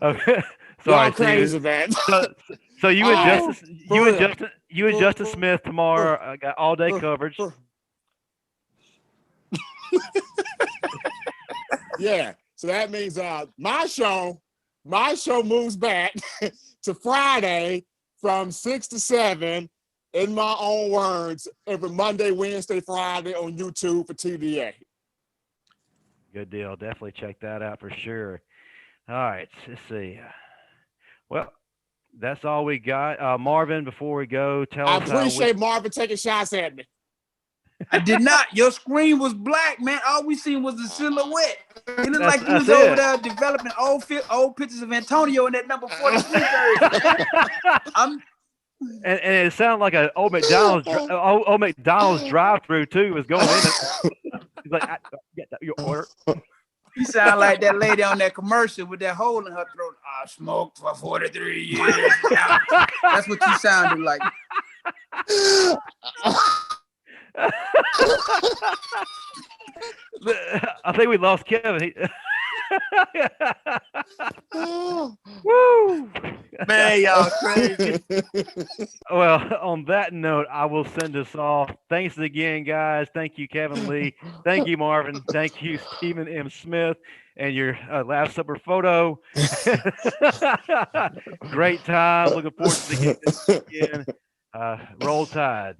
Speaker 1: Okay. Sorry,
Speaker 5: crazy, man.
Speaker 1: So you and Justin Smith tomorrow got all day coverage.
Speaker 5: Yeah. So that means my show moves back to Friday from 6 to 7 in my own words every Monday, Wednesday, Friday on YouTube for TVA.
Speaker 1: Good deal. Definitely check that out for sure. All right, let's see. Well, that's all we got. Marvin, before we go, tell us.
Speaker 5: I appreciate Marvin taking shots at me.
Speaker 2: I did not. Your screen was black, man. All we seen was the silhouette. It looked like you was over there developing old pictures of Antonio in that number 43 jersey.
Speaker 1: And it sounded like an old McDonald's drive-through too was going in. He's like, "I get that, your order."
Speaker 2: You sound like that lady on that commercial with that hole in her throat. I smoked for 43 years. That's what you sounded like.
Speaker 1: I think we lost Kevin.
Speaker 5: Oh.
Speaker 1: Woo!
Speaker 6: Man, y'all crazy.
Speaker 1: Well, on that note, I will send us off. Thanks again, guys. Thank you, Kevin Lee. Thank you, Marvin. Thank you, Stephen M. Smith, and your Last Supper photo. Great time. Looking forward to the game again. Roll Tide.